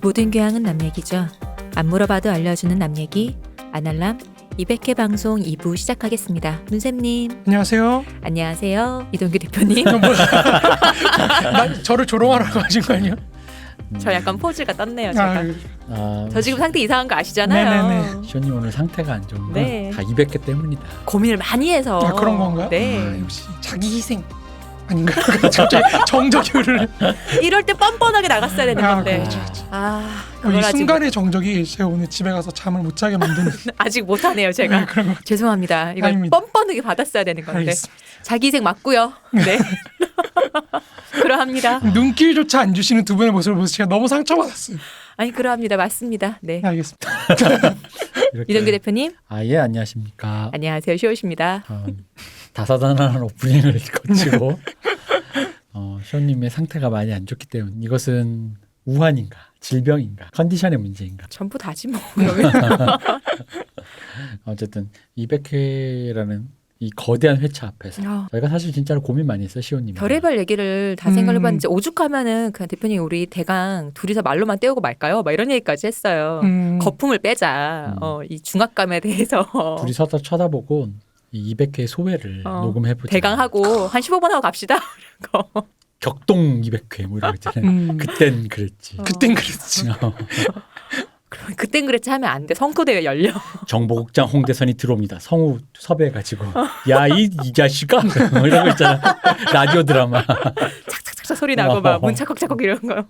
모든 교양은 남 얘기죠. 안 물어봐도 알려주는 남 얘기 아날람 200회 방송 2부 시작하겠습니다. 문쌤님 안녕하세요. 안녕하세요. 이동규 대표님 저를 조롱하라고 하신 거 아니에요? 저 약간 포즈가 떴네요. 제가. 아, 저 지금 상태 이상한 거 아시잖아요. 네네네. 시온님 오늘 상태가 안 좋은 건 네. 다 200회 때문이다. 고민을 많이 해서 그런 건가요? 네. 역시 자기 희생 아닌가요? 갑자기 정적을 이럴 때 뻔뻔하게 나갔어야 되는 건데 그렇죠. 아 이 그걸 아직 순간의 정적이 제가 오늘 집에 가서 잠을 못 자게 만드는 아직 못하네요. 제가 그런 거. 죄송합니다. 이걸 아닙니다. 뻔뻔하게 받았어야 되는 건데 알겠습니다. 자기 희생 맞고요. 네. 그러합니다. 눈길조차 안 주시는 두 분의 모습을 보면서 제가 너무 상처받았어요. 아니 그러합니다. 맞습니다. 네. 알겠습니다. 이렇게. 이동규 대표님 예, 안녕하십니까. 안녕하세요. 시옷입니다. 다사다난한 오프닝을 거치고 시온님의 상태가 많이 안 좋기 때문에 이것은 우환인가 질병인가 컨디션의 문제인가. 전부 다지 뭐. 그러면. 어쨌든 200회라는 이 거대한 회차 앞에서 저희가 사실 진짜로 고민 많이 했어요. 시온님. 별의별 얘기를 다 생각해봤는데 오죽하면은 그냥 대표님 우리 대강 둘이서 말로만 때우고 말까요? 막 이런 얘기까지 했어요. 거품을 빼자. 이 중압감에 대해서. 둘이 서서 쳐다보고 이 200회 소회를 녹음해보자. 대강하고 한 15번 하고 갑시다. 이런 거. 격동 200회 뭐 이런 거 있잖아요. 그땐 그랬지. 그땐 그랬지. 그럼 그땐 그랬지 하면 안 돼. 성토대회 열려. 정보국장 홍대선이 들어옵니다. 성우 섭외해가지고 야 이 자식아 뭐 이런 거 있잖아. 라디오 드라마. 착착착착 소리 나고 막 문 차컥차컥 이런 거.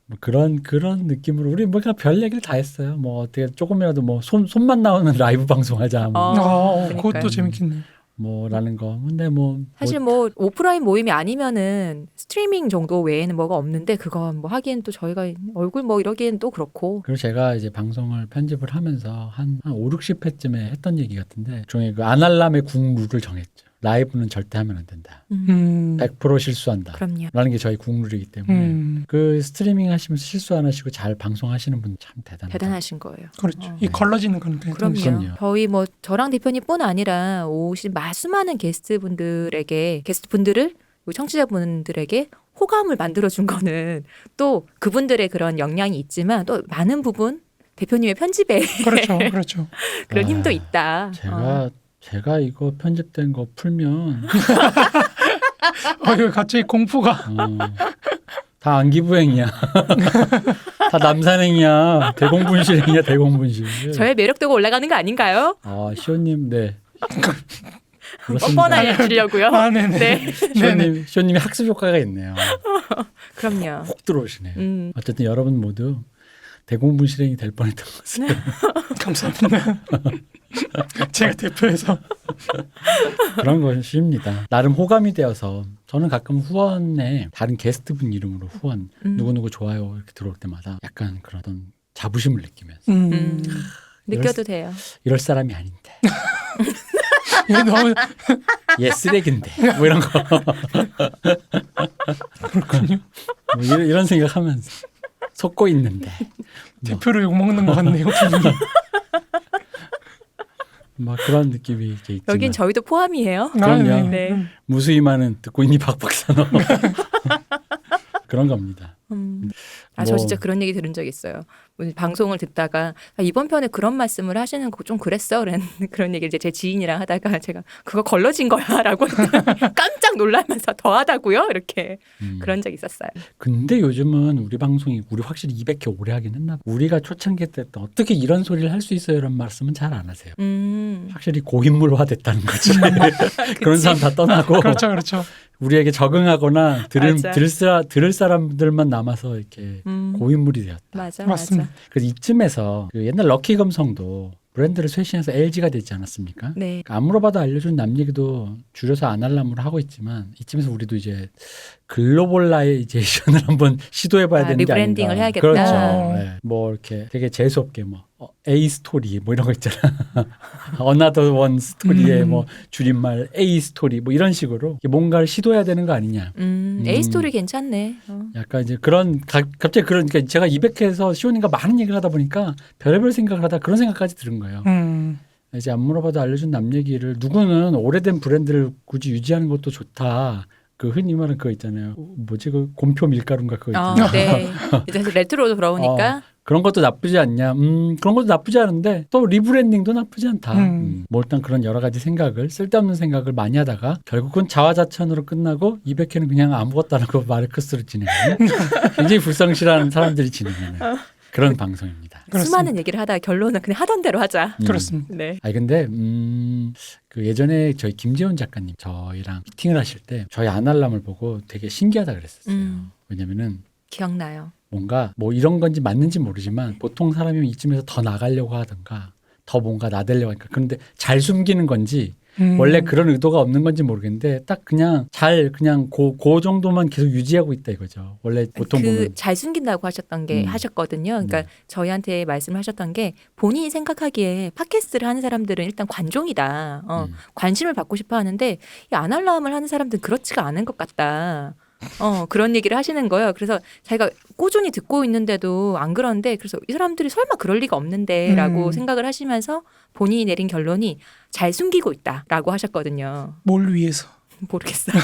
뭐 그런 느낌으로 우리 뭔가 별 얘기를 다 했어요. 뭐 어떻게 조금이라도 뭐 손만 나오는 라이브 방송하자. 뭐. 그것도 재밌겠네. 뭐라는 거. 근데 뭐 사실 뭐 오프라인 모임이 아니면은 스트리밍 정도 외에는 뭐가 없는데 그거 뭐 하기엔 또 저희가 얼굴 뭐 이러기엔 또 그렇고. 그리고 제가 이제 방송을 편집을 하면서 한 5, 60회쯤에 했던 얘기 같은데 중에 그 아날람의 국룰을 정했죠. 라이브는 절대 하면 안 된다. 100% 실수한다. 그럼요. 라는 게 저희 국룰이기 때문에 그 스트리밍 하시면서 실수 안 하시고 잘 방송하시는 분 참 대단하신 거예요. 그렇죠. 이 걸러지는 건 그럼요. 저희 뭐 저랑 대표님뿐 아니라 오신 수많은 게스트분들을 청취자분들에게 호감을 만들어준 거는 또 그분들의 그런 역량이 있지만 또 많은 부분 대표님의 편집에 그렇죠. 그런 힘도 있다. 제가 이거 편집된 거 풀면 이거 갑자기 공포가 다 안기부행이야. 다 남산행이야. 대공분실행이야. 대공분실. 저의 매력도가 올라가는 거 아닌가요? 시온님 네. 뻔뻔하게 해주려고요. 네네. 네. 시온님이 학습 효과가 있네요. 그럼요. 훅 들어오시네요. 어쨌든 여러분 모두 대공분실행이 될 뻔했던 것을 감사합니다. 제가 대표해서 그런 것입니다. 나름 호감이 되어서 저는 가끔 후원에 다른 게스트분 이름으로 후원 누구누구 좋아요 이렇게 들어올 때마다 약간 그런 자부심을 느끼면서 느껴도 돼요. 이럴 사람이 아닌데 이거 너무 얘 쓰레기인데 뭐 이런 거 그렇군요. 뭐 이런 생각하면서 속고 있는데 대표를 욕먹는 것 같네요. 막 그런 느낌이 이제 있지만 여긴 저희도 포함이에요. 그럼요. 네. 무수히 많은 듣고 있니 박박사너 그런 겁니다. 저 진짜 그런 얘기 들은 적 있어요. 방송을 듣다가 이번 편에 그런 말씀을 하시는 거 좀 그랬어. 그런 얘기를 이제 제 지인이랑 하다가 제가 그거 걸러진 거야 라고 깜짝 놀라면서 더하다고요? 이렇게 그런 적 있었어요. 근데 요즘은 우리 방송이 우리 확실히 200회 오래 하긴 했나 봐. 우리가 초창기 때 어떻게 이런 소리를 할 수 있어요? 이런 말씀은 잘 안 하세요. 확실히 고인물화 됐다는 거지. 그런 사람 다 떠나고 그렇죠. 우리에게 적응하거나 들을 사람들만 남아서 이렇게 고인물이 되었다. 맞습니다. 그래서 이쯤에서 그 옛날 럭키금성도 브랜드를 쇄신해서 LG가 되지 않았습니까? 네. 안 물어봐도 알려준 남 얘기도 줄여서 아날람으로 하고 있지만 이쯤에서 우리도 이제 글로벌라이제이션을 한번 시도해봐야 되는 게 아닌가. 리브랜딩을 해야겠다. 그렇죠. 네. 뭐 이렇게 되게 재수없게 뭐 A 스토리 뭐 이런 거 있잖아. Another one 스토리의 뭐 줄임말 A 스토리 뭐 이런 식으로 뭔가를 시도해야 되는 거 아니냐. A 스토리 괜찮네. 약간 이제 그런 갑자기 그러니까 제가 200회에서 시온님과 많은 얘기를 하다 보니까 별의별 생각을 하다 그런 생각까지 들은 거예요. 이제 안 물어봐도 알려준 남 얘기를 누구는 오래된 브랜드를 굳이 유지하는 것도 좋다. 그 흔히 말하는 그거 있잖아요. 뭐지 그 곰표 밀가루인가 그거 있잖아요. 네. 이제 레트로로 돌아오니까 그런 것도 나쁘지 않냐? 그런 것도 나쁘지 않은데 또 리브랜딩도 나쁘지 않다. 뭐 일단 그런 여러 가지 생각을 쓸데없는 생각을 많이 하다가 결국은 자화자찬으로 끝나고 200회는 그냥 아무것도 안 하고 마르크스를 진행하는 굉장히 불성실한 사람들이 진행하는 그런 방송입니다. 그렇습니다. 수많은 얘기를 하다가 결론은 그냥 하던 대로 하자. 그렇습니다. 네. 아니 근데 그 예전에 저희 김재훈 작가님 저희랑 미팅을 하실 때 저희 아날람을 보고 되게 신기하다 그랬었어요. 왜냐면은 기억나요. 뭔가 뭐 이런 건지 맞는지 모르지만 보통 사람이면 이쯤에서 더 나가려고 하던가 더 뭔가 나대려고 하니까 그런데 잘 숨기는 건지 원래 그런 의도가 없는 건지 모르겠는데 딱 그냥 잘 그냥 그 정도만 계속 유지하고 있다 이거죠. 원래 보통 보면 잘 숨긴다고 하셨던 게 하셨거든요. 그러니까 저희한테 말씀하셨던 게 본인이 생각하기에 팟캐스트를 하는 사람들은 일단 관종이다. 관심을 받고 싶어 하는데 이 아날람을 하는 사람들은 그렇지가 않은 것 같다. 그런 얘기를 하시는 거예요. 그래서 자기가 꾸준히 듣고 있는데도 안 그러는데 그래서 이 사람들이 설마 그럴 리가 없는데 라고 생각을 하시면서 본인이 내린 결론이 잘 숨기고 있다라고 하셨거든요. 뭘 위해서? 모르겠어요.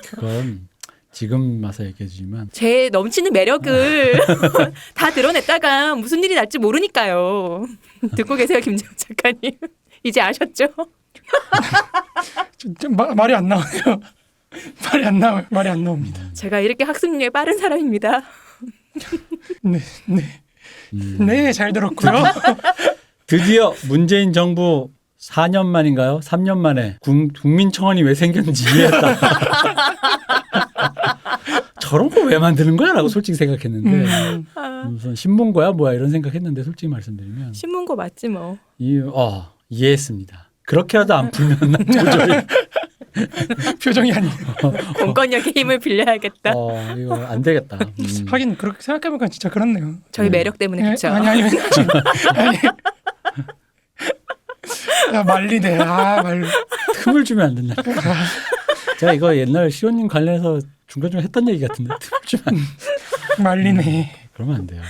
그건 지금 와서 얘기해 주지만 제 넘치는 매력을 다 드러냈다가 무슨 일이 날지 모르니까요. 듣고 계세요, 김재훈 작가님. 이제 아셨죠? 말이 안 나와요. 말이 안 나옵니다. 제가 이렇게 학습률이 빠른 사람입니다. 네, 잘 들었고요. 드디어 문재인 정부 4년 만인가요? 3년 만에 국민청원이 왜 생겼는지 이해했다. 저런 거 왜 만드는 거야? 라고 솔직히 생각했는데 무슨 신문고야 뭐야 이런 생각했는데 솔직히 말씀드리면 신문고 맞지 뭐. 이해했습니다. 그렇게라도 안 풀면 난 도저히 표정이 아니에요. 공권력의 힘을 빌려야겠다. 이거 안 되겠다. 하긴 그렇게 생각해보니까 진짜 그렇네요. 저희 매력 때문에 그렇죠. 아니. 야, 말리네. 말리. 틈을 주면 안 된다. 제가 이거 옛날 시호님 관련해서 중간중간 했던 얘기 같은데 틈을 주면 말리네. 그러면 안 돼요.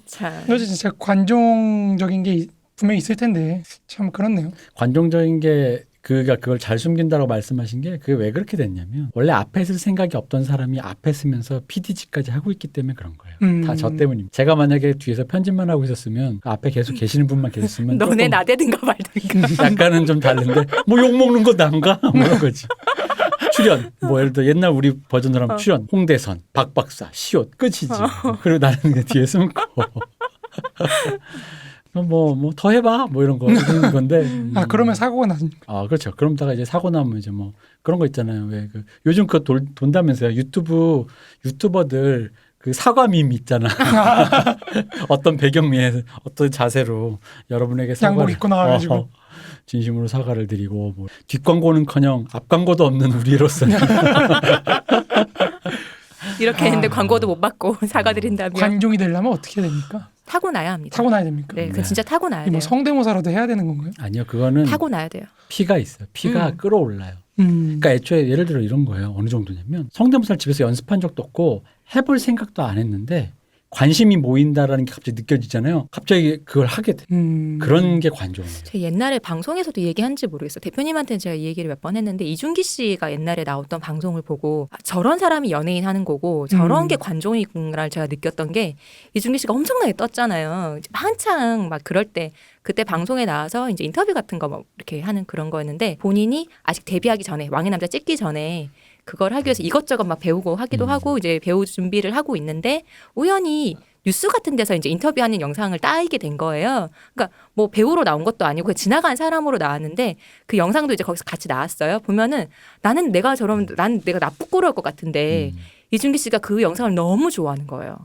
참. 요즘 진짜 관종적인 게 분명히 있을 텐데 참 그렇네요. 관종적인 게 그걸 잘 숨긴다고 말씀하신 게 그게 왜 그렇게 됐냐면 원래 앞에 쓸 생각이 없던 사람이 앞에 쓰면서 PDG까지 하고 있기 때문에 그런 거예요. 다 저 때문입니다. 제가 만약에 뒤에서 편집만 하고 있었으면 그 앞에 계속 계시는 분만 계셨으면 너네 나대든가 말든가. 약간은 좀 다른데 뭐 욕먹는 거 난가? 뭐 이런 거지. 출연 뭐 예를 들어 옛날 우리 버전으로 하면 출연 홍대선 박박사 시옷 끝이지. 그리고 나는 그냥 뒤에 숨고 뭐 더 해봐 뭐 이런 거 그런 건데 그러면 사고가 나니까. 그렇죠. 그러다가 이제 사고 나면 이제 뭐 그런 거 있잖아요. 왜 그 요즘 그거 돈다면서요. 유튜버들 그 사과 밈 있잖아. 어떤 배경미에 어떤 자세로 여러분에게 사과를 양복 입고 나와가지고 진심으로 사과를 드리고 뭐 뒷광고는커녕 앞광고도 없는 우리로서는 이렇게 했는데 광고도 못 받고 사과드린다면 관종이 되려면 어떻게 해야 됩니까? 타고나야 합니다. 타고나야 됩니까? 네, 그건 진짜 타고나야 돼요. 뭐 성대모사라도 해야 되는 건가요? 아니요. 그거는 타고나야 돼요. 피가 있어요. 피가 끌어올라요. 그러니까 애초에 예를 들어 이런 거예요. 어느 정도냐면 성대모사를 집에서 연습한 적도 없고 해볼 생각도 안 했는데 관심이 모인다라는 게 갑자기 느껴지잖아요. 갑자기 그걸 하게 돼. 그런 게 관종이에요. 제가 옛날에 방송에서도 얘기한지 모르겠어요. 대표님한테는 제가 이 얘기를 몇 번 했는데 이준기 씨가 옛날에 나왔던 방송을 보고 저런 사람이 연예인 하는 거고 저런 게 관종이구나를 제가 느꼈던 게 이준기 씨가 엄청나게 떴잖아요. 한창 막 그럴 때 그때 방송에 나와서 이제 인터뷰 같은 거 뭐 이렇게 하는 그런 거였는데 본인이 아직 데뷔하기 전에 왕의 남자 찍기 전에 그걸 하기 위해서 이것저것 막 배우고 하기도 하고 이제 배우 준비를 하고 있는데 우연히 뉴스 같은 데서 이제 인터뷰하는 영상을 따이게 된 거예요. 그러니까 뭐 배우로 나온 것도 아니고 지나간 사람으로 나왔는데 그 영상도 이제 거기서 같이 나왔어요. 보면은 나는 내가 나쁘꼬를 할 것 같은데 이준기 씨가 그 영상을 너무 좋아하는 거예요.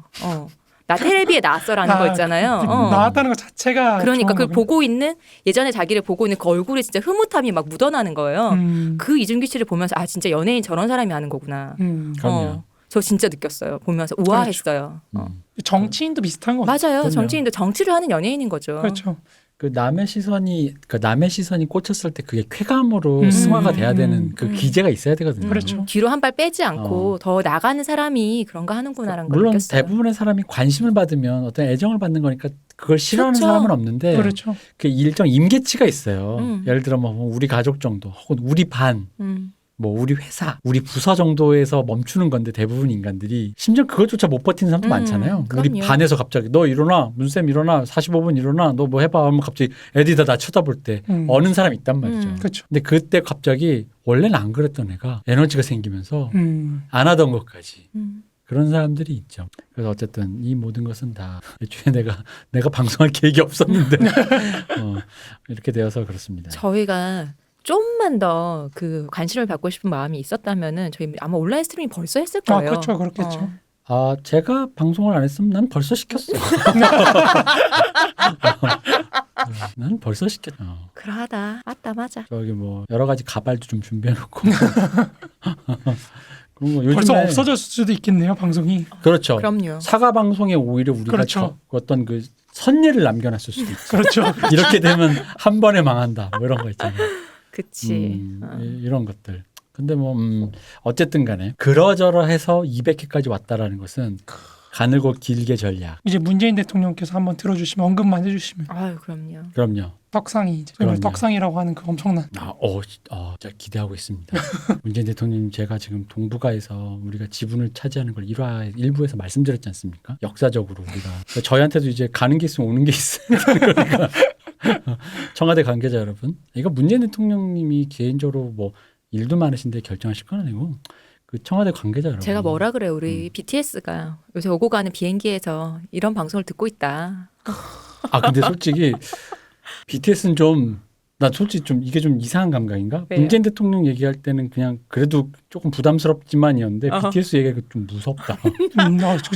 나 텔레비에 나왔어라는 거 있잖아요. 나왔다는 것 자체가 그러니까 그걸 보고 있는 예전에 자기를 보고 있는 그 얼굴에 진짜 흐뭇함이 막 묻어나는 거예요. 그 이준기 씨를 보면서 진짜 연예인 저런 사람이 하는 거구나. 그럼요. 저 진짜 느꼈어요. 보면서 우아했어요. 정치인도 비슷한 거 맞아요. 그럼요. 정치인도 정치를 하는 연예인인 거죠. 그렇죠. 그 남의 시선이 꽂혔을 때 그게 쾌감으로 승화가 돼야 되는 그 기제가 있어야 되거든요. 그렇죠. 뒤로 한 발 빼지 않고 더 나가는 사람이 그런 거 하는구나라는 걸 물론 느꼈어요. 대부분의 사람이 관심을 받으면 어떤 애정을 받는 거니까 그걸 싫어하는 그렇죠. 사람은 없는데 그렇죠. 그 일정 임계치가 있어요. 예를 들어 뭐 우리 가족 정도 혹은 우리 반 뭐 우리 회사, 우리 부서 정도에서 멈추는 건데 대부분 인간들이 심지어 그것조차 못 버티는 사람도 많잖아요. 우리 그럼요. 반에서 갑자기 너 일어나, 문쌤 일어나, 45분 일어나, 너 뭐 해봐 하면 갑자기 애들이 다 나 쳐다볼 때 어는 사람 있단 말이죠. 그렇죠. 근데 그때 갑자기 원래는 안 그랬던 애가 에너지가 생기면서 안 하던 것까지 그런 사람들이 있죠. 그래서 어쨌든 이 모든 것은 다 애초에 내가 방송할 계획이 없었는데 이렇게 되어서 그렇습니다. 저희가 좀만 더 그 관심을 받고 싶은 마음이 있었다면은 저희 아마 온라인 스트리밍 벌써 했을 아, 거예요. 그렇죠. 그렇겠죠. 제가 방송을 안 했으면 난 벌써 시켰어. 난 벌써 시켰어. 그러하다. 맞아. 저기 뭐 여러 가지 가발도 좀 준비해놓고. 그런 거 요즘에 벌써 없어졌을 수도 있겠네요, 방송이. 그렇죠. 그럼요. 사과 방송에 오히려 우리가 그렇죠. 어떤 그 선례를 남겨놨을 수도 있죠. 그렇죠. 이렇게 되면 한 번에 망한다. 뭐 이런 거 있잖아요. 그치. 이런 것들. 근데 뭐 어쨌든 간에 그러저러해서 200회까지 왔다라는 것은 가늘고 길게 전략. 이제 문재인 대통령께서 한번 들어주시면 언급만 해주시면 아유, 그럼요. 그럼요. 떡상이 이제 그럼요. 떡상이라고 하는 그 엄청난. 진짜 기대하고 있습니다. 문재인 대통령 제가 지금 동북아에서 우리가 지분을 차지하는 걸 1부에서 말씀드렸지 않습니까? 역사적으로 우리가 저희한테도 이제 가는 게 있으면 오는 게 있어요. 그러니까 청와대 관계자 여러분, 이거 문재인 대통령님이 개인적으로 뭐 일도 많으신데 결정하실 건 아니고 그 청와대 관계자 여러분. 제가 뭐라 그래요. 우리 BTS가 요새 오고 가는 비행기에서 이런 방송을 듣고 있다. 근데 솔직히 BTS는 난 솔직히 좀 이게 좀 이상한 감각인가? 왜요? 문재인 대통령 얘기할 때는 그냥 그래도 조금 부담스럽지만이었는데 BTS 얘기가 좀 무섭다.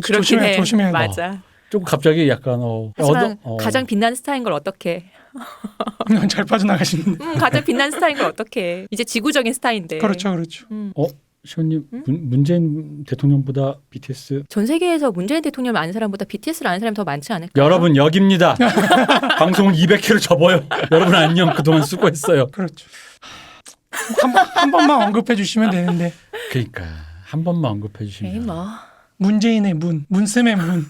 그렇긴 해. 조심해야 돼. 맞아. 조금 갑자기 약간 하지만 가장 빛나는 스타인 걸 어떻게? 잘 빠져나가시는데. 가장 빛나는 스타인 걸 어떻게? 이제 지구적인 스타인데. 그렇죠. 시원님 문재인 대통령보다 BTS 전 세계에서 문재인 대통령을 아는 사람보다 BTS를 아는 사람이 더 많지 않을까? 여러분 여기입니다. 방송을 200회를 접어요. 여러분 안녕. 그동안 수고했어요. 그렇죠. 한 번만 언급해 주시면 되는데. 그러니까 한 번만 언급해 에이 주시면 뭐. 문재인의 문쌤의 문.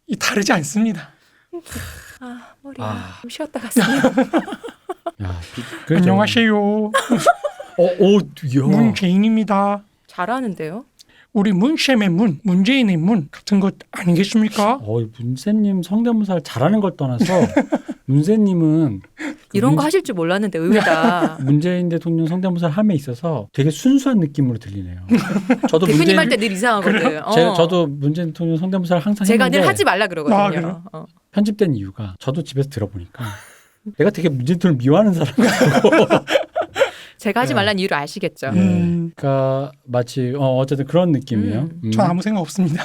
이 다르지 않습니다. 머리야. 좀 쉬었다 갔어요. 안녕하세요. 문재인입니다. 잘하는데요. 우리 문쌤의 문, 문재인의 문 같은 것 아니겠습니까? 문세님 성대모사를 잘하는 걸 떠나서 문세님은 이런 거 하실 줄 몰랐는데 의외다. 문재인 대통령 성대모사를 함에 있어서 되게 순수한 느낌으로 들리네요. 저도 대표님 할 때 늘 이상하거든. 저도 문재인 대통령 성대모사를 항상 제가 했는데 늘 하지 말라 그러거든요. 그래요? 편집된 이유가 저도 집에서 들어보니까 내가 되게 문재인 대통령을 미워하는 사람이고 제가 하지 말라는 이유를 아시겠죠. 그러니까 마치 어쨌든 그런 느낌이에요. 전 아무 생각 없습니다.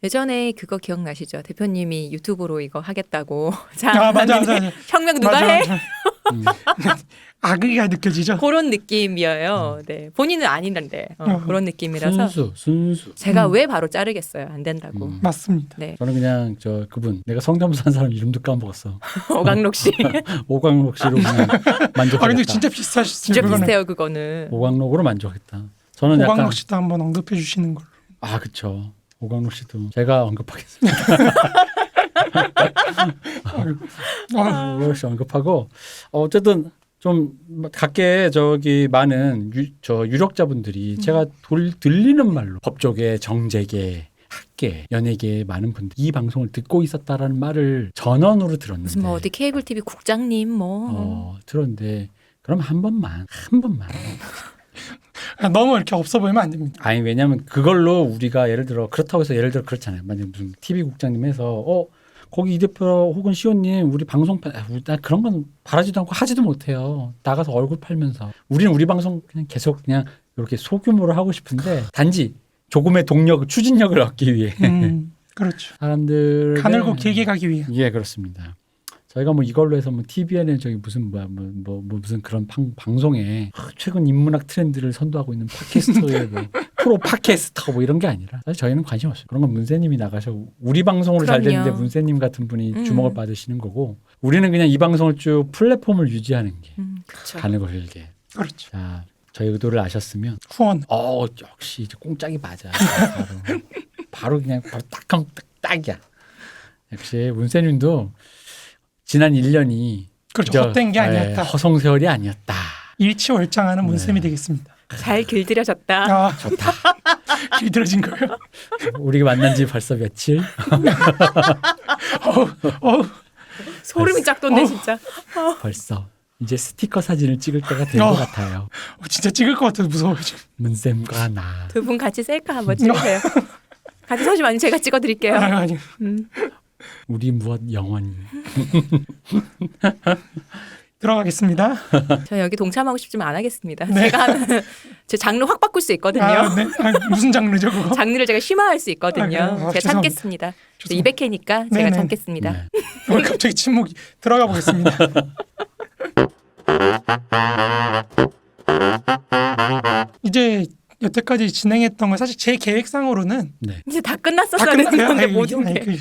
예전에 그거 기억나시죠? 대표님이 유튜브로 이거 하겠다고. 자, 맞아. 혁명 누가 해? 악의가 느껴지죠. 그런 느낌이에요. 네, 본인은 아닌데 그런 느낌이라서 순수. 제가 왜 바로 자르겠어요? 안 된다고. 맞습니다. 네, 저는 그냥 그분 내가 성대모사 한 사람 이름도 까먹었어. 오광록 씨. 오광록 씨로 그냥 만족하겠다. 근데 진짜 비슷하셨어요. 진짜 비슷해요 그거는. 오광록으로 만족했다. 저는 약간 오광록 씨도 한번 언급해 주시는 걸로. 그렇죠. 오광록 씨도 제가 언급하겠습니다. 오광록 씨 언급하고 어쨌든 좀 각계 많은 유력자분들이 제가 들리는 말로 법조계, 정재계, 학계, 연예계 많은 분들 이 방송을 듣고 있었다라는 말을 전언으로 들었는데 무슨 뭐 어디 케이블 TV 국장님 뭐 들었는데 그럼 한 번만 너무 이렇게 없어 보이면 안 됩니다. 아니 왜냐하면 그걸로 우리가 예를 들어 그렇다고 해서 예를 들어 그렇잖아요. 만약 무슨 TV 국장님 해서 거기 이 대표 혹은 시호님 우리 방송 나 그런 건 바라지도 않고 하지도 못해요. 나가서 얼굴 팔면서 우리는 우리 방송 그냥 계속 그냥 이렇게 소규모로 하고 싶은데 단지 조금의 추진력을 얻기 위해 그렇죠. 사람들 가늘고 길게 가기 위해. 예, 그렇습니다. 저희가 뭐 이걸로 해서 뭐 TVN에 무슨 무슨 그런 방송에 최근 인문학 트렌드를 선도하고 있는 팟캐스터의 프로 팟캐스터 이런 게 아니라 사실 저희는 관심 없어요. 그런 건 문세님이 나가셔 우리 방송으로 잘 되는데 문세님 같은 분이 주목을 받으시는 거고 우리는 그냥 이 방송을 쭉 플랫폼을 유지하는 게 가늘고 길게. 그렇죠. 자, 저희 의도를 아셨으면 후원. 역시 이제 꽁짝이 맞아. 바로 그냥 딱이야. 역시 문세님도 지난 1년이 그렇죠. 헛된 게 아니었다. 허송세월이 아니었다. 일치월장하는 문쌤이 네. 되겠습니다. 잘 길들여졌다. 아, 좋다. 길들어진 거예요? 우리가 만난 지 벌써 며칠? 소름이 쫙 돋네 진짜. 벌써. 이제 스티커 사진을 찍을 때가 된 것 같아요. 진짜 찍을 것 같아서 무서워요. 지금. 문쌤과 나. 두 분 같이 셀카 한번 찍으세요. 같이 서시면 아니면 제가 찍어드릴게요. 아니. 우리 무엇 영원히. 들어가겠습니다. 저 여기 동참하고 싶지만 안 하겠습니다. 네. 제가 하면 제 장르 확 바꿀 수 있거든요. 아, 네. 무슨 장르죠 그거? 장르를 제가 심화할 수 있거든요. 아, 그래요? 아, 제가 죄송합니다. 참겠습니다. 죄송합니다. 200회니까 네네. 제가 참겠습니다. 네. 오늘 갑자기 침묵이 들어가 보겠습니다. 이제 여태까지 진행했던 건 사실 제 계획상으로는 네. 이제 다 다 끝났었어야 끝났어요. 되는데 아니, 모든 아니, 게.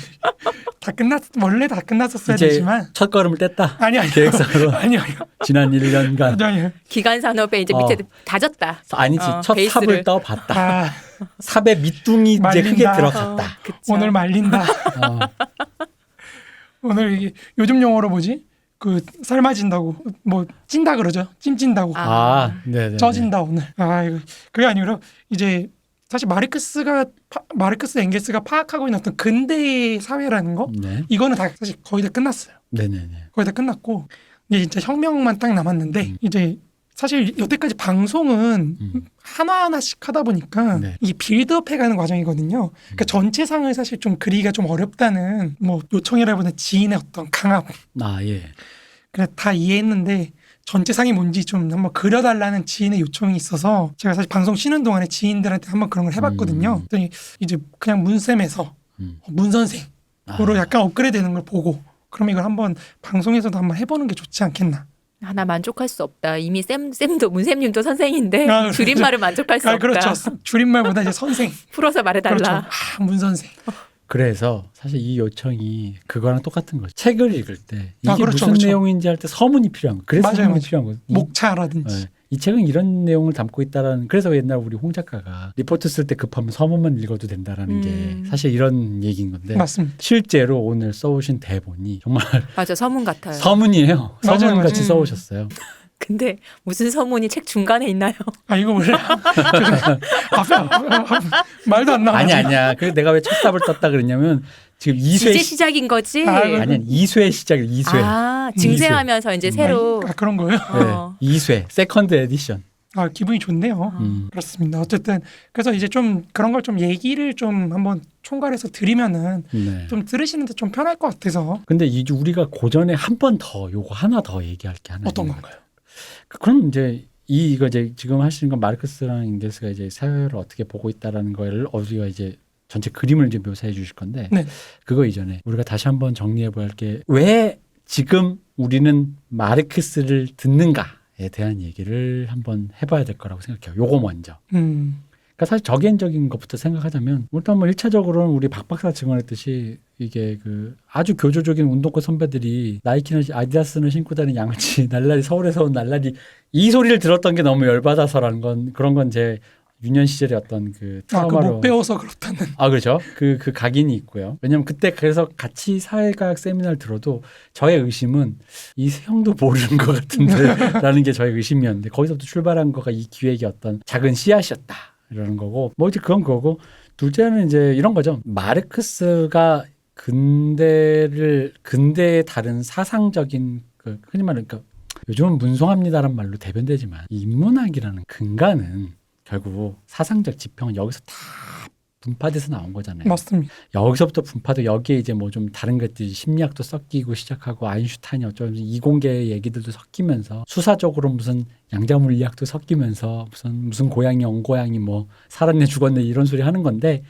다 원래 다 끝났었어야 이제 되지만 첫 걸음을 뗐다. 아니 계획상으로. 아니요. 지난 1년간. 아니요. 기간 산업에 이제 밑에 다졌다. 아니지. 첫 베이스를. 삽을 떠봤다. 아, 삽의 밑둥이 이제 말린다. 크게 들어갔다. 그쵸. 오늘 말린다. 어. 오늘 이게 요즘 용어로 뭐지? 그 삶아진다고 뭐 찐다 그러죠. 찜찐다고. 아, 네네. 쪄진다 오늘. 아 이거 그게 아니라 이제 사실 마르크스 엥겔스가 파악하고 있는 어떤 근대의 사회라는 거 네. 이거는 다 사실 거의 다 끝났어요. 네네네. 거의 다 끝났고 이제 진짜 혁명만 딱 남았는데 이제 사실 여태까지 방송은 하나하나씩 하다 보니까 네. 이게 빌드업해가는 과정이거든요. 그러니까 전체상을 사실 좀 그리기가 좀 어렵다는 뭐 요청이라기보다 지인의 어떤 강압 아, 예. 그래 다 이해했는데 전체상이 뭔지 좀 한번 그려달라는 지인의 요청이 있어서 제가 사실 방송 쉬는 동안에 지인들한테 한번 그런 걸 해봤거든요. 그랬더니 이제 그냥 문쌤에서 문선생으로 아. 약간 업그레이드되는 걸 보고 그럼 이걸 한번 방송에서도 한번 해보는 게 좋지 않겠나. 아, 나 만족할 수 없다. 이미 쌤도 문쌤님도 선생인데 아, 줄임말을 만족할 수 없다. 그렇죠. 줄임말보다 이제 선생. 풀어서 말해달라. 그렇죠. 아, 문선생. 그래서 사실 이 요청이 그거랑 똑같은 거죠. 책을 읽을 때 이게 그렇죠, 무슨 그렇죠. 내용인지 할 때 서문이 필요한 거예요. 그래서 맞아요, 서문이 맞아요. 필요한 거예요. 목차라든지. 이 책은 이런 내용을 담고 있다라는 그래서 옛날 우리 홍 작가가 리포트 쓸 때 급하면 서문만 읽어도 된다라는 게 사실 이런 얘기인 건데 맞습니다. 실제로 오늘 써오신 대본이 정말 맞아, 서문 같아요. 서문이에요. 맞아요, 서문같이 맞아요. 써오셨어요. 근데 무슨 서문이 책 중간에 있나요? 아 이거 원래 말도 안 나와. 아니야. 그래서 내가 왜 첫삽을 떴다 그랬냐면 지금 이제 2쇄 시작인 거지? 아, 아니야 2쇄 시작이에요. 2쇄. 아, 증세하면서 이제 새로. 아 그런 거예요? 어. 네, 2쇄 세컨드 에디션. 아 기분이 좋네요. 그렇습니다. 어쨌든 그래서 이제 좀 그런 걸 좀 얘기를 좀 한번 총괄해서 드리면은 네. 좀 들으시는데 좀 편할 것 같아서. 근데 이제 우리가 고전에 한 번 더 요거 하나 더 얘기할 게 하나 어떤 있는 건가요? 것 같아요. 그럼 이제 이거 이제 지금 하시는 건 마르크스랑 잉겔스가 이제 사회를 어떻게 보고 있다라는 거를 우리가 이제 전체 그림을 이제 묘사해 주실 건데 네. 그거 이전에 우리가 다시 한번 정리해 봐야 할 게 왜 지금 우리는 마르크스를 듣는가에 대한 얘기를 한번 해봐야 될 거라고 생각해요. 요거 먼저. 그러니까 사실 적연적인 것부터 생각하자면 일단 뭐 1차적으로는 우리 박 박사 증언했듯이 이게 그 아주 교조적인 운동권 선배들이 나이키나 아디다스는 신고 다니는 양아치 날라리 서울에서 온 날라리 이 소리를 들었던 게 너무 열받아서라는 건 그런 건 제 유년 시절의 어떤 그 트라우마로 못 배워서 그렇다는. 아 그렇죠. 그 각인이 있고요. 왜냐하면 그때 그래서 같이 사회과학 세미나를 들어도 저의 의심은 이 형도 모르는 것 같은데라는 게 저의 의심이었는데 거기서부터 출발한 거가 이 기획의 어떤 작은 씨앗이었다 이러는 거고 뭐 이제 그건 그거고 둘째는 이제 이런 거죠. 마르크스가 근대의 다른 사상적인 그 흔히 말하는 그러니까 요즘은 문송합니다라는 말로 대변되지만 이 인문학이라는 근간은 결국 사상적 지평은 여기서 다 분파돼서 나온 거잖아요. 맞습니다. 여기서부터 분파도 여기에 이제 뭐 좀 다른 것들이 심리학도 섞이고 시작하고 아인슈타인이 어쩌면 이공계 얘기들도 섞이면서 수사적으로 무슨 양자물리학도 섞이면서 무슨 고양이 엉고양이 뭐 살았네 죽었네 이런 소리 하는 건데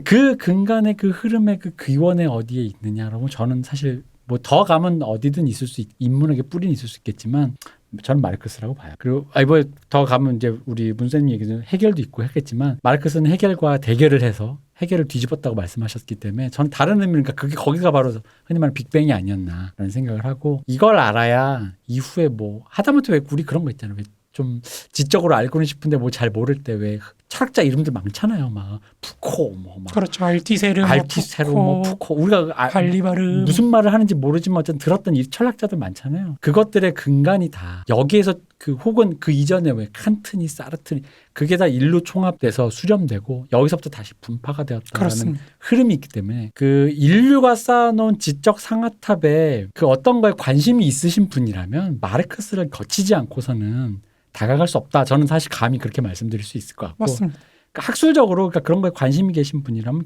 그 근간의 그 흐름의 그 기원에 어디에 있느냐라고 저는 사실 뭐 더 가면 어디든 있을 수 인문학의 뿌리는 있을 수 있겠지만 저는 마르크스라고 봐요. 그리고 뭐 더 가면 이제 우리 문쌤님 얘기는 해겔도 있고 했겠지만 마르크스는 해겔과 대결을 해서 해겔을 뒤집었다고 말씀하셨기 때문에 저는 다른 의미니까 그게 거기가 바로 흔히 말하는 빅뱅이 아니었나라는 생각을 하고 이걸 알아야 이후에 뭐 하다못해 왜 우리 그런 거 있잖아요. 왜 좀 지적으로 알고는 싶은데 뭐 잘 모를 때 왜 철학자 이름들 많잖아요. 막 푸코 막 그렇죠. 알티세르, 알티세르 뭐 푸코 우리가 발리바르 무슨 말을 하는지 모르지만 어쨌든 들었던 이 철학자들 많잖아요. 그것들의 근간이 다 여기에서 그 혹은 그 이전에 왜 칸트니 사르트니 그게 다 일로 총합돼서 수렴되고 여기서부터 다시 분파가 되었다는 그렇습니다. 흐름이 있기 때문에 그 인류가 쌓아놓은 지적 상아탑에 그 어떤 거에 관심이 있으신 분이라면 마르크스를 거치지 않고서는 다가갈 수 없다. 저는 사실 감히 그렇게 말씀드릴 수 있을 것 같고 맞습니다. 그러니까 학술적으로 그러니까 그런 거에 관심이 계신 분이라면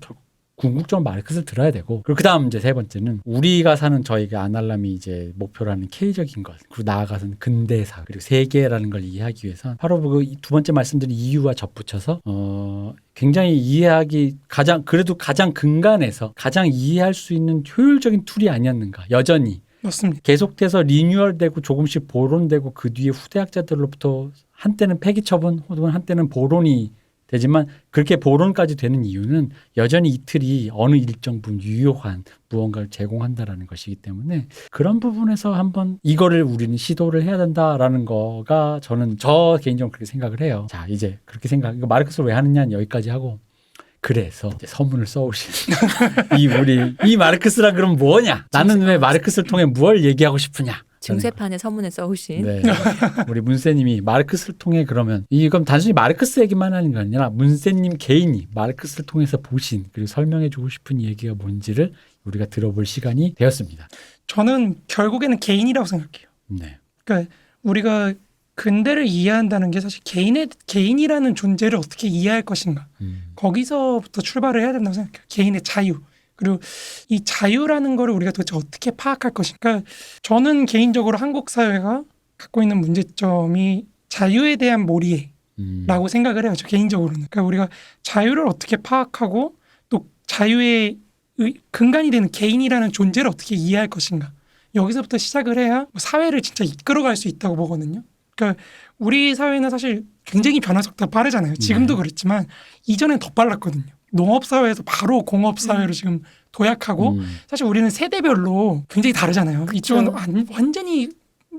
궁극적으로 마르크스를 들어야 되고 그리고 그다음 이제 세 번째는 우리가 사는 저희가 아날람이 이제 목표라는 K적인 것 그리고 나아가서는 근대사 그리고 세계라는 걸 이해하기 위해서 바로 그 두 번째 말씀드린 이유와 접붙여서 굉장히 이해하기 그래도 가장 근간에서 가장 이해할 수 있는 효율적인 툴이 아니었는가 여전히 맞습니다. 계속해서 리뉴얼되고 조금씩 보론되고 그 뒤에 후대학자들로부터 한때는 폐기 처분 혹은 한때는 보론이 되지만 그렇게 보론까지 되는 이유는 여전히 이 틀이 어느 일정 부분 유효한 무언가를 제공한다라는 것이기 때문에 그런 부분에서 한번 이거를 우리는 시도를 해야 된다라는 거가 저 개인적으로 그렇게 생각을 해요. 자 이제 그렇게 마르크스를 왜 하느냐는 여기까지 하고 그래서 이제 서문을 써오신 이 마르크스라 그럼 뭐냐? 나는 왜 마르크스를 통해 뭘 얘기하고 싶으냐? 증세판에 서문을 써오신 네. 우리 문세님이 마르크스를 통해 그러면 이건 단순히 마르크스 얘기만 하는 게 아니라 문세님 개인이 마르크스를 통해서 보신 그리고 설명해주고 싶은 얘기가 뭔지를 우리가 들어볼 시간이 되었습니다. 저는 결국에는 개인이라고 생각해요. 네. 그러니까 우리가 근대를 이해한다는 게 사실 개인이라는 존재를 어떻게 이해할 것인가. 거기서부터 출발을 해야 된다고 생각해요. 개인의 자유. 그리고 이 자유라는 거를 우리가 도대체 어떻게 파악할 것인가. 그러니까 저는 개인적으로 한국 사회가 갖고 있는 문제점이 자유에 대한 몰이해라고 생각을 해요. 저 개인적으로는. 그러니까 우리가 자유를 어떻게 파악하고 또 자유의 근간이 되는 개인이라는 존재를 어떻게 이해할 것인가. 여기서부터 시작을 해야 사회를 진짜 이끌어갈 수 있다고 보거든요. 그러니까 우리 사회는 사실 굉장히 변화 속도가 빠르잖아요. 지금도 그렇지만 이전엔 더 빨랐거든요. 농업 사회에서 바로 공업 사회로 지금 도약하고 사실 우리는 세대별로 굉장히 다르잖아요. 이쪽은 완전히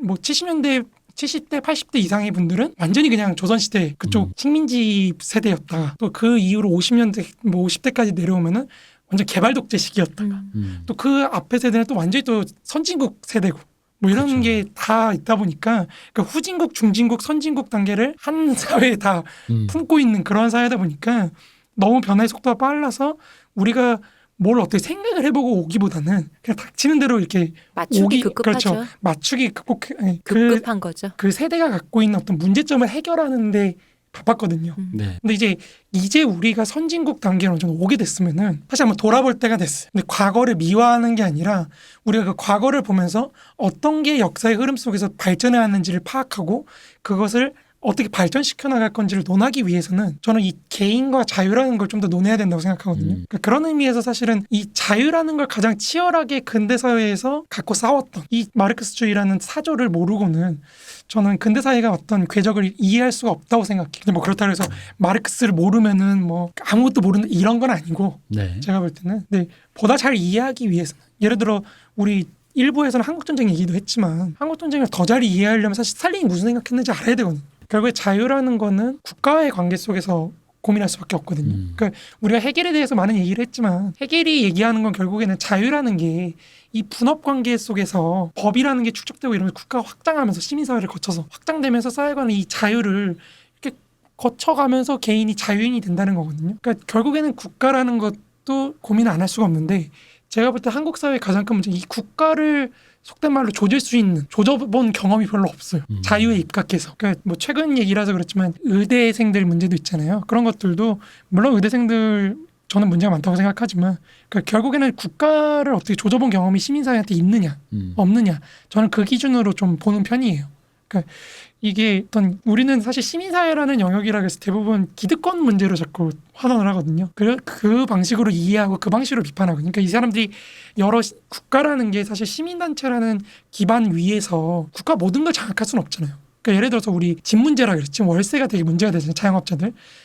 뭐 70년대 70대 80대 이상의 분들은 완전히 그냥 조선시대 그쪽 식민지 세대였다가 또 그 이후로 50년대 뭐 50대까지 내려오면은 완전 개발 독재 시기였다가 또 그 앞에 세대는 또 완전히 또 선진국 세대고 뭐 이런 그렇죠. 게 다 있다 보니까 그러니까 후진국, 중진국, 선진국 단계를 한 사회에 다 품고 있는 그런 사회다 보니까 너무 변화의 속도가 빨라서 우리가 뭘 어떻게 생각을 해보고 오기보다는 그냥 닥치는 대로 이렇게 맞추기 급급하죠. 그렇죠. 맞추기 급급한 거죠. 그 세대가 갖고 있는 어떤 문제점을 해결하는데 바빴거든요. 네. 근데 이제 우리가 선진국 단계로 어느 정도 오게 됐으면은 다시 한번 돌아볼 때가 됐어요. 근데 과거를 미화하는 게 아니라 우리가 그 과거를 보면서 어떤 게 역사의 흐름 속에서 발전해 왔는지를 파악하고 그것을 어떻게 발전시켜 나갈 건지를 논하기 위해서는 저는 이 개인과 자유라는 걸 좀 더 논해야 된다고 생각하거든요. 그러니까 그런 의미에서 사실은 이 자유라는 걸 가장 치열하게 근대 사회에서 갖고 싸웠던 이 마르크스주의라는 사조를 모르고는 저는 근대 사회가 어떤 궤적을 이해할 수가 없다고 생각해요. 근데 뭐 그렇다고 해서 마르크스를 모르면은 뭐 아무것도 모르는 이런 건 아니고 네. 제가 볼 때는 근데 보다 잘 이해하기 위해서는 예를 들어 우리 일부에서는 한국전쟁 얘기도 했지만 한국전쟁을 더 잘 이해하려면 사실 스탈린이 무슨 생각했는지 알아야 되거든요. 결국에 자유라는 거는 국가와의 관계 속에서 고민할 수밖에 없거든요. 그러니까 우리가 해겔에 대해서 많은 얘기를 했지만 해겔이 얘기하는 건 결국에는 자유라는 게 이 분업 관계 속에서 법이라는 게 축적되고 이러면 국가가 확장하면서 시민사회를 거쳐서 확장되면서 쌓여가는 이 자유를 이렇게 거쳐가면서 개인이 자유인이 된다는 거거든요. 그러니까 결국에는 국가라는 것도 고민 안 할 수가 없는데 제가 볼 때 한국 사회의 가장 큰 문제는 이 국가를 속된 말로 조질 수 있는 조져본 경험이 별로 없어요. 자유에 입각해서. 그러니까 뭐 최근 얘기라서 그렇지만 의대생들 문제도 있잖아요. 그런 것들도 물론 의대생들 저는 문제가 많다고 생각하지만 그러니까 결국에는 국가를 어떻게 조져본 경험이 시민사회한테 있느냐 없느냐 저는 그 기준으로 좀 보는 편이에요. 그러니까 이게 어떤 우리는 사실 시민사회라는 영역이라 해서 대부분 기득권 문제로 자꾸 환원을 하거든요. 그 방식으로 이해하고 그 방식으로 비판하거든요. 그러니까 이 사람들이 여러 국가라는 게 사실 시민단체라는 기반 위에서 국가 모든 걸 장악할 수는 없잖아요. 그러니까 예를 들어서 우리 집 문제라 그랬지. 월세가 되게 문제가 되잖아요.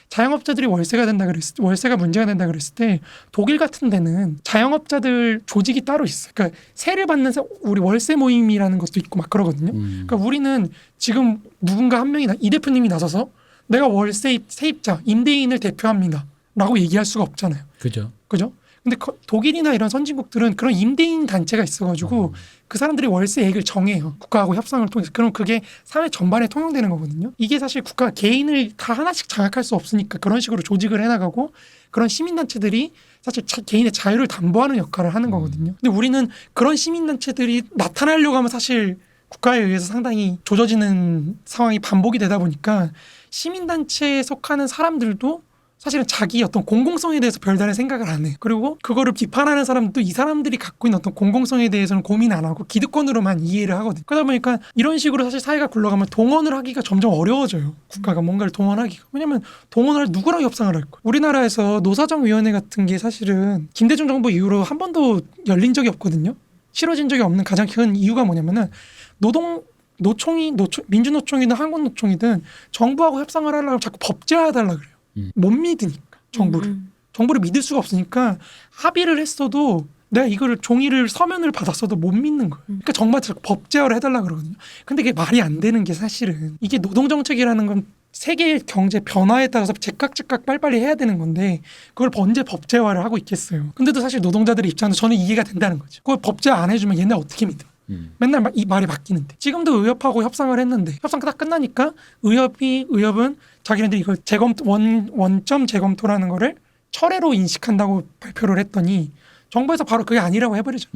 자영업자들이 월세가 문제가 된다 그랬을 때 독일 같은 데는 자영업자들 조직이 따로 있어요. 그러니까 세를 받는 우리 월세 모임이라는 것도 있고 막 그러거든요. 그러니까 우리는 지금 누군가 한 명이 이 대표님이 나서서 내가 월세 세입자 임대인을 대표합니다라고 얘기할 수가 없잖아요. 그죠. 근데 독일이나 이런 선진국들은 그런 임대인 단체가 있어가지고 그 사람들이 월세액을 정해요. 국가하고 협상을 통해서. 그럼 그게 사회 전반에 통용되는 거거든요. 이게 사실 국가가 개인을 다 하나씩 장악할 수 없으니까 그런 식으로 조직을 해나가고 그런 시민단체들이 사실 개인의 자유를 담보하는 역할을 하는 거거든요. 근데 우리는 그런 시민단체들이 나타나려고 하면 사실 국가에 의해서 상당히 조져지는 상황이 반복이 되다 보니까 시민단체에 속하는 사람들도 사실은 자기 어떤 공공성에 대해서 별다른 생각을 안 해요. 그리고 그거를 비판하는 사람도 이 사람들이 갖고 있는 어떤 공공성에 대해서는 고민 안 하고 기득권으로만 이해를 하거든요. 그러다 보니까 이런 식으로 사실 사회가 굴러가면 동원을 하기가 점점 어려워져요. 국가가 뭔가를 동원하기가. 왜냐면 동원을 누구랑 협상을 할 거예요. 우리나라에서 노사정위원회 같은 게 사실은 김대중 정부 이후로 한 번도 열린 적이 없거든요. 치러진 적이 없는 가장 큰 이유가 뭐냐면은 민주노총이든 한국노총이든 정부하고 협상을 하려고 자꾸 법제화해달라 그래요. 못 믿으니까 정부를 믿을 수가 없으니까 합의를 했어도 내가 이거를 종이를 서면을 받았어도 못 믿는 거예요. 그러니까 정말 법제화를 해달라 그러거든요. 근데 그게 말이 안 되는 게 사실은 이게 노동정책이라는 건 세계의 경제 변화에 따라서 즉각 빨리빨리 해야 되는 건데 그걸 언제 법제화를 하고 있겠어요. 근데도 사실 노동자들의 입장에서 저는 이해가 된다는 거죠. 그걸 법제화 안 해주면 얘네 어떻게 믿어. 맨날 이 말이 바뀌는데 지금도 의협하고 협상을 했는데 협상 딱 끝나니까 의협은 자기네들이 이걸 원점 재검토라는 거를 철회로 인식한다고 발표를 했더니 정부에서 바로 그게 아니라고 해버리죠.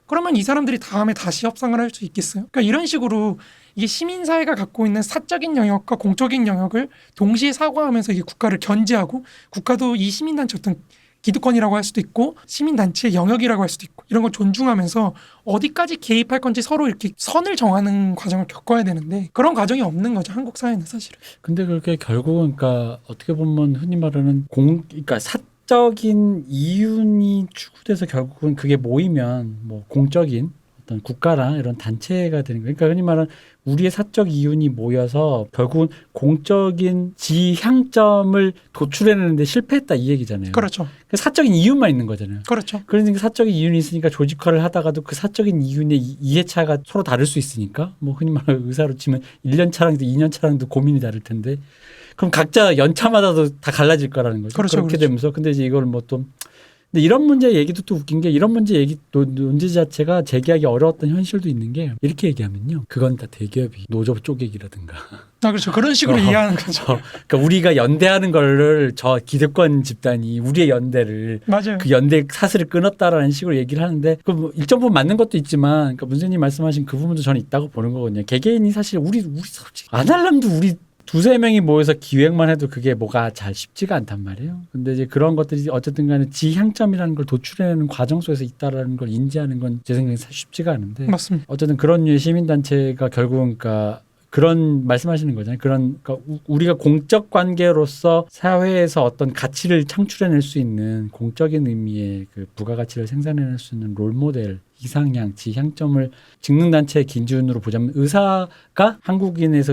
그러면 이 사람들이 다음에 다시 협상을 할 수 있겠어요? 그러니까 이런 식으로 이게 시민사회가 갖고 있는 사적인 영역과 공적인 영역을 동시에 사고하면서 이게 국가를 견제하고 국가도 이 시민단체 어떤 기득권이라고 할 수도 있고 시민단체의 영역이라고 할 수도 있고 이런 걸 존중하면서 어디까지 개입할 건지 서로 이렇게 선을 정하는 과정을 겪어야 되는데 그런 과정이 없는 거죠. 한국 사회는 사실은. 근데 그렇게 결국은 그러니까 어떻게 보면 흔히 말하는 그러니까 사적인 이윤이 추구돼서 결국은 그게 모이면 뭐 공적인 어떤 국가랑 이런 단체가 되는 거예요. 그러니까 흔히 말하는 우리의 사적 이윤이 모여서 결국은 공적인 지향점을 도출해내는데 실패했다 이 얘기잖아요. 그렇죠. 사적인 이윤만 있는 거잖아요. 그렇죠. 그러니까 사적인 이윤이 있으니까 조직화를 하다가도 그 사적인 이윤의 이해차가 서로 다를 수 있으니까 뭐 흔히 말하는 의사로 치면 1년 차랑도 2년 차랑도 고민이 다를 텐데 그럼 각자 연차마다도 다 갈라질 거라는 거죠. 그렇죠, 그렇게 그렇죠. 되면서 근데 이제 이걸 뭐 또 근데 이런 문제 얘기도 또 웃긴 게 이런 문제 얘기 논제 자체가 제기하기 어려웠던 현실도 있는 게 이렇게 얘기하면요. 그건 다 대기업이 노조 쪼개기라든가. 그렇죠. 그런 식으로 이해하는 거죠. 그러니까 우리가 연대하는 거를 저 기득권 집단이 우리의 연대를 맞아요. 그 연대 사슬을 끊었다라는 식으로 얘기를 하는데 그 뭐 일정 부분 맞는 것도 있지만 그러니까 문재인님 말씀하신 그 부분도 저는 있다고 보는 거거든요. 개개인이 사실 우리 솔직히 안 하려면 우리 두세 명이 모여서 기획만 해도 그게 뭐가 잘 쉽지가 않단 말이에요. 근데 이제 그런 것들이 어쨌든 간에 지향점이라는 걸 도출해내는 과정 속에서 있다라는 걸 인지하는 건 제 생각에 쉽지가 않은데. 맞습니다. 어쨌든 그런 류의 시민단체가 결국은 그러니까 그런 말씀하시는 거잖아요. 그러니까 우리가 공적 관계로서 사회에서 어떤 가치를 창출해낼 수 있는 공적인 의미의 그 부가가치를 생산해낼 수 있는 롤모델, 이상향, 지향점을 직능단체의 기준으로 보자면 의사가 한국에서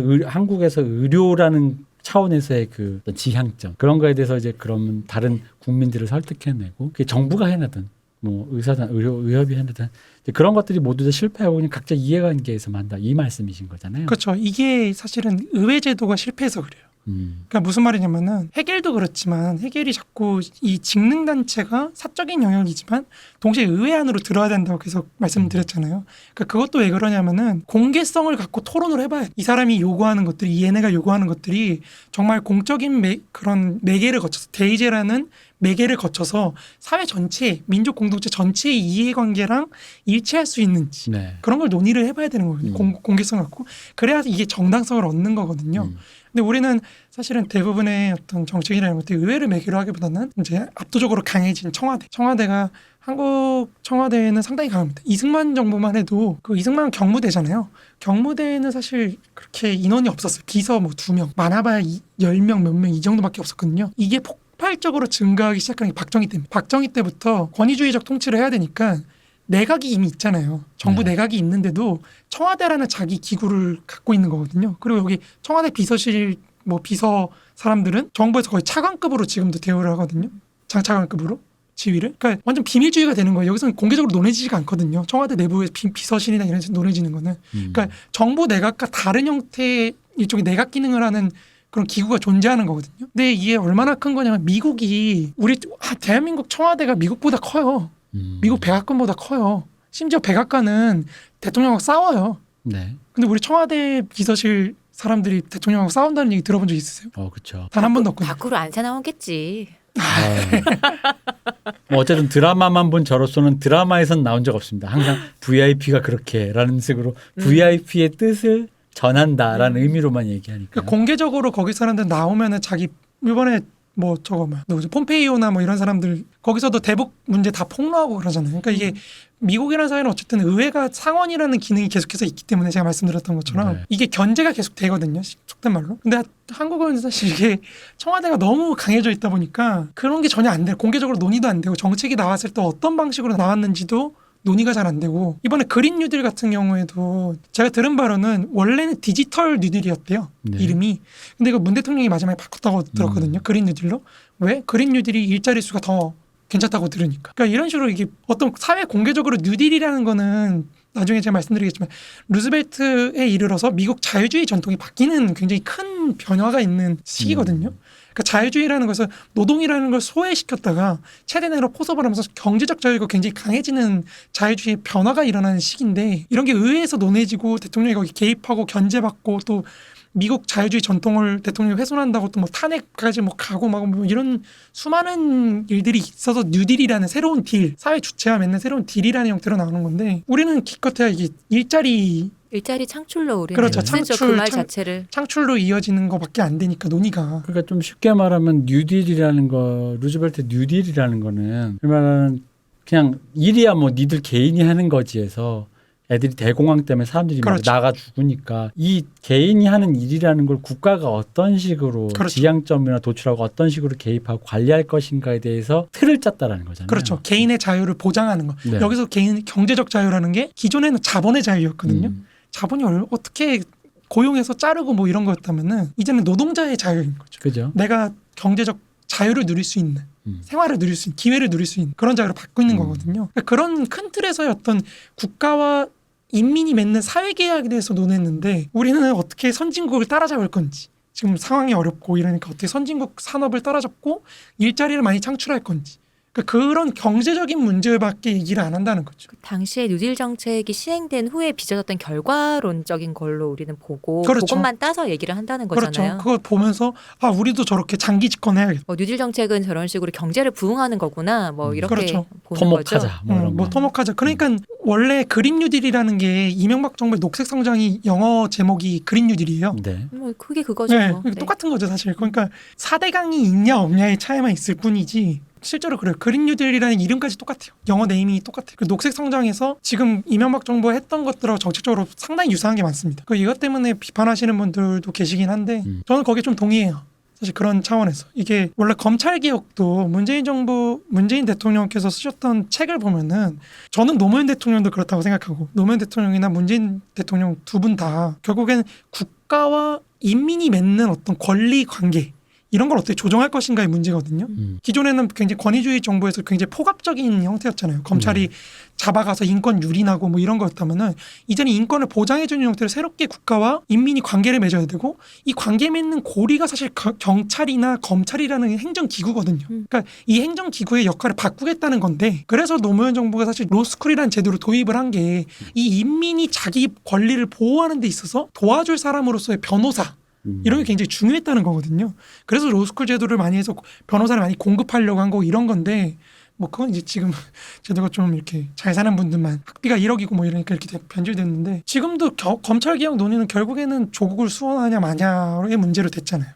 의료라는 차원에서의 그 어떤 지향점 그런 거에 대해서 이제 그러면 다른 국민들을 설득해내고 그게 정부가 해내든 뭐 의사단, 의협이 해내든 그런 것들이 모두 다 실패하고 그냥 각자 이해관계에서만 한다 이 말씀이신 거잖아요. 그렇죠. 이게 사실은 의회제도가 실패해서 그래요. 그러니까 무슨 말이냐면은 해겔도 그렇지만 해겔이 자꾸 이 직능단체가 사적인 영역이지만 동시에 의회 안으로 들어야 된다고 계속 말씀드렸잖아요. 그러니까 그것도 왜 그러냐면은 공개성을 갖고 토론을 해봐야 이 사람이 요구하는 것들이 얘네가 요구하는 것들이 정말 공적인 그런 매개를 거쳐서 대의제라는 매개를 거쳐서 사회 전체, 민족 공동체 전체의 이해관계랑 일치할 수 있는지 네. 그런 걸 논의를 해봐야 되는 거거든요. 공개성 갖고 그래야 이게 정당성을 얻는 거거든요. 근데 우리는 사실은 대부분의 어떤 정책이라는 것들이 의회를 매개로 하기보다는 이제 압도적으로 강해진 청와대가 한국 청와대에는 상당히 강합니다. 이승만 정부만 해도 그 이승만 경무대잖아요. 경무대에는 사실 그렇게 인원이 없었어요. 비서 뭐 2명, 많아봐야 10명 몇 명 이 정도밖에 없었거든요. 이게 폭발적으로 증가하기 시작한 게 박정희 때입니다. 박정희 때부터 권위주의적 통치를 해야 되니까 내각이 이미 있잖아요. 정부 네. 내각이 있는데도 청와대라는 자기 기구를 갖고 있는 거거든요. 그리고 여기 청와대 비서실 뭐 비서 사람들은 정부에서 거의 차관급으로 지금도 대우를 하거든요. 장차관급으로 지위를. 그러니까 완전 비밀주의가 되는 거예요. 여기서는 공개적으로 논해지지가 않거든요. 청와대 내부의 비서실이나 이런 데서 논해지는 거는. 그러니까 정부 내각과 다른 형태의 일종의 내각 기능을 하는 그런 기구가 존재하는 거거든요. 근데 이게 얼마나 큰 거냐면 미국이 대한민국 청와대가 미국보다 커요. 미국 백악관보다 커요. 심지어 백악관은 대통령하고 싸워요. 네. 근데 우리 청와대 비서실 사람들이 대통령하고 싸운다는 얘기 들어본 적 있으세요? 그렇죠. 단 한 번도 없거든요. 밖으로 안 사나오겠지. 뭐 어쨌든 드라마만 본 저로서는 드라마에선 나온 적 없습니다. 항상 VIP가 그렇게라는 식으로 VIP의 뜻을 전한다라는 의미로만 얘기하니까. 그러니까 공개적으로 거기 사람들 나오면은 자기 이번에 뭐 저거 누구지 폼페이오나 뭐 이런 사람들 거기서도 대북 문제 다 폭로하고 그러잖아요. 그러니까 이게 미국이라는 사회는 어쨌든 의회가 상원이라는 기능이 계속해서 있기 때문에 제가 말씀드렸던 것처럼 네. 이게 견제가 계속 되거든요. 속된 말로. 근데 한국은 사실 이게 청와대가 너무 강해져 있다 보니까 그런 게 전혀 안 돼요. 공개적으로 논의도 안 되고 정책이 나왔을 때 어떤 방식으로 나왔는지도 논의가 잘 안 되고 이번에 그린 뉴딜 같은 경우에도 제가 들은 바로는 원래는 디지털 뉴딜이었대요. 네. 이름이. 근데 이거 문 대통령이 마지막에 바꿨다고 들었거든요. 그린 뉴딜로. 왜? 그린 뉴딜이 일자리 수가 더 괜찮다고 들으니까. 그러니까 이런 식으로 이게 어떤 사회 공개적으로 뉴딜이라는 거는 나중에 제가 말씀드리겠지만 루즈벨트에 이르러서 미국 자유주의 전통이 바뀌는 굉장히 큰 변화가 있는 시기거든요. 그러니까 자유주의라는 것은 노동이라는 걸 소외시켰다가 최대 내로 포섭을 하면서 경제적 자유가 굉장히 강해지는 자유주의의 변화가 일어나는 시기인데 이런 게 의회에서 논해지고 대통령이 거기 개입하고 견제받고 또 미국 자유주의 전통을 대통령이 훼손한다고 또 뭐 탄핵까지 뭐 가고 막 뭐 이런 수많은 일들이 있어서 뉴딜이라는 새로운 딜, 사회 주체와 맺는 새로운 딜이라는 형태로 나오는 건데 우리는 기껏해야 이게 일자리 창출로 우리는 그렇죠. 쓰죠. 창출, 그 말 자체를. 창출로 이어지는 것밖에 안 되니까 논의가. 그러니까 좀 쉽게 말하면 뉴딜이라는 거, 루즈벨트 뉴딜이라는 거는 그러면 그냥 일이야 뭐 니들 개인이 하는 거지에서 애들이 대공황 때문에 사람들이 막 그렇죠. 나가 죽으니까 이 개인이 하는 일이라는 걸 국가가 어떤 식으로 그렇죠. 지향점이나 도출하고 어떤 식으로 개입하고 관리할 것인가에 대해서 틀을 짰다라는 거잖아요. 그렇죠. 개인의 자유를 보장하는 거. 네. 여기서 개인 경제적 자유라는 게 기존에는 자본의 자유였거든요. 자본이 어떻게 고용해서 자르고 뭐 이런 거였다면은 이제는 노동자의 자유인 거죠. 그죠. 내가 경제적 자유를 누릴 수 있는 생활을 누릴 수 있는 기회를 누릴 수 있는 그런 자유를 받고 있는 거거든요. 그러니까 그런 큰 틀에서의 어떤 국가와 인민이 맺는 사회계약에 대해서 논했는데 우리는 어떻게 선진국을 따라잡을 건지 지금 상황이 어렵고 이러니까 어떻게 선진국 산업을 따라잡고 일자리를 많이 창출할 건지 그러니까 그런 경제적인 문제밖에 얘기를 안 한다는 거죠. 그 당시에 뉴딜 정책이 시행된 후에 빚어졌던 결과론적인 걸로 우리는 보고 그렇죠. 그것만 따서 얘기를 한다는 거잖아요. 그렇죠. 그걸 보면서 우리도 저렇게 장기 집권해야겠다. 뉴딜 정책은 저런 식으로 경제를 부흥하는 거구나. 뭐 이렇게 그렇죠. 보는 거죠. 토목하자 뭐 이런 거. 토목하자. 그러니까 원래 그린 뉴딜이라는 게 이명박 정부의 녹색 성장이 영어 제목이 그린 뉴딜이에요. 네. 뭐 그게 그거죠. 네, 뭐. 그게 똑같은 거죠 사실. 그러니까 4대강이 있냐 없냐의 차이만 있을 뿐이지 실제로 그래요. 그린 뉴딜이라는 이름까지 똑같아요. 영어 네이밍이 똑같아요. 그 녹색 성장에서 지금 이명박 정부가 했던 것들하고 정책적으로 상당히 유사한 게 많습니다. 이것 때문에 비판하시는 분들도 계시긴 한데 저는 거기에 좀 동의해요. 사실 그런 차원에서 이게 원래 검찰 개혁도 문재인 대통령께서 쓰셨던 책을 보면은 저는 노무현 대통령도 그렇다고 생각하고 노무현 대통령이나 문재인 대통령 두 분 다 결국엔 국가와 인민이 맺는 어떤 권리 관계 이런 걸 어떻게 조정할 것인가의 문제거든요. 기존에는 굉장히 권위주의 정부에서 굉장히 포갑적인 형태였잖아요. 검찰이 잡아가서 인권 유린하고 뭐 이런 거였다면은 이제는 인권을 보장해주는 형태로 새롭게 국가와 인민이 관계를 맺어야 되고 이 관계 맺는 고리가 사실 경찰이나 검찰이라는 행정기구거든요. 그러니까 이 행정기구의 역할을 바꾸겠다는 건데 그래서 노무현 정부가 사실 로스쿨이라는 제도를 도입을 한 게 이 인민이 자기 권리를 보호하는 데 있어서 도와줄 사람으로서의 변호사 이런 게 굉장히 중요했다는 거거든요. 그래서 로스쿨 제도를 많이 해서 변호사를 많이 공급하려고 한 거 이런 건데 뭐 그건 이제 지금 제도가 좀 이렇게 잘 사는 분들만 학비가 1억이고 뭐 이러니까 이렇게 변질됐는데 지금도 검찰 개혁 논의는 결국에는 조국을 수호하냐 마냐의 문제로 됐잖아요.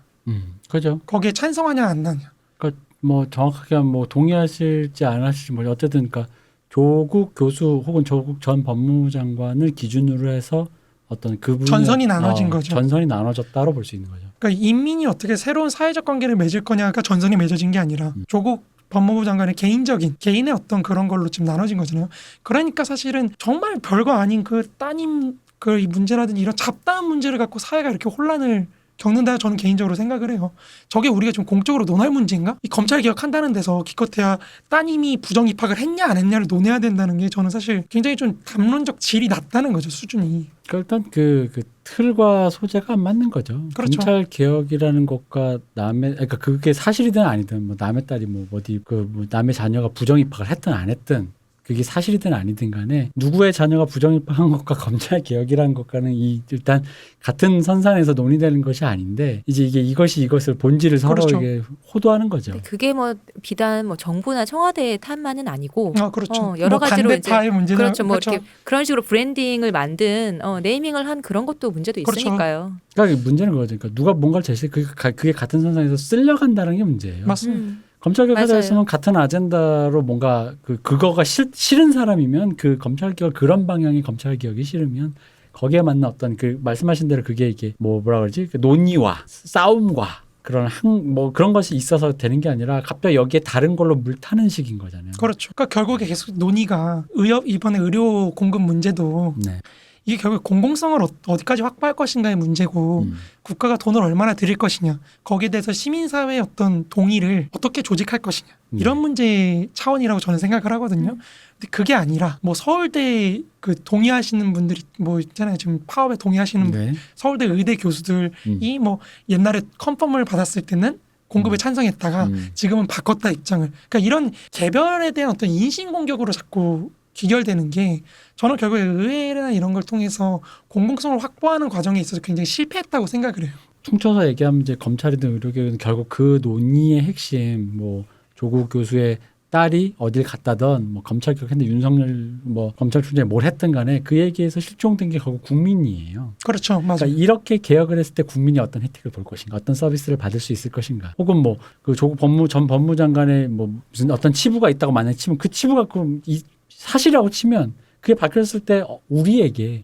그죠. 거기에 찬성하냐 안 하냐. 그러니까 뭐 정확하게 뭐 동의하실지 안 하실지 뭐 어쨌든 그러니까 조국 교수 혹은 조국 전 법무장관을 기준으로 해서 어떤 그분의 전선이 나눠진 거죠. 전선이 나눠졌다로 볼 수 있는 거죠. 그러니까 인민이 어떻게 새로운 사회적 관계를 맺을 거냐가 전선이 맺어진 게 아니라 조국 법무부 장관의 개인의 어떤 그런 걸로 지금 나눠진 거잖아요. 그러니까 사실은 정말 별거 아닌 그 따님 그 이 문제라든지 이런 잡다한 문제를 갖고 사회가 이렇게 혼란을 겪는다 저는 개인적으로 생각을 해요. 저게 우리가 좀 공적으로 논할 문제인가? 이 검찰 개혁한다는 데서 기껏해야 따님이 부정 입학을 했냐 안 했냐를 논해야 된다는 게 저는 사실 굉장히 좀 담론적 질이 낮다는 거죠, 수준이. 일단 그 틀과 소재가 안 맞는 거죠. 그렇죠. 검찰 개혁이라는 것과 그러니까 그게 사실이든 아니든 뭐 남의 딸이 뭐 어디 뭐 남의 자녀가 부정 입학을 했든 안 했든 그게 사실이든 아니든 간에 누구의 자녀가 부정 입학한 것과 검찰 개혁이라는 것과는 일단 같은 선상에서 논의되는 것이 아닌데 이제 이것이 이것을 본질을 서로 그렇죠. 이게 호도하는 거죠. 그게 뭐 비단 뭐 정부나 청와대의 탓만은 아니고 그렇죠. 여러 뭐 가지로 반대파의 문제는 그렇죠. 뭐 그렇죠. 이렇게 그런 식으로 브랜딩을 만든 네이밍을 한 그런 것도 문제도 그렇죠. 있으니까요. 그러니까 문제는 그거죠. 그러니까 누가 뭔가를 제시해 그게 같은 선상에서 쓸려간다는 게 문제예요. 맞습니다. 검찰 개혁에 맞아요. 대해서는 같은 아젠다로 뭔가 그거가 싫은 사람이면 그 검찰 개혁 그런 방향의 검찰 개혁이 싫으면 거기에 맞는 어떤 그 말씀하신 대로 그게 이게 뭐라 그러지 그 논의와 싸움과 그런 것이 있어서 되는 게 아니라 갑자기 여기에 다른 걸로 물 타는 식인 거잖아요. 그렇죠. 그러니까 결국에 계속 논의가 이번에 의료 공급 문제도 네. 이게 결국 공공성을 어디까지 확보할 것인가의 문제고 국가가 돈을 얼마나 들일 것이냐 거기에 대해서 시민사회의 어떤 동의를 어떻게 조직할 것이냐 이런 문제 차원이라고 저는 생각을 하거든요. 근데 그게 아니라 뭐 서울대 그 동의하시는 분들이 뭐 있잖아요. 지금 파업에 동의하시는 네. 서울대 의대 교수들이 뭐 옛날에 컨펌을 받았을 때는 공급에 찬성했다가 지금은 바꿨다 입장을. 그러니까 이런 개별에 대한 어떤 인신공격으로 자꾸 귀결되는 게 저는 결국에 의회나 이런 걸 통해서 공공성을 확보하는 과정에 있어서 굉장히 실패했다고 생각을 해요. 퉁쳐서 얘기하면 이제 검찰이든 의료계든 결국 그 논의의 핵심 뭐 조국 교수의 딸이 어딜 갔다던 뭐 검찰 개혁했는데 윤석열 뭐 검찰총장이 뭘 했든 간에 그 얘기에서 실종된 게 결국 국민이에요. 그렇죠. 맞아요. 그러니까 이렇게 개혁을 했을 때 국민이 어떤 혜택을 볼 것인가, 어떤 서비스를 받을 수 있을 것인가, 혹은 뭐 그 조국 전 법무장관의 뭐 무슨 어떤 치부가 있다고 만약에 치면 그 치부가 그럼 사실이라고 치면 그게 밝혀졌을 때 우리에게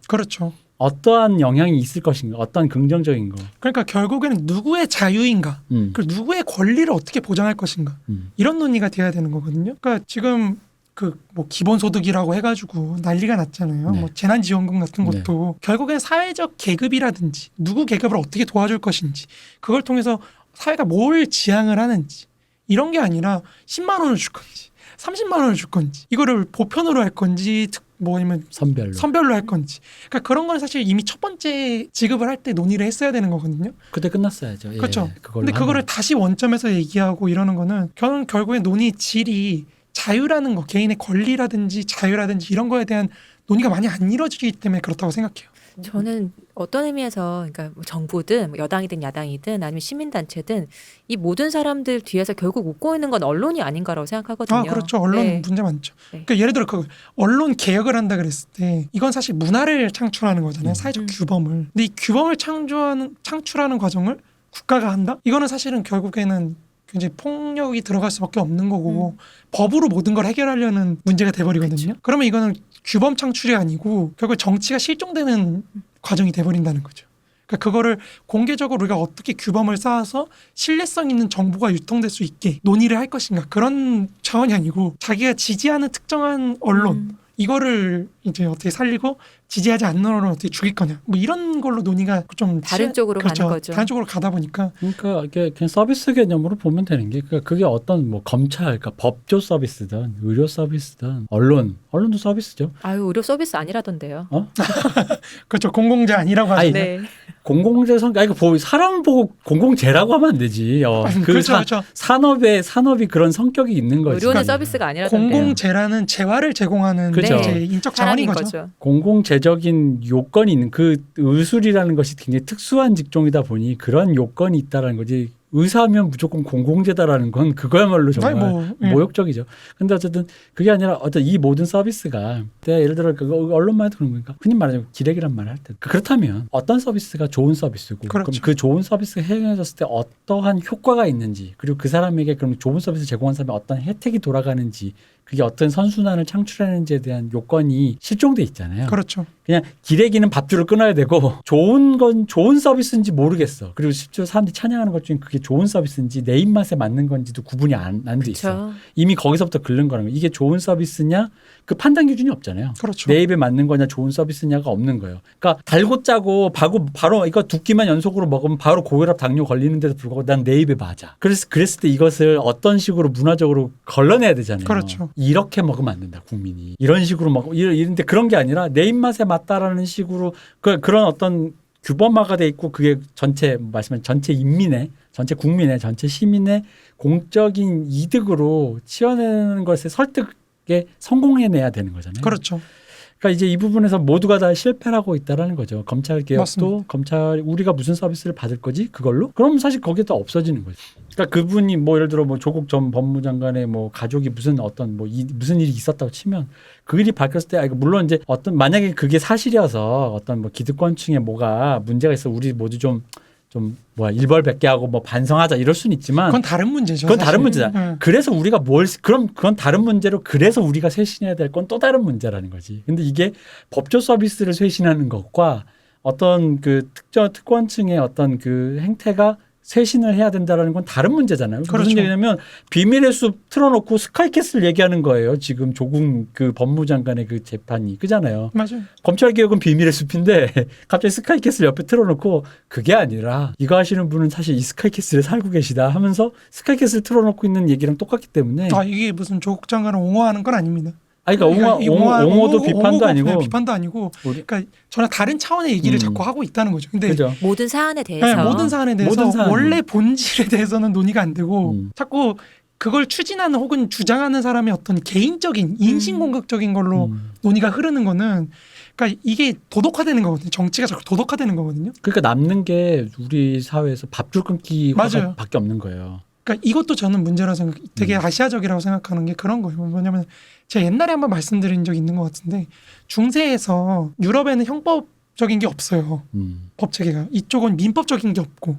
그렇죠. 어떠한 영향이 있을 것인가, 어떠한 긍정적인 거. 그러니까 결국에는 누구의 자유인가, 그리고 누구의 권리를 어떻게 보장할 것인가 이런 논의가 돼야 되는 거거든요. 그러니까 지금 그 뭐 기본소득이라고 해가지고 난리가 났잖아요. 네. 뭐 재난지원금 같은 것도 결국엔 사회적 계급이라든지 누구 계급을 어떻게 도와줄 것인지 그걸 통해서 사회가 뭘 지향을 하는지 이런 게 아니라 10만 원을 줄 건지 30만 원을 줄 건지 이거를 보편으로 할 건지 아니면 선별로 할 건지 그러니까 그런 건 사실 이미 첫 번째 지급을 할 때 논의를 했어야 되는 거거든요. 그때 끝났어야죠. 그렇죠. 예, 근데 그거를 다시 원점에서 얘기하고 이러는 거는 결국에 논의 질이 자유라는 거 개인의 권리라든지 자유라든지 이런 거에 대한 논의가 많이 안 이루어지기 때문에 그렇다고 생각해요. 저는 어떤 의미에서 그러니까 뭐 정부든 뭐 여당이든 야당이든 아니면 시민단체든 이 모든 사람들 뒤에서 결국 웃고 있는 건 언론이 아닌가라고 생각하거든요. 그렇죠. 언론 네. 문제 많죠. 네. 그러니까 예를 들어 그 언론 개혁을 한다 그랬을 때 이건 사실 문화를 창출하는 거잖아요. 사회적 규범을. 근데 이 규범을 창출하는 과정을 국가가 한다? 이거는 사실은 결국에는 굉장히 폭력이 들어갈 수밖에 없는 거고 법으로 모든 걸 해결하려는 문제가 돼버리거든요. 그러면 이거는 규범 창출이 아니고 결국 정치가 실종되는 과정이 돼버린다는 거죠. 그러니까 그거를 공개적으로 우리가 어떻게 규범을 쌓아서 신뢰성 있는 정보가 유통될 수 있게 논의를 할 것인가 그런 차원이 아니고 자기가 지지하는 특정한 언론 이거를 이제 어떻게 살리고 지지하지 않는 언론을 어떻게 죽일 거냐 뭐 이런 걸로 논의가 좀 다른 쪽으로 그렇죠. 가는 거죠. 다른 쪽으로 가다 보니까 그러니까 이게 그냥 서비스 개념으로 보면 되는 게 그게 어떤 뭐 검찰, 그러니까 법조 서비스든 의료 서비스든 언론도 서비스죠. 아유 의료 서비스 아니라던데요. 그렇죠. 공공재 아니라고 하죠. 아니, 네. 공공재성, 사람 보고 공공재라고 하면 안 되지. 그렇죠. 산업이 그런 성격이 있는 거지. 의료는 서비스가 아니라던데요. 공공재라는 재화를 제공하는 그렇죠. 이제 인적 자원인 사람인 거죠. 공공재적인 요건이 있는 그 의술이라는 것이 굉장히 특수한 직종이다 보니 그런 요건이 있다라는 거지. 의사면 무조건 공공재다라는 건 그거야말로 정말 모욕적이죠. 근데 어쨌든 그게 아니라 어떤 이 모든 서비스가 예를 들어 언론만 해도 그런 거니까 흔히 말하자면 기레기란 말을 할 때 그렇다면 어떤 서비스가 좋은 서비스고 그렇죠. 그럼 그 좋은 서비스가 행해졌을 때 어떠한 효과가 있는지 그리고 그 사람에게 그럼 좋은 서비스 제공한 사람에 어떤 혜택이 돌아가는지 그게 어떤 선순환을 창출하는지에 대한 요건이 실종돼 있잖아요. 그렇죠. 그냥 기레기는 밥줄을 끊어야 되고 좋은 건 좋은 서비스인지 모르겠어. 그리고 실제로 사람들이 찬양하는 것 중에 그게 좋은 서비스인지 내 입맛에 맞는 건지도 구분이 안 돼 있어. 이미 거기서부터 긁는 거라는 거예요. 이게 좋은 서비스냐 그 판단 기준이 없잖아요. 그렇죠. 내 입에 맞는 거냐 좋은 서비스냐가 없는 거예요. 그러니까 달고 짜고 바로 이거 2끼만 연속으로 먹으면 바로 고혈압 당뇨 걸리는데도 불구하고 난 내 입에 맞아. 그랬을 때 이것을 어떤 식으로 문화적으로 걸러내야 되잖아요. 그렇죠. 이렇게 먹으면 안 된다 국민이. 이런 식으로 먹고 이런데 그런 게 아니라 내 입맛에 맞다라는 식으로 그런 어떤 규범화가 돼 있고 그게 전체 말씀하신 전체 인민의 전체 국민의 전체 시민의 공적인 이득으로 치워내는 것에 설득에 성공해내야 되는 거잖아요. 그렇죠. 그러니까 이제 이 부분에서 모두가 다 실패를 하고 있다라는 거죠. 검찰 개혁도 맞습니다. 검찰 우리가 무슨 서비스를 받을 거지 그걸로? 그럼 사실 거기에 다 없어지는 거죠. 그러니까 그분이 뭐 예를 들어 뭐 조국 전 법무장관의 뭐 가족이 무슨 어떤 뭐 무슨 일이 있었다고 치면 그 일이 밝혔을 때 물론 이제 어떤 만약에 그게 사실이어서 어떤 뭐 기득권층에 뭐가 문제가 있어 우리 모두 좀 일벌백계 하고 뭐 반성하자 이럴 수는 있지만 그건 다른 문제죠. 그건 사실. 다른 문제다. 그래서 우리가 그럼 그건 다른 문제로 그래서 우리가 쇄신해야 될 건 또 다른 문제라는 거지. 근데 이게 법조 서비스를 쇄신하는 것과 어떤 그 특권층의 어떤 그 행태가 쇄신을 해야 된다라는 건 다른 문제잖아요. 그렇죠. 무슨 얘기냐면 비밀의 숲 틀어놓고 스카이캐슬 얘기하는 거예요. 지금 조국 그 법무장관의 그 재판이 그잖아요. 맞아요. 검찰 개혁은 비밀의 숲인데 갑자기 스카이캐슬 옆에 틀어놓고 그게 아니라 이거 하시는 분은 사실 이 스카이캐슬에 살고 계시다 하면서 스카이캐슬 틀어놓고 있는 얘기랑 똑같기 때문에 이게 무슨 조국 장관을 옹호하는 건 아닙니다. 그러니까 옹호도 비판도 아니고 비판도 아니고 그러니까 전혀 다른 차원의 얘기를 자꾸 하고 있다는 거죠. 근데 그죠. 모든 사안에 대해서 모든 사안에 대해서 원래 본질에 대해서는 논의가 안 되고 자꾸 그걸 추진하는 혹은 주장하는 사람의 어떤 개인적인 인신공격적인 걸로 논의가 흐르는 거는 그러니까 이게 도덕화되는 거거든요. 정치가 자꾸 도덕화되는 거거든요. 그러니까 남는 게 우리 사회에서 밥줄 끊기 맞아요. 밖에 없는 거예요. 그러니까 이것도 저는 문제라고 되게 아시아적이라고 생각하는 게 그런 거예요. 뭐냐면 제가 옛날에 한번 말씀드린 적이 있는 것 같은데 중세에서 유럽에는 형법적인 게 없어요. 법체계가. 이쪽은 민법적인 게 없고.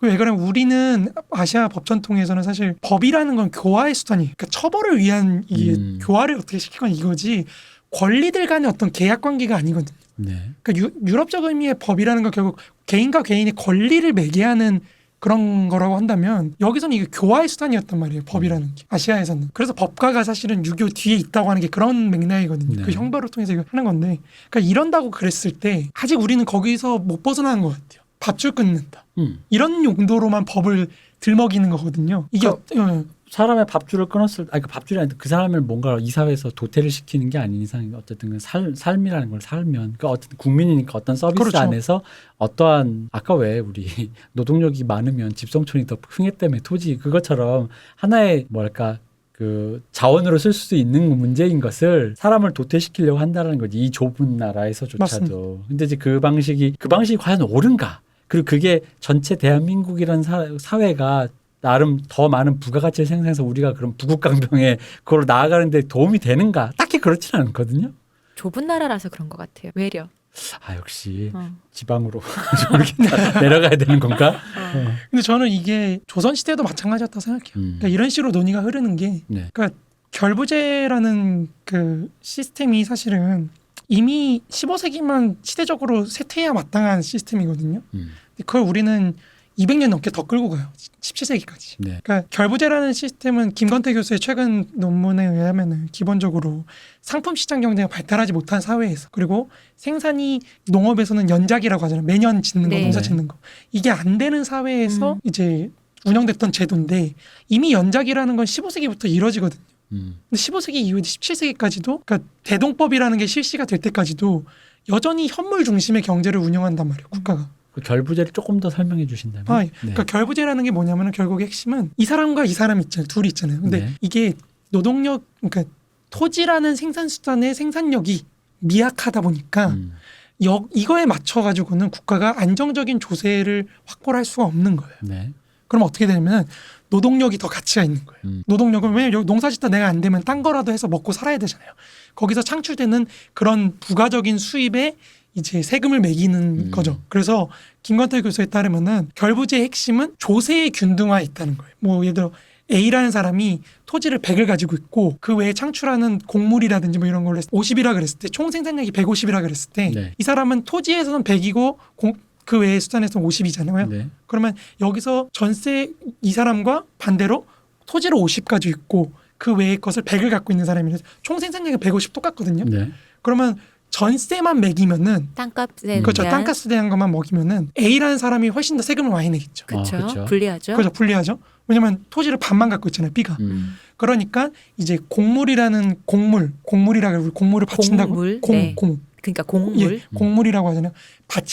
왜 그러냐면 우리는 아시아 법전통에서는 사실 법이라는 건 교화의 수단이에요. 그러니까 처벌을 위한 이게 교화를 어떻게 시키건 이거지 권리들 간의 어떤 계약 관계가 아니거든요. 네. 그러니까 유럽적 의미의 법이라는 건 결국 개인과 개인의 권리를 매개하는 그런 거라고 한다면 여기서는 이게 교화의 수단이었단 말이에요. 법이라는 게. 아시아에서는. 그래서 법가가 사실은 유교 뒤에 있다고 하는 게 그런 맥락이거든요. 네. 그 형벌을 통해서 이거 하는 건데 그러니까 이런다고 그랬을 때 아직 우리는 거기서 못 벗어나는 것 같아요. 밥줄 끊는다. 이런 용도로만 법을 들먹이는 거거든요. 이게 사람의 밥줄을 끊었을 그 밥줄이 아니라 그 사람을 뭔가 이 사회에서 도태를 시키는 게 아닌 이상 어쨌든 그 삶이라는 걸 살면 그러니까 어쨌든 국민이니까 어떤 서비스 그렇죠. 안에서 어떠한 아까 왜 우리 노동력이 많으면 집성촌이 더 흥해 때문에 토지 그것처럼 하나의 뭐랄까 그 자원으로 쓸 수 있는 문제인 것을 사람을 도태시키려고 한다는 거지 이 좁은 나라에서조차도. 맞습니다. 근데 이제 그 방식이 과연 옳은가? 그리고 그게 전체 대한민국이라는 사회가 나름 더 많은 부가가치를 생산해서 우리가 그런 부국강병에 그걸 나아가는 데 도움이 되는가? 딱히 그렇지는 않거든요. 좁은 나라라서 그런 것 같아요. 외려. 역시 지방으로 저렇게 내려가야 되는 건가? 근데 저는 이게 조선시대도 마찬가지였다고 생각해요. 그러니까 이런 식으로 논의가 흐르는 게 네. 그러니까 결부제라는 그 시스템이 사실은 이미 15세기만 시대적으로 쇠퇴해야 마땅한 시스템이거든요. 근데 그걸 우리는 200년 넘게 더 끌고 가요. 17세기까지. 네. 그러니까 결부제라는 시스템은 김건태 교수의 최근 논문에 의하면 기본적으로 상품 시장 경제가 발달하지 못한 사회에서 그리고 생산이 농업에서는 연작이라고 하잖아요. 매년 짓는 거, 네. 농사 짓는 거. 이게 안 되는 사회에서 이제 운영됐던 제도인데 이미 연작이라는 건 15세기부터 이루어지거든요. 근데 15세기 이후에 17세기까지도 그러니까 대동법이라는 게 실시가 될 때까지도 여전히 현물 중심의 경제를 운영한단 말이에요. 국가가. 그 결부제를 조금 더 설명해 주신다면. 그러니까 결부제라는 게 뭐냐면 결국에 핵심은 이 사람과 이 사람 있잖아요. 둘이 있잖아요. 근데 이게 노동력 그러니까 토지라는 생산수단의 생산력이 미약하다 보니까 이거에 맞춰 가지고는 국가가 안정적인 조세를 확보를 할 수가 없는 거예요. 네. 그럼 어떻게 되냐면 노동력이 더 가치가 있는 거예요. 노동력은 왜냐면 여기 농사짓다 내가 안 되면 딴 거라도 해서 먹고 살아야 되잖아요. 거기서 창출되는 그런 부가적인 수입에 이제 세금을 매기는 거죠. 그래서 김건태 교수에 따르면은 결부제의 핵심은 조세의 균등화에 있다는 거예요. 뭐 예를 들어 A라는 사람이 토지를 100을 가지고 있고 그 외에 창출하는 곡물이라든지 뭐 이런 걸로 50이라 그랬을 때 총 생산량이 150이라 그랬을 때 네. 이 사람은 토지에서는 100이고 그 외의 수단에서는 50이잖아요. 네. 그러면 여기서 전세 이 사람과 반대로 토지를 50 가지고 있고 그 외의 것을 100을 갖고 있는 사람이라서 총 생산량이 150 똑같거든요. 네. 그러면 전세만 매기면은 땅값에 그렇죠. 대한 땅값에 대한 것만 먹이면은 A라는 사람이 훨씬 더 세금을 많이 내겠죠. 그렇죠. 그쵸. 불리하죠. 그렇죠. 불리하죠. 왜냐면 토지를 반만 갖고 있잖아요. B가. 그러니까 이제 곡물이라고 우리 곡물을 바친다고 곡물, 네. 그러니까 곡물. 예, 곡물이라고 하잖아요.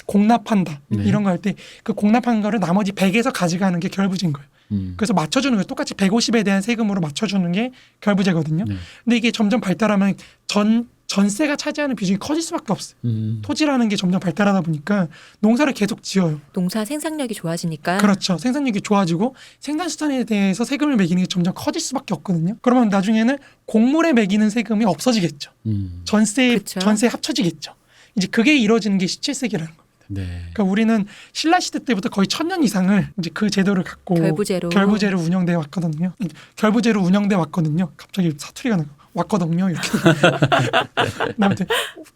공납한다. 네. 이런 거 할 때 그 공납한 거를 나머지 100에서 가져가는 게 결부제인 거예요. 그래서 맞춰주는 거예요. 똑같이 150에 대한 세금으로 맞춰주는 게 결부제거든요. 네. 근데 이게 점점 발달하면 전세가 차지하는 비중이 커질 수밖에 없어요. 토지라는 게 점점 발달하다 보니까 농사를 계속 지어요. 농사 생산력이 좋아지니까. 그렇죠. 생산력이 좋아지고 생산수단에 대해서 세금을 매기는 게 점점 커질 수밖에 없거든요. 그러면 나중에는 곡물에 매기는 세금이 없어지겠죠. 전세 합쳐지겠죠. 이제 그게 이루어지는 게 17세기라는 겁니다. 네. 그러니까 우리는 신라 시대 때부터 거의 1000년 이상을 이제 그 제도를 갖고 결부제로 운영돼 왔거든요. 결부제로 운영돼 왔거든요. 갑자기 사투리가 나고 왔거든요. 이렇게. 아무튼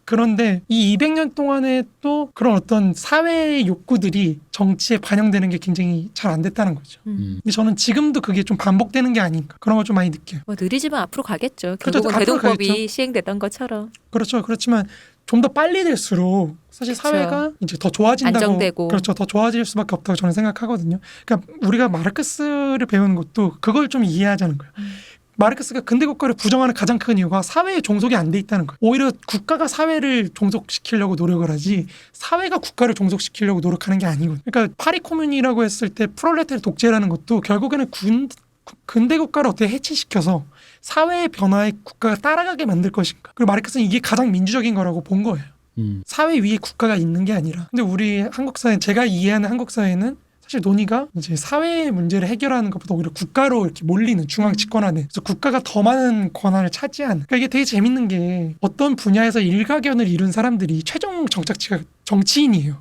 그런데 이 200년 동안에 또 그런 어떤 사회의 욕구들이 정치에 반영되는 게 굉장히 잘 안 됐다는 거죠. 근데 저는 지금도 그게 좀 반복되는 게 아닌가 그런 걸 좀 많이 느껴요. 뭐 느리지만 앞으로 가겠죠. 그렇죠. 결국은 앞으로 대동법이 가겠죠. 시행됐던 것처럼. 그렇죠. 그렇지만 좀 더 빨리 될수록 사실 그쵸. 사회가 이제 더 좋아진다고 안정되고. 그렇죠. 더 좋아질 수밖에 없다고 저는 생각하거든요. 그러니까 우리가 마르크스를 배우는 것도 그걸 좀 이해하자는 거예요. 마르크스가 근대 국가를 부정하는 가장 큰 이유가 사회에 종속이 안 돼 있다는 거예요. 오히려 국가가 사회를 종속시키려고 노력을 하지 사회가 국가를 종속시키려고 노력하는 게 아니거든요. 그러니까 파리 코뮌이라고 했을 때 프롤레타리아 독재라는 것도 결국에는 근대 국가를 어떻게 해체시켜서 사회의 변화에 국가가 따라가게 만들 것인가. 그리고 마르크스는 이게 가장 민주적인 거라고 본 거예요. 사회 위에 국가가 있는 게 아니라. 근데 우리 한국 사회, 제가 이해하는 한국 사회는 사실 논의가 이제 사회의 문제를 해결하는 것보다 오히려 국가로 이렇게 몰리는 중앙 집권하는. 그래서 국가가 더 많은 권한을 차지하는. 그러니까 이게 되게 재밌는 게 어떤 분야에서 일가견을 이룬 사람들이 최종 정착지가 정치인이에요.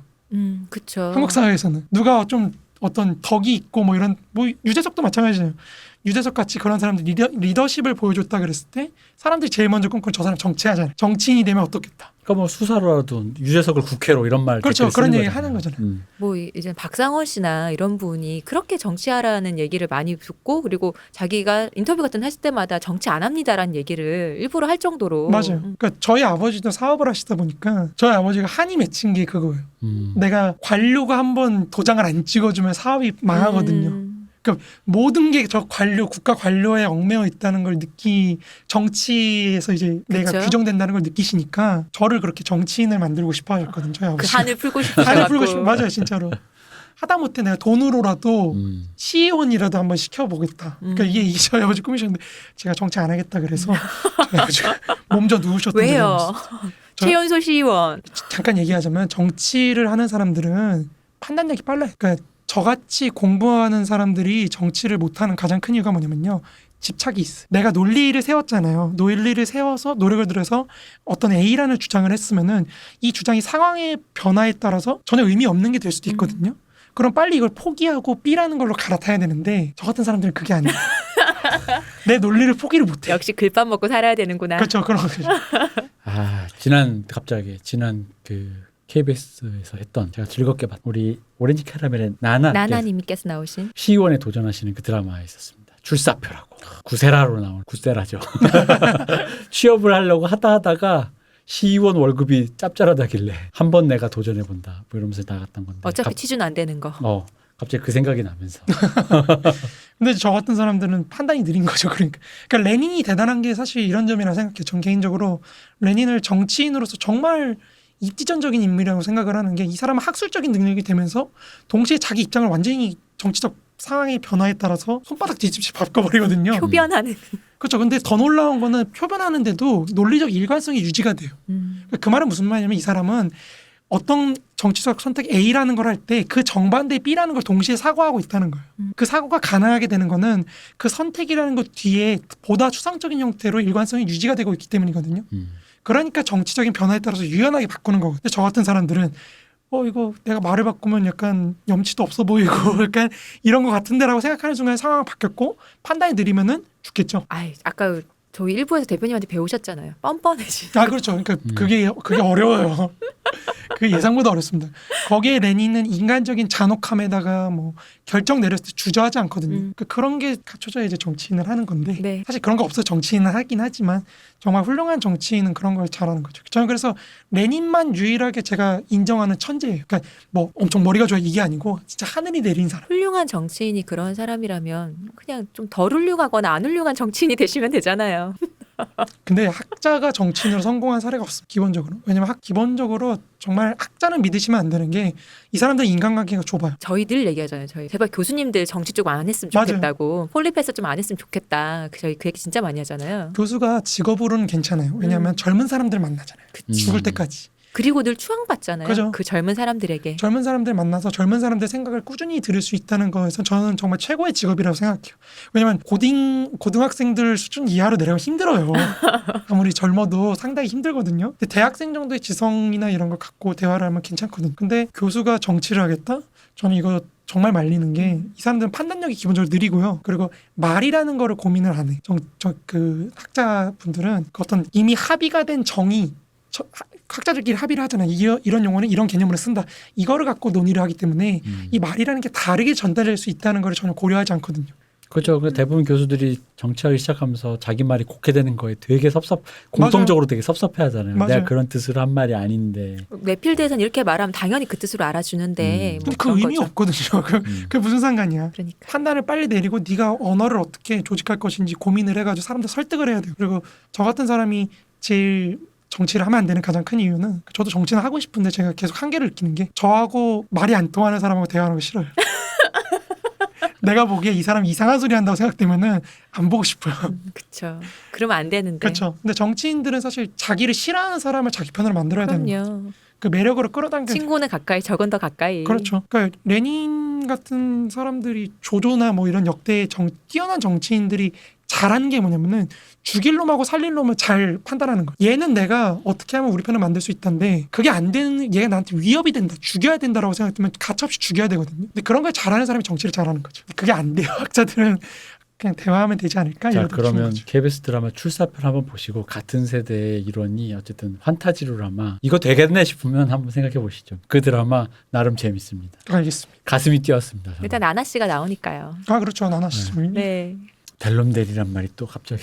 그렇죠. 한국 사회에서는 누가 좀 어떤 덕이 있고 뭐 이런 뭐 유재석도 마찬가지잖아요. 유재석 같이 그런 사람들 리더십을 보여줬다 그랬을 때 사람들이 제일 먼저 꿈꾸는 저 사람 정치하잖아요. 정치인이 되면 어떻겠다. 그러니까 뭐 수사로라도 유재석을 국회로 이런 말 그렇죠. 그런 얘기 하는 거잖아요. 뭐 이제 박상원 씨나 이런 분이 그렇게 정치하라는 얘기를 많이 듣고 그리고 자기가 인터뷰 같은 거 했을 때마다 정치 안 합니다라는 얘기를 일부러 할 정도로. 맞아요. 그러니까 저희 아버지도 사업을 하시다 보니까 저희 아버지가 한이 맺힌 게 그거예요. 내가 관료가 한번 도장을 안 찍어주면 사업이 망하거든요. 그러니까 모든 게 저 국가 관료에 얽매여 있다는 걸 정치에서 이제 내가 그쵸? 규정된다는 걸 느끼시니까 저를 그렇게 정치인을 만들고 싶어 하셨거든요. 저희 그 아버지가. 한을 풀고 싶어. 한을 풀고 싶어. 맞아요, 진짜로. 하다못해 내가 돈으로라도 시의원이라도 한번 시켜보겠다. 그러니까 이게 저희 아버지 꿈이셨는데 제가 정치 안 하겠다 그래서 저희 아버지가 몸져 누우셨던 적이 왜요? 있어요. 최연소 시의원. 잠깐 얘기하자면 정치를 하는 사람들은 판단력이 빨라요. 그러니까 저같이 공부하는 사람들이 정치를 못하는 가장 큰 이유가 뭐냐면요. 집착이 있어요. 내가 논리를 세웠잖아요. 논리를 세워서 노력을 들여서 어떤 A라는 주장을 했으면은 이 주장이 상황의 변화에 따라서 전혀 의미 없는 게 될 수도 있거든요. 그럼 빨리 이걸 포기하고 B라는 걸로 갈아타야 되는데 저 같은 사람들은 그게 아니에요. 내 논리를 포기를 못해. 역시 글밥 먹고 살아야 되는구나. 그렇죠. 그런 거죠. 지난 그 KBS에서 했던 제가 즐겁게 봤던 우리 오렌지 캐러멜의 나나님께서 나오신 시의원에 도전하시는 그 드라마에 있었습니다. 줄사표라고. 구세라로 나온 구세라죠. 취업을 하려고 하다가 시의원 월급이 짭짤하다길래 한번 내가 도전해본다 뭐 이러면서 나갔던 건데 어차피 취준 안 되는 거. 갑자기 그 생각이 나면서 근데 저 같은 사람들은 판단이 느린 거죠. 그러니까 레닌이 대단한 게 사실 이런 점이라고 생각해요. 전 개인적으로 레닌을 정치인으로서 정말 입지전적인 인물이라고 생각을 하는 게 이 사람은 학술적인 능력이 되면서 동시에 자기 입장을 완전히 정치적 상황의 변화에 따라서 손바닥 뒤집지 바꿔버리거든요. 표변하는. 그렇죠. 근데 더 놀라운 거는 표변하는데도 논리적 일관성이 유지가 돼요. 그 말은 무슨 말이냐면 이 사람은 어떤 정치적 선택 A라는 걸 할 때 그 정반대 B라는 걸 동시에 사고하고 있다는 거예요. 그 사고가 가능하게 되는 거는 그 선택이라는 것 뒤에 보다 추상적인 형태로 일관성이 유지가 되고 있기 때문이거든요. 그러니까 정치적인 변화에 따라서 유연하게 바꾸는 거거든요. 저 같은 사람들은 이거 내가 말을 바꾸면 약간 염치도 없어 보이고 약간 이런 것 같은데라고 생각하는 순간 상황이 바뀌었고 판단이 느리면은 죽겠죠. 아까 저희 일부에서 대표님한테 배우셨잖아요. 뻔뻔해지. 그렇죠. 그러니까 그게 어려워요. 그 예상보다 어렵습니다. 거기에 레닌은 인간적인 잔혹함에다가 뭐 결정 내렸을 때 주저하지 않거든요. 그러니까 그런 게 갖춰져야 이제 정치인을 하는 건데 네. 사실 그런 거 없어 정치인은 하긴 하지만 정말 훌륭한 정치인은 그런 걸 잘하는 거죠. 저는 그래서 레닌만 유일하게 제가 인정하는 천재예요. 그러니까 뭐 엄청 머리가 좋아 이게 아니고 진짜 하늘이 내린 사람. 훌륭한 정치인이 그런 사람이라면 그냥 좀 덜 훌륭하거나 안 훌륭한 정치인이 되시면 되잖아요. 근데 학자가 정치인으로 성공한 사례가 없습니다. 기본적으로. 왜냐면 기본적으로 정말 학자는 믿으시면 안 되는 게 이 사람들 인간관계가 좁아요. 저희 늘 얘기하잖아요. 저희 제발 교수님들 정치 쪽 안 했으면 맞아요. 좋겠다고. 폴리페서 좀 안 했으면 좋겠다. 저희 그 얘기 진짜 많이 하잖아요. 교수가 직업으로는 괜찮아요. 왜냐하면 젊은 사람들 만나잖아요. 죽을 때까지. 그리고 늘 추앙받잖아요. 그죠. 그 젊은 사람들에게. 젊은 사람들 만나서 젊은 사람들 생각을 꾸준히 들을 수 있다는 거에서 저는 정말 최고의 직업이라고 생각해요. 왜냐면 고등학생들 수준 이하로 내려가면 힘들어요. 아무리 젊어도 상당히 힘들거든요. 근데 대학생 정도의 지성이나 이런 걸 갖고 대화를 하면 괜찮거든요. 근데 교수가 정치를 하겠다? 저는 이거 정말 말리는 게 이 사람들은 판단력이 기본적으로 느리고요. 그리고 말이라는 거를 고민을 안 해. 그 학자분들은 그 어떤 이미 합의가 된 정의 학자들끼리 합의를 하잖아요. 이런 용어는 이런 개념으로 쓴다. 이거를 갖고 논의를 하기 때문에 이 말이라는 게 다르게 전달될 수 있다는 걸 전혀 고려하지 않거든요. 그렇죠. 대부분 교수들이 정치하기 시작하면서 자기 말이 곡해되는 거에 되게 공통적으로 되게 섭섭해하잖아요. 맞아요. 내가 그런 뜻으로 한 말이 아닌데. 내 필드에서는 이렇게 말하면 당연히 그 뜻으로 알아주는데 뭐 근데 그 그런 의미 거죠. 없거든요. 그게 무슨 상관이야. 그러니까. 판단을 빨리 내리고 네가 언어를 어떻게 조직할 것인지 고민을 해가지고 사람들 설득을 해야 돼요. 그리고 저 같은 사람이 제일 정치를 하면 안 되는 가장 큰 이유는 저도 정치는 하고 싶은데 제가 계속 한계를 느끼는 게 저하고 말이 안 통하는 사람하고 대화하는 거 싫어요. 내가 보기에 이 사람이 이상한 소리 한다고 생각되면은 안 보고 싶어요. 그렇죠. 그러면 안 되는데. 그렇죠. 근데 정치인들은 사실 자기를 싫어하는 사람을 자기 편으로 만들어야 되는 거예요. 그럼요. 그 매력으로 끌어당겨. 친구는 가까이, 적은 더 가까이. 그렇죠. 그러니까 레닌 같은 사람들이 조조나 뭐 이런 역대 뛰어난 정치인들이 잘하는 게 뭐냐면은 죽일 놈하고 살릴 놈을 잘 판단하는 거예요. 얘는 내가 어떻게 하면 우리 편을 만들 수 있다는데 그게 안 되는 얘가 나한테 위협이 된다. 죽여야 된다라고 생각되면 가차없이 죽여야 되거든요. 근데 그런 걸 잘하는 사람이 정치를 잘하는 거죠. 그게 안 돼요. 학자들은 그냥 대화하면 되지 않을까? 자, 그러면 KBS 드라마 출사편 한번 보시고 같은 세대의 일원이 어쨌든 환타지로라마 이거 되겠네 싶으면 한번 생각해 보시죠. 그 드라마 나름 재밌습니다. 알겠습니다. 가슴이 뛰었습니다. 저는. 일단 나나 씨가 나오니까요. 그렇죠. 나나 씨. 네. 델롬델이란 말이 또 갑자기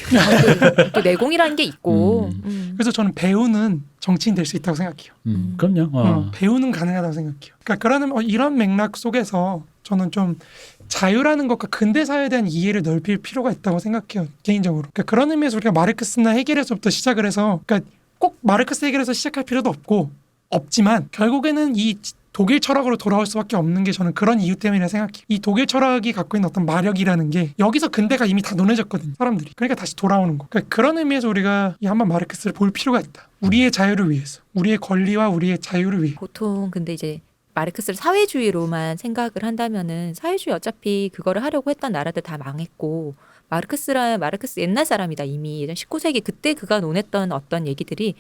또 내공이라는 게 있고. 그래서 저는 배우는 정치인 될 수 있다고 생각해요. 그럼요. 배우는 가능하다고 생각해요. 그러니까 그러는 이런 맥락 속에서 저는 좀 자유라는 것과 근대사에 대한 이해를 넓힐 필요가 있다고 생각해요. 개인적으로. 그러니까 그런 의미에서 우리가 마르크스나 헤겔에서부터 시작을 해서 그러니까 꼭 마르크스 헤겔에서 시작할 필요도 없지만 결국에는 이 독일 철학으로 돌아올 수밖에 없는 게 저는 그런 이유 때문이라 생각해요. 이 독일 철학이 갖고 있는 어떤 마력이라는 게 여기서 근대가 이미 다 논해졌거든요. 사람들이. 그러니까 다시 돌아오는 거. 그러니까 그런 의미에서 우리가 한번 마르크스를 볼 필요가 있다. 우리의 자유를 위해서. 우리의 권리와 우리의 자유를 위해. 보통 근데 이제 마르크스를 사회주의로만 생각을 한다면은 사회주의 어차피 그거를 하려고 했던 나라들 다 망했고 마르크스 옛날 사람이다 이미 예전 19세기 그때 그가 논했던 어떤 얘기들이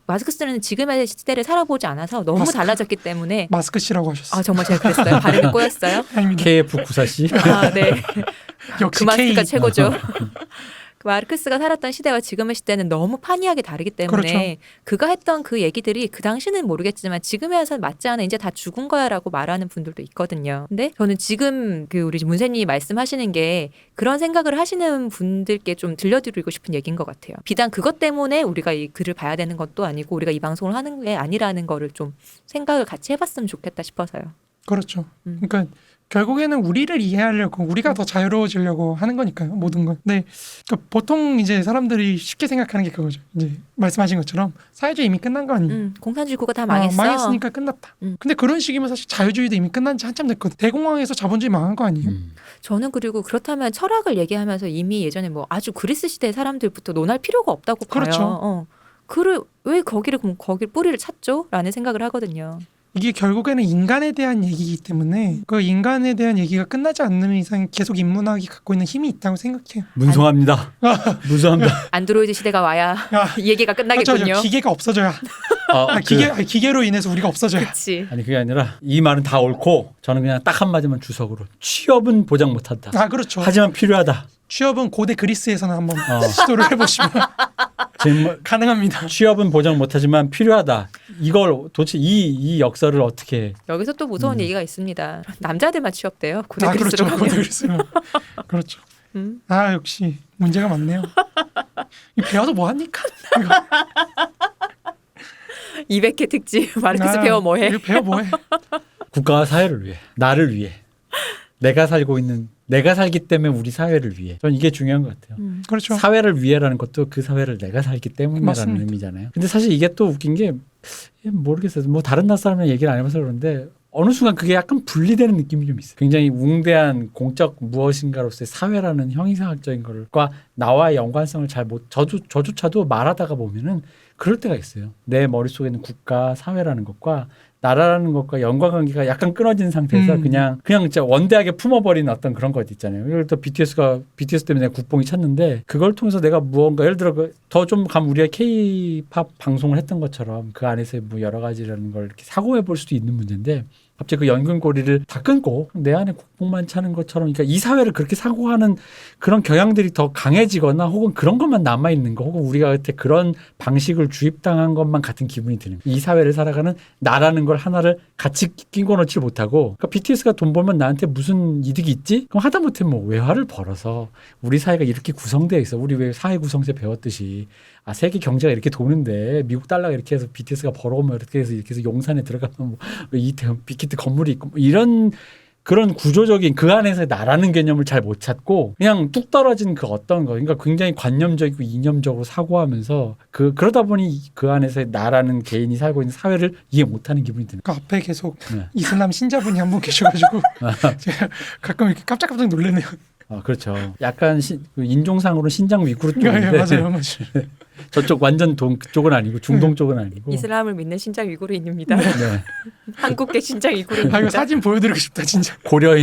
마르크스는 지금의 시대를 살아보지 않아서 너무 달라졌기 때문에 마스크 씨라고 하셨어요. 정말 제가 그랬어요. 발음이 꼬였어요. KF94C 네. 역시 그 마스크가 K. 최고죠. 마르크스가 살았던 시대와 지금의 시대는 너무 판이하게 다르기 때문에 그렇죠. 그가 했던 그 얘기들이 그 당시는 모르겠지만 지금에 와서는 맞지 않아 이제 다 죽은 거야라고 말하는 분들도 있거든요. 근데 저는 지금 우리 문세님이 말씀하시는 게 그런 생각을 하시는 분들께 좀 들려드리고 싶은 얘기인 것 같아요. 비단 그것 때문에 우리가 이 글을 봐야 되는 것도 아니고 우리가 이 방송을 하는 게 아니라는 거를 좀 생각을 같이 해봤으면 좋겠다 싶어서요. 그렇죠. 그러니까 결국에는 우리를 이해하려고 우리가 더 자유로워지려고 하는 거니까요. 모든 건. 근데 그러니까 보통 이제 사람들이 쉽게 생각하는 게 그거죠. 이제 말씀하신 것처럼 사회주의 이미 끝난 거 아니에요. 공산주의 국가 다 망했어. 망했으니까 끝났다. 근데 그런 식이면 사실 자유주의도 이미 끝난 지 한참 됐거든. 대공황에서 자본주의 망한 거 아니에요? 저는 그리고 그렇다면 철학을 얘기하면서 이미 예전에 뭐 아주 그리스 시대 사람들부터 논할 필요가 없다고 봐요. 그렇죠. 그를 왜 거기를 뿌리를 찾죠? 라는 생각을 하거든요. 이게 결국에는 인간에 대한 얘기이기 때문에 그 인간에 대한 얘기가 끝나지 않는 이상 계속 인문학이 갖고 있는 힘이 있다고 생각해요. 문송합니다. 문송합니다. 안드로이드 시대가 와야 이 얘기가 끝나겠군요. 기계가 없어져야 기계로 인해서 우리가 없어져요. 그치. 아니 그게 아니라 이 말은 다 옳고 저는 그냥 딱 한마디만 주석으로 취업은 보장 못한다. 그렇죠. 하지만 필요하다. 취업은 고대 그리스에서는 한번 시도를 해보시면 지금 가능합니다. 취업은 보장 못하지만 필요하다. 이걸 도대체 이 역사를 어떻게 여기서 또 무서운 얘기가 있습니다. 남자들만 취업돼요. 고대 그렇죠. 그리스로 가면. 고대 그리스로. 그렇죠. 역시 문제가 많네요. 배워서 뭐 합니까? 200회 특집 마르크스 배워 뭐해? 이거 배워 뭐해? 국가와 사회를 위해 나를 위해 내가 살기 때문에 우리 사회를 위해 저는 이게 중요한 것 같아요. 그렇죠. 사회를 위해라는 것도 그 사회를 내가 살기 때문이라는 맞습니다. 의미잖아요. 근데 사실 이게 또 웃긴 게 모르겠어요. 뭐 다른 나라 사람이랑 얘기를 안 해봐서 그런데 어느 순간 그게 약간 분리되는 느낌이 좀 있어요. 굉장히 웅대한 공적 무엇인가로서의 사회라는 형이상학적인 것과 나와의 연관성을 저조차도 말하다가 보면은 그럴 때가 있어요. 내 머릿속에 있는 국가, 사회라는 것과 나라라는 것과 연관관계가 약간 끊어진 상태에서 그냥 진짜 원대하게 품어버리는 어떤 그런 것 있잖아요. 예를 들어 BTS 때문에 국뽕이 찼는데 그걸 통해서 내가 무언가 예를 들어 더 좀 가면 우리가 K-팝 방송을 했던 것처럼 그 안에서 뭐 여러 가지라는 걸 이렇게 사고해 볼 수도 있는 문제인데 갑자기 그 연근고리를 다 끊고 내 안에 국뽕만 차는 것처럼 그러니까 이 사회를 그렇게 사고하는 그런 경향들이 더 강해지거나 혹은 그런 것만 남아있는 거 혹은 우리가 그때 그런 방식을 주입당한 것만 같은 기분이 드는 거예요. 이 사회를 살아가는 나라는 걸 하나를 같이 끼고 넣지 못하고 그러니까 BTS가 돈 벌면 나한테 무슨 이득이 있지? 그럼 하다못해 뭐 외화를 벌어서 우리 사회가 이렇게 구성되어 있어. 우리 왜 사회 구성세 배웠듯이 세계 경제가 이렇게 도는데 미국 달러가 이렇게 해서 BTS가 벌어오면 이렇게 해서 용산에 들어가면 뭐 이태원 빅히트 건물이 있고 뭐 이런 그런 구조적인 그 안에서 나라는 개념을 잘 못 찾고 그냥 뚝 떨어진 그 어떤 거 그러니까 굉장히 관념적이고 이념적으로 사고하면서 그러다 보니 그 안에서 나라는 개인이 살고 있는 사회를 이해 못하는 기분이 드는 그 앞에 계속 네. 이슬람 신자분이 한 분 계셔가지고 제가 가끔 이렇게 깜짝깜짝 놀라네요. 그렇죠. 약간 인종상으로는 신장 위구르 쪽인데 맞아요. 저쪽 완전 그쪽은 아니고 중동 쪽은 아니고 이슬람을 믿는 신장 위구르인입니다. 네. 한국계 신장 위구르입니다. 이거 사진 보여드리고 싶다 진짜. 고려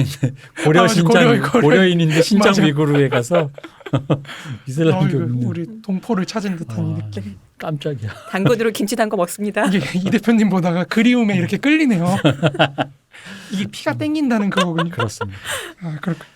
맞아, 신장 고려인인데 신장 맞아. 위구르에 가서 이슬람교 믿는 우리 동포를 찾은 듯한 느낌. 깜짝이야. 당근으로 김치 담궈 먹습니다. 이게 이 대표님 보다가 그리움에 이렇게 끌리네요. 이게 피가 땡긴다는 그거군요. 그렇습니다. 그렇군.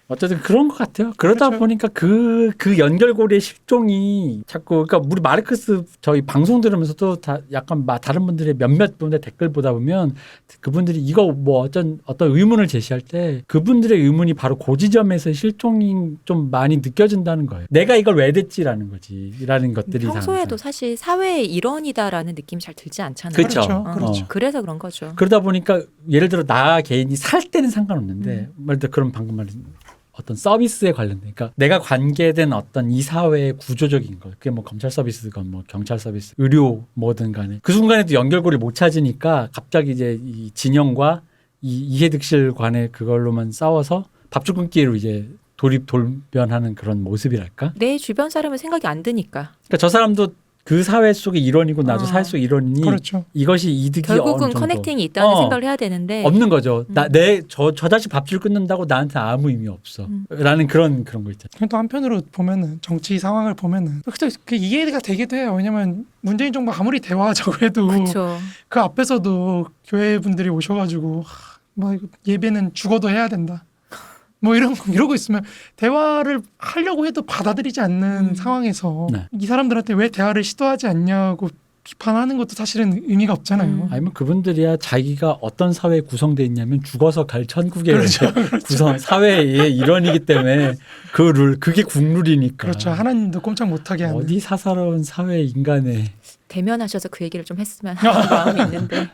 어쨌든 그런 것 같아요. 그러다 그렇죠. 보니까 그 연결고리의 실종이 자꾸 그러니까 우리 마르크스 저희 방송 들으면서도 다 약간 다른 분들의 몇몇 분의 댓글 보다 보면 그분들이 이거 뭐 어떤 의문을 제시할 때 그분들의 의문이 바로 그 지점에서 실종이 좀 많이 느껴진다는 거예요. 내가 이걸 왜 됐지라는 거지라는 것들이 평소에도 사실 사회의 일원이다라는 느낌이 잘 들지 않잖아요. 그렇죠. 그렇죠. 그래서 그런 거죠. 그러다 보니까 예를 들어 나 개인이 살 때는 상관없는데 예를 들어 그런 방금 말한 어떤 서비스에 관련된 그러니까 내가 관계된 어떤 이 사회의 구조적인 것 그게 뭐 검찰 서비스건 뭐 경찰 서비스 의료 뭐든 간에 그 순간에도 연결고리 못 찾으니까 갑자기 이제 이 진영과 이 이해득실 간에 그걸로만 싸워서 밥줄 끊기로 이제 돌변하는 그런 모습이랄까 내 주변 사람은 생각이 안 드니까. 그러니까 저 사람도 그 사회 속의 일원이고 나도 사회 속의 일원이니 그렇죠. 이것이 이득이 결국은 어느 정도 커넥팅이 있다는 생각을 해야 되는데 없는 거죠. 저 자식 밥줄 끊는다고 나한테 아무 의미 없어. 라는 그런 거 있잖아요. 또 한편으로 보면은 정치 상황을 보면은 그 이해가 되기도 해요. 왜냐면 문재인 정부 아무리 대화하자고 해도 그렇죠. 그 앞에서도 교회 분들이 오셔가지고 뭐 이거 예배는 죽어도 해야 된다. 뭐 이러고 있으면 대화를 하려고 해도 받아들이지 않는 상황에서 네. 이 사람들한테 왜 대화를 시도하지 않냐고 비판하는 것도 사실은 의미가 없잖아요. 아니면 그분들이야 자기가 어떤 사회에 구성되어 있냐면 죽어서 갈 천국의 그렇죠. 구성 사회의 일원이기 때문에 그 룰 그게 국룰이니까. 그렇죠. 하나님도 꼼짝 못하게 하는. 어디 사사로운 사회 인간의 대면하셔서 그 얘기를 좀 했으면 하는 마음이 있는데.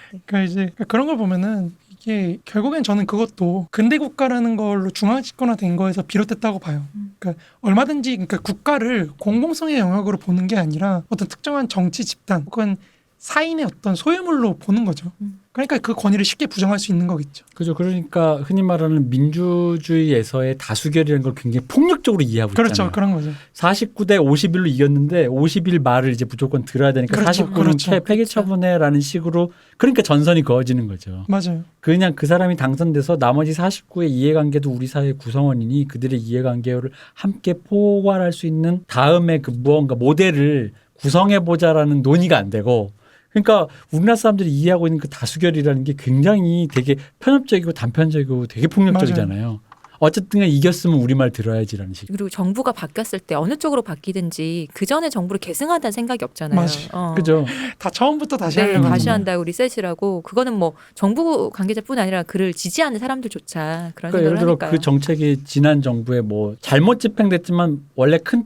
그러니까 이제 그런 걸 보면은 이게 결국엔 저는 그것도 근대 국가라는 걸로 중앙 집권화된 거에서 비롯됐다고 봐요. 그러니까 얼마든지 그러니까 국가를 공공성의 영역으로 보는 게 아니라 어떤 특정한 정치 집단 혹은 사인의 어떤 소유물로 보는 거죠. 그러니까 그 권위를 쉽게 부정할 수 있는 거겠죠. 그죠. 그러니까 흔히 말하는 민주주의에서의 다수결이라는 걸 굉장히 폭력적으로 이해하고 그렇죠. 있잖아요. 그런 거죠. 49대 51로 이겼는데 51 말을 이제 무조건 들어야 되니까 그렇죠. 49는 그렇죠. 폐기 처분해라는 식으로 그러니까 전선이 그어지는 거죠. 맞아요. 그냥 그 사람이 당선돼서 나머지 49의 이해관계도 우리 사회의 구성원이니 그들의 이해관계를 함께 포괄할 수 있는 다음에 그 무언가 모델을 구성해보자라는 논의가 안 되고 그러니까 우리나라 사람들이 이해하고 있는 그 다수결이라는 게 굉장히 되게 편협적이고 단편적이고 되게 폭력적이잖아요. 어쨌든 이겼으면 우리 말 들어야지라는 식. 그리고 정부가 바뀌었을 때 어느 쪽으로 바뀌든지 그 전에 정부를 계승한다는 생각이 없잖아요. 맞아요. 그죠? 다 처음부터 다시 네, 하려고 다시 하잖아요. 한다고 리셋이라고 그거는 뭐 정부 관계자뿐 아니라 그를 지지하는 사람들조차 그런 그러니까 생각을 예를 들어 하니까요. 그 정책이 지난 정부에 뭐 잘못 집행됐지만 원래 큰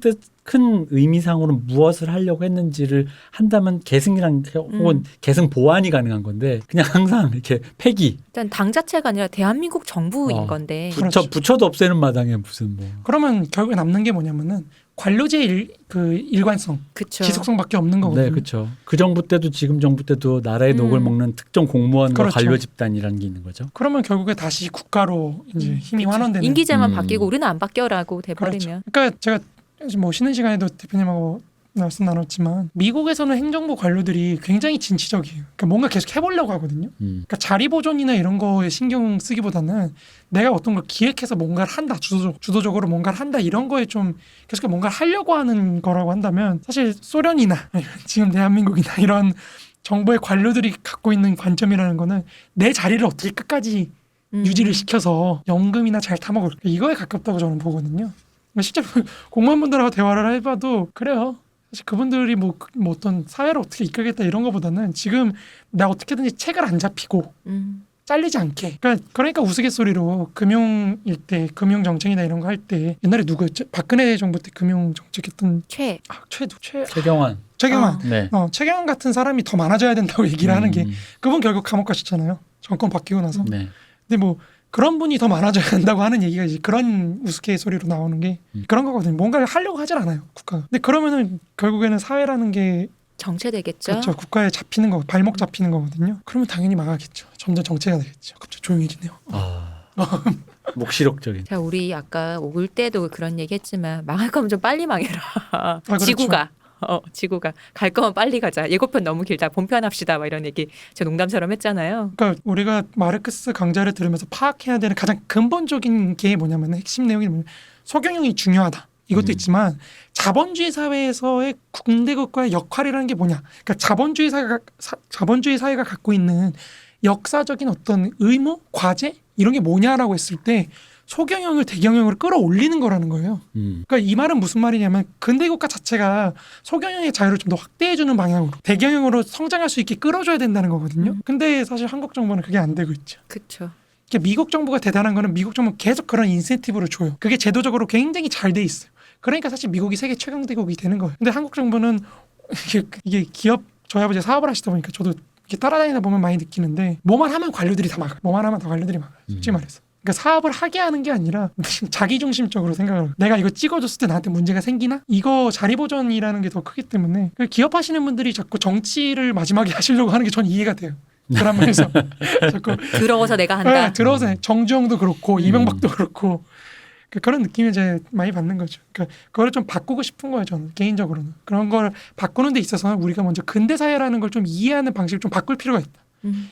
의미상으로 무엇을 하려고 했는지를 한다면 계승이랑 혹은 계승 보완이 가능한 건데 그냥 항상 이렇게 폐기 일단 당 자체가 아니라 대한민국 정부인 건데 그렇죠. 부처도 없애는 마당에 무슨 뭐 그러면 결국에 남는 게 뭐냐면은 관료제의 일관성, 그쵸. 지속성밖에 없는 거거든요. 네, 그렇죠. 그 정부 때도 지금 정부 때도 나라의 녹을 먹는 특정 공무원과 그렇죠. 관료 집단이라는 게 있는 거죠. 그러면 결국에 다시 국가로 이제 힘이 그쵸. 환원되는. 임기제만 바뀌고 우리는 안 바뀌어라고 돼버리면 그렇죠. 그러니까 제가 뭐 쉬는 시간에도 대표님하고 말씀 나눴지만 미국에서는 행정부 관료들이 굉장히 진취적이에요. 그러니까 뭔가 계속 해보려고 하거든요. 그러니까 자리 보존이나 이런 거에 신경 쓰기보다는 내가 어떤 걸 기획해서 뭔가를 한다, 주도적으로 뭔가를 한다 이런 거에 좀 계속 뭔가를 하려고 하는 거라고 한다면 사실 소련이나 지금 대한민국이나 이런 정부의 관료들이 갖고 있는 관점이라는 거는 내 자리를 어떻게 끝까지 유지를 시켜서 연금이나 잘 타먹을 이거에 가깝다고 저는 보거든요. 실제로 공무원분들하고 대화를 해봐도 그래요. 사실 그분들이 뭐 어떤 사회를 어떻게 이끌겠다 이런 거보다는 지금 나 어떻게든지 책을 안 잡히고 잘리지 않게. 그러니까 우스갯소리로 금융일 때 금융 정책이나 이런 거 할 때 옛날에 누구였죠? 박근혜 정부 때 금융 정책했던 최경환. 네. 최경환 같은 사람이 더 많아져야 된다고 얘기를 하는 게 그분 결국 감옥 가셨잖아요. 정권 바뀌고 나서. 네. 근데 뭐 그런 분이 더 많아져야 된다고 하는 얘기가 이제 그런 우스갯소리로 나오는 게 그런 거거든요. 뭔가를 하려고 하진 않아요, 국가가. 근데 그러면은 결국에는 사회라는 게 정체되겠죠. 그렇죠. 국가에 잡히는 거, 발목 잡히는 거거든요. 그러면 당연히 망하겠죠. 점점 정체가 되겠죠. 갑자기 조용해지네요. 묵시록적인. 자, 우리 아까 올 때도 그런 얘기했지만 망할 거면 좀 빨리 망해라. 그렇죠. 지구가 갈 거면 빨리 가자. 예고편 너무 길다. 본편 합시다. 막 이런 얘기 저 농담처럼 했잖아요. 그러니까 우리가 마르크스 강좌를 들으면서 파악해야 되는 가장 근본적인 게 뭐냐면 핵심 내용이 뭐냐면 소경영이 중요하다. 이것도 있지만 자본주의 사회에서의 군대국가의 역할이라는 게 뭐냐? 그러니까 자본주의 사회가 갖고 있는 역사적인 어떤 의무, 과제 이런 게 뭐냐라고 했을 때 소경영을 대경영으로 끌어올리는 거라는 거예요. 그러니까 이 말은 무슨 말이냐면 근대국가 자체가 소경영의 자유를 좀 더 확대해주는 방향으로 대경영으로 성장할 수 있게 끌어줘야 된다는 거거든요. 근데 사실 한국 정부는 그게 안 되고 있죠. 그렇죠. 미국 정부가 대단한 거는 미국 정부는 계속 그런 인센티브를 줘요. 그게 제도적으로 굉장히 잘 돼 있어요. 그러니까 사실 미국이 세계 최강 대국이 되는 거예요. 근데 한국 정부는 이게 기업 저희 아버지 사업을 하시다 보니까 저도 이렇게 따라다니다 보면 많이 느끼는데 뭐만 하면 관료들이 다 막아요. 뭐만 하면 다 관료들이 막아요. 솔직히 말해서. 그러니까 사업을 하게 하는 게 아니라 자기중심적으로 생각을 해요. 내가 이거 찍어줬을 때 나한테 문제가 생기나? 이거 자리보전이라는 게 더 크기 때문에 기업하시는 분들이 자꾸 정치를 마지막에 하시려고 하는 게 전 이해가 돼요. 드라마에서 자꾸 들어서 내가 한다. 네, 들어서 정주영도 그렇고 이명박도 그렇고 그런 느낌을 이제 많이 받는 거죠. 그러니까 그걸 좀 바꾸고 싶은 거예요. 저는 개인적으로는 그런 걸 바꾸는 데 있어서는 우리가 먼저 근대 사회라는 걸 좀 이해하는 방식을 좀 바꿀 필요가 있다.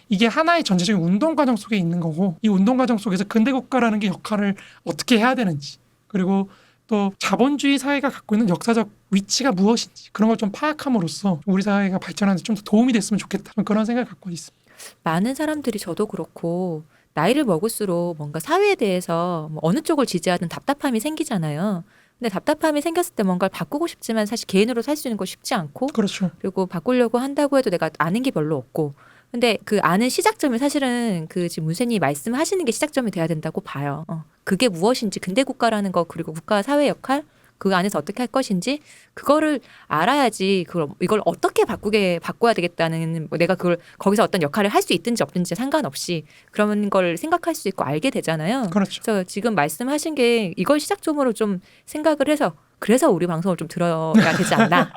이게 하나의 전체적인 운동 과정 속에 있는 거고 이 운동 과정 속에서 근대 국가라는 게 역할을 어떻게 해야 되는지 그리고 또 자본주의 사회가 갖고 있는 역사적 위치가 무엇인지 그런 걸 좀 파악함으로써 우리 사회가 발전하는 데 좀 더 도움이 됐으면 좋겠다. 그런 생각을 갖고 있습니다. 많은 사람들이 저도 그렇고 나이를 먹을수록 뭔가 사회에 대해서 뭐 어느 쪽을 지지하든 답답함이 생기잖아요. 근데 답답함이 생겼을 때 뭔가를 바꾸고 싶지만 사실 개인으로 살 수 있는 거 쉽지 않고 그렇죠. 그리고 바꾸려고 한다고 해도 내가 아는 게 별로 없고 근데 그 아는 시작점이 사실은 그 지금 문세님이 말씀하시는 게 시작점이 돼야 된다고 봐요. 그게 무엇인지 근대 국가라는 거 그리고 국가 사회 역할 그 안에서 어떻게 할 것인지 그거를 알아야지 이걸 어떻게 바꿔야 되겠다는 뭐 내가 그걸 거기서 어떤 역할을 할 수 있든지 없든지 상관없이 그런 걸 생각할 수 있고 알게 되잖아요. 그렇죠. 그래서 지금 말씀하신 게 이걸 시작점으로 좀 생각을 해서 그래서 우리 방송을 좀 들어야 되지 않나.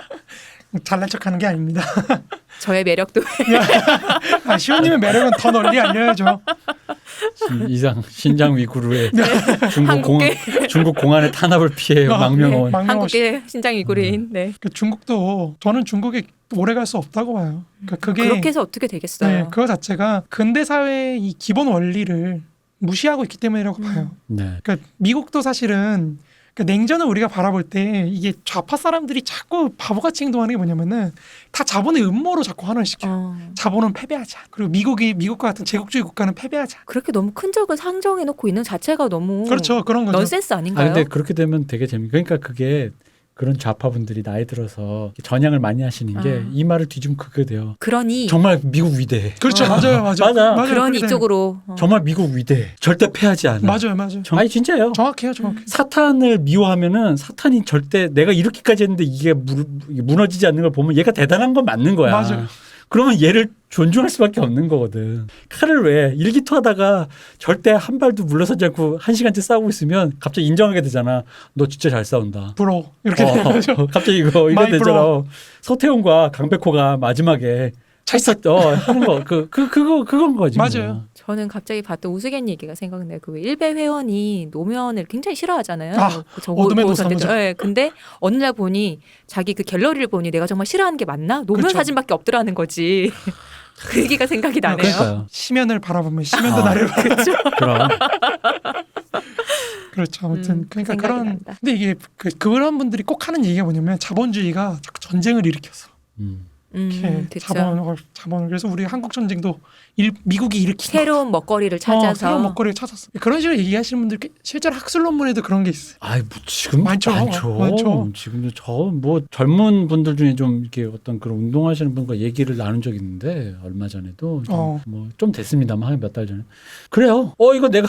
잘난 척하는 게 아닙니다. 저의 매력도 시호님의 매력은 더 널리 알려야죠. 이상 신장 위구르의 한국계 중국 공안의 탄압을 피해 망명원. 한국의 신장 위구르인. 네. 중국도 저는 중국에 오래 갈 수 없다고 봐요. 그러니까 그렇게 해서 어떻게 되겠어요? 네, 그거 자체가 근대 사회의 이 기본 원리를 무시하고 있기 때문이라고 봐요. 네. 그러니까 미국도 사실은 그러니까 냉전을 우리가 바라볼 때 이게 좌파 사람들이 자꾸 바보같이 행동하는 게 뭐냐면은 다 자본의 음모로 자꾸 환원시켜요. 자본은 패배하자. 그리고 미국과 같은 제국주의 국가는 패배하자. 그렇게 너무 큰 적을 상정해놓고 있는 자체가 너무 그렇죠. 그런 거죠. 넌센스 아닌가요? 근데 그렇게 되면 되게 그러니까 그게 그런 좌파분들이 나이 들어서 전향을 많이 하시는 게 이 말을 뒤집으면 그게 돼요. 그러니 정말 미국 위대해. 그렇죠. 맞아요. 그러니 이쪽으로 정말 미국 위대해. 절대 패하지 않아. 맞아요. 아니 진짜요. 정확해요. 사탄을 미워하면은 사탄이 절대 내가 이렇게까지 했는데 이게 무너지지 않는 걸 보면 얘가 대단한 건 맞는 거야. 맞아요. 그러면 얘를 존중할 수밖에 없는 거거든. 칼을 왜 일기토하다가 절대 한 발도 물러서지 않고 1시간째 싸우고 있으면 갑자기 인정하게 되잖아. 너 진짜 잘 싸운다. 브로 이렇게 되죠. 갑자기 이거 되잖아. 서태웅과 강백호가 마지막에 하는 거 그건 거지. 맞아요. 뭐. 저는 갑자기 봤던 우스갯 얘기가 생각나요. 그 일베 회원이 노면을 굉장히 싫어하잖아요. 어둠의 도사무죠. 네, 근데 어느 날 보니 자기 그 갤러리를 보니 내가 정말 싫어하는 게 맞나? 노면 그렇죠. 사진밖에 없더라는 거지. 그 얘기가 생각이 나네요. 그러니까요. 시면을 바라보면 시면도 나를 그렇죠. 그럼. 그렇죠. 아무튼 그러니까 그런 난다. 근데 이게 그런 분들이 꼭 하는 얘기가 뭐냐면 자본주의가 자꾸 전쟁을 일으켰어. 자본을 그래서 우리 한국 전쟁도 미국이 일으킨 새로운 먹거리를 찾아서 새로운 먹거리를 찾았어. 그런 식으로 얘기하시는 분들 실제로 학술 논문에도 그런 게 있어요. 아이 뭐 지금 많죠. 지금도 저 뭐 젊은 분들 중에 좀 이렇게 어떤 그런 운동하시는 분과 얘기를 나눈 적이 있는데 얼마 전에도 뭐 좀 됐습니다만 한 몇 달 전에 그래요. 이거 내가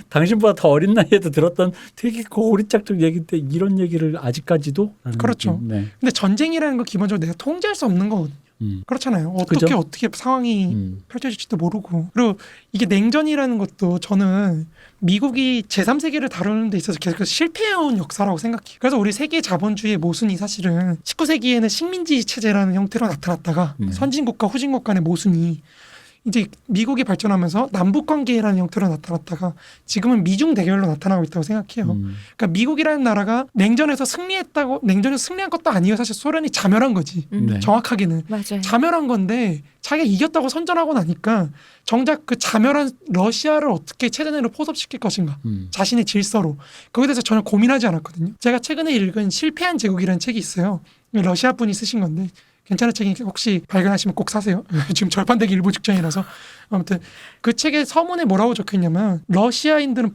당신보다 더 어린 나이에도 들었던 되게 고리짝적 얘기인데 이런 얘기를 아직까지도 그렇죠. 네. 근데 전쟁이라는 건 기본적으로 내가 통제할 수 없는 거거든요. 그렇잖아요. 어떻게 상황이 펼쳐질지도 모르고. 그리고 이게 냉전이라는 것도 저는 미국이 제3세계를 다루는 데 있어서 계속 실패해온 역사라고 생각해요. 그래서 우리 세계 자본주의의 모순이 사실은 19세기에는 식민지 체제라는 형태로 나타났다가 선진국과 후진국 간의 모순이 이제 미국이 발전하면서 남북관계라는 형태로 나타났다가 지금은 미중 대결로 나타나고 있다고 생각해요. 그러니까 미국이라는 나라가 냉전에서 승리한 것도 아니에요. 사실 소련이 자멸한 거지. 네. 정확하게는. 맞아요. 자멸한 건데 자기가 이겼다고 선전하고 나니까 정작 그 자멸한 러시아를 어떻게 체제 내로 포섭시킬 것인가. 자신의 질서로. 거기에 대해서 전혀 고민하지 않았거든요. 제가 최근에 읽은 실패한 제국이라는 책이 있어요. 러시아 분이 쓰신 건데 괜찮은 책이 혹시 발견하시면 꼭 사세요. 지금 절판되기 일부 직전이라서. 아무튼 그 책의 서문에 뭐라고 적혀있냐면 러시아인들은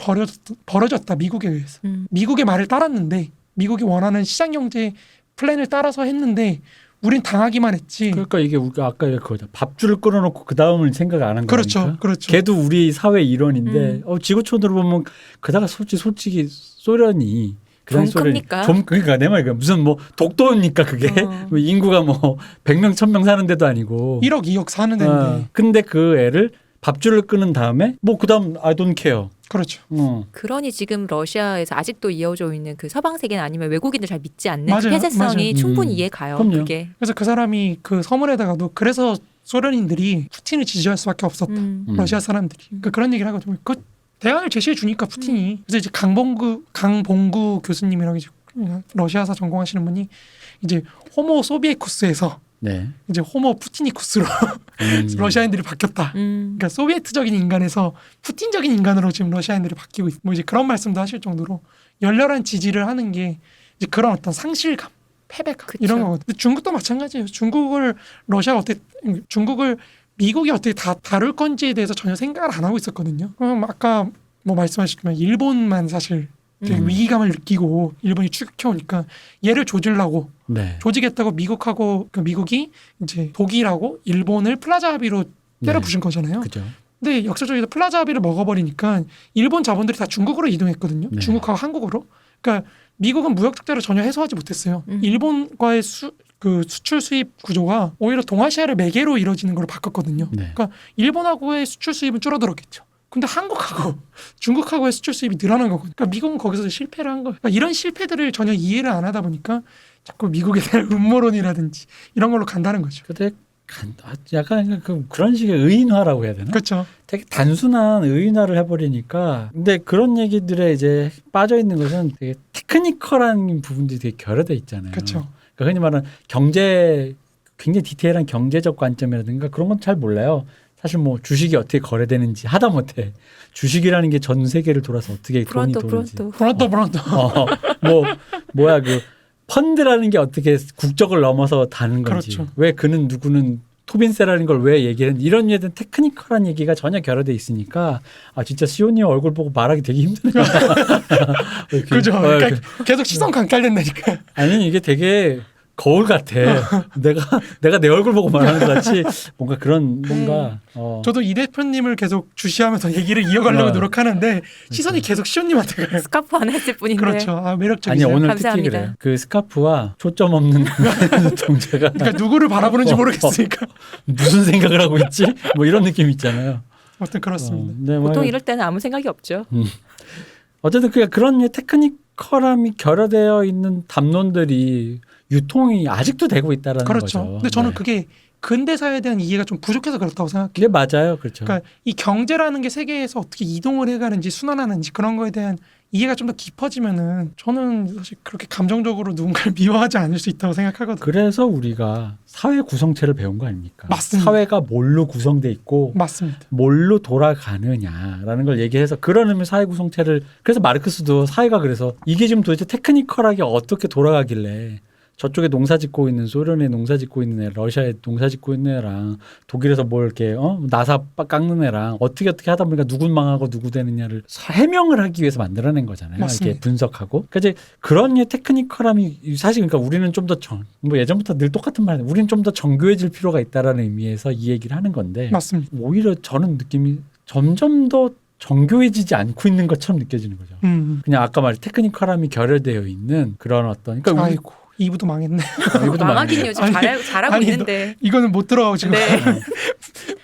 버려졌다. 미국에 의해서. 미국의 말을 따랐는데 미국이 원하는 시장경제 플랜을 따라서 했는데 우린 당하기만 했지. 그러니까 이게 우리가 아까 그거죠. 밥줄을 끌어놓고 그 다음을 생각 안 한 거니까. 그렇죠. 걔도 우리 사회 일원인데 지구촌으로 보면 그다가 솔직히 소련이 좀 큽니까? 그러니까 내 말이야. 무슨 뭐 독도입니까 그게? 인구가 뭐 100명 1000명 사는 데도 아니고 1억 2억 사는 데인데. 근데 그 애를 밥줄을 끄는 다음에 뭐 그다음 I don't care. 그렇죠. 그러니 지금 러시아에서 아직도 이어져 있는 그 서방 세계는 아니면 외국인들 잘 믿지 않는 맞아요. 그 폐쇄성이 맞아요. 충분히 이해가요. 그럼요. 그게. 그래서 그 사람이 그 서문에다가도 그래서 소련인들이 푸틴을 지지할 수밖에 없었다. 러시아 사람들이. 그러니까 그런 얘기를 하거든요. 그 대안을 제시해 주니까 푸틴이. 그래서 이제 강봉구 교수님이라고 이제 러시아사 전공하시는 분이 이제 호모 소비에쿠스에서 네. 이제 호모 푸티니쿠스로 러시아인들이 바뀌었다. 그러니까 소비에트적인 인간에서 푸틴적인 인간으로 지금 러시아인들이 바뀌고 있고 뭐 이제 그런 말씀도 하실 정도로 열렬한 지지를 하는 게 이제 그런 어떤 상실감, 패배감 그쵸. 이런 거거든요. 중국도 마찬가지예요. 중국을 미국이 어떻게 다 다룰 건지에 대해서 전혀 생각을 안 하고 있었거든요. 그럼 아까 뭐 말씀하셨지만 일본만 사실 되게 위기감을 느끼고 일본이 추격해오니까 얘를 조지려고 조지겠다고 미국이 이제 독일하고 일본을 플라자 합의로 때려 부신 거잖아요. 그죠. 근데 역사적으로 플라자 합의를 먹어버리니까 일본 자본들이 다 중국으로 이동했거든요. 네. 중국하고 한국으로. 그러니까 미국은 무역 적자를 전혀 해소하지 못했어요. 일본과의 수출 수입 구조가 오히려 동아시아를 매개로 이루어지는 걸로 바꿨거든요. 네. 그러니까 일본하고의 수출 수입은 줄어들었겠죠. 근데 한국하고 중국하고의 수출 수입이 늘어난 거거든요. 그러니까 미국은 거기서 실패를 한 거예요. 그러니까 이런 실패들을 전혀 이해를 안 하다 보니까 자꾸 미국에 대한 음모론이라든지 이런 걸로 간다는 거죠. 근데 약간 그런 식의 의인화라고 해야 되나? 그렇죠. 되게 단순한 의인화를 해버리니까. 근데 그런 얘기들에 이제 빠져 있는 것은 되게 테크니컬한 부분들이 되게 결여돼 있잖아요. 그렇죠. 그러니까 흔히 말하는 굉장히 디테일한 경제적 관점이라든가 그런 건 잘 몰라요. 사실 뭐 주식이 어떻게 거래되는지 하다못해 주식이라는 게 전 세계를 돌아서 어떻게 돈이 도는지 브론토 뭐야 그 펀드라는 게 어떻게 국적을 넘어서 다는 건지 그렇죠. 왜 그는 누구는 토빈세라는 걸 왜 얘기하는 이런 얘기는 테크니컬한 얘기가 전혀 결여돼 있으니까 아 진짜 시온님 얼굴 보고 말하기 되게 힘드네요. 그죠. 그러니까 계속 시선 강탈된다니까. 아니 이게 되게 거울 같아. 내가 내 얼굴 보고 말하는 것 같이 뭔가 그런 뭔가 저도 이 대표님을 계속 주시하면서 얘기를 이어가려고 노력하는데 시선이 계속 시온님한테 가요. 스카프 하나 했을 뿐인데. 그렇죠. 아, 아니 매력적이죠. 오늘 감사합니다. 특히 그래요. 그 스카프와 초점 없는 동자가 그러니까 누구를 바라보는지 모르겠으니까. 무슨 생각을 하고 있지? 뭐 이런 느낌 있잖아요. 아무튼 그렇습니다. 네, 보통 이럴 때는 아무 생각이 없죠. 어쨌든 그런 테크니컬함이 결여되어 있는 담론들이 유통이 아직도 되고 있다라는 그렇죠. 거죠. 근데 저는 네. 그게 근대사에 대한 이해가 좀 부족해서 그렇다고 생각해요. 그게 맞아요. 그렇죠. 그러니까 이 경제라는 게 세계에서 어떻게 이동을 해가는지 순환하는지 그런 거에 대한 이해가 좀 더 깊어지면은 저는 사실 그렇게 감정적으로 누군가를 미워하지 않을 수 있다고 생각하거든요. 그래서 우리가 사회 구성체를 배운 거 아닙니까? 맞습니다. 사회가 뭘로 구성돼 있고 맞습니다. 뭘로 돌아가느냐라는 걸 얘기해서 그런 의미 사회 구성체를 그래서 마르크스도 사회가 그래서 이게 지금 도대체 테크니컬하게 어떻게 돌아가길래 저쪽에 농사 짓고 있는 소련에 농사 짓고 있는 애, 러시아에 농사 짓고 있는 애랑 독일에서 뭘 이렇게 나사 깎는 애랑 어떻게 하다 보니까 누군 망하고 누구 되느냐를 해명을 하기 위해서 만들어낸 거잖아요. 맞습니다. 이렇게 분석하고. 그러니까 이제 그런 류의 테크니컬함이 사실 그러니까 우리는 좀 더 뭐 예전부터 늘 똑같은 말인데 우리는 좀 더 정교해질 필요가 있다라는 의미에서 이 얘기를 하는 건데 맞습니다. 오히려 저는 느낌이 점점 더 정교해지지 않고 있는 것처럼 느껴지는 거죠. 그냥 아까 말한 테크니컬함이 결여되어 있는 그런 어떤 그러니까 우리 아이고 2부도 망했네. 이것도 망하긴요. 지금 잘하고 아니, 있는데. 이거는 못 들어가고 지금. 네.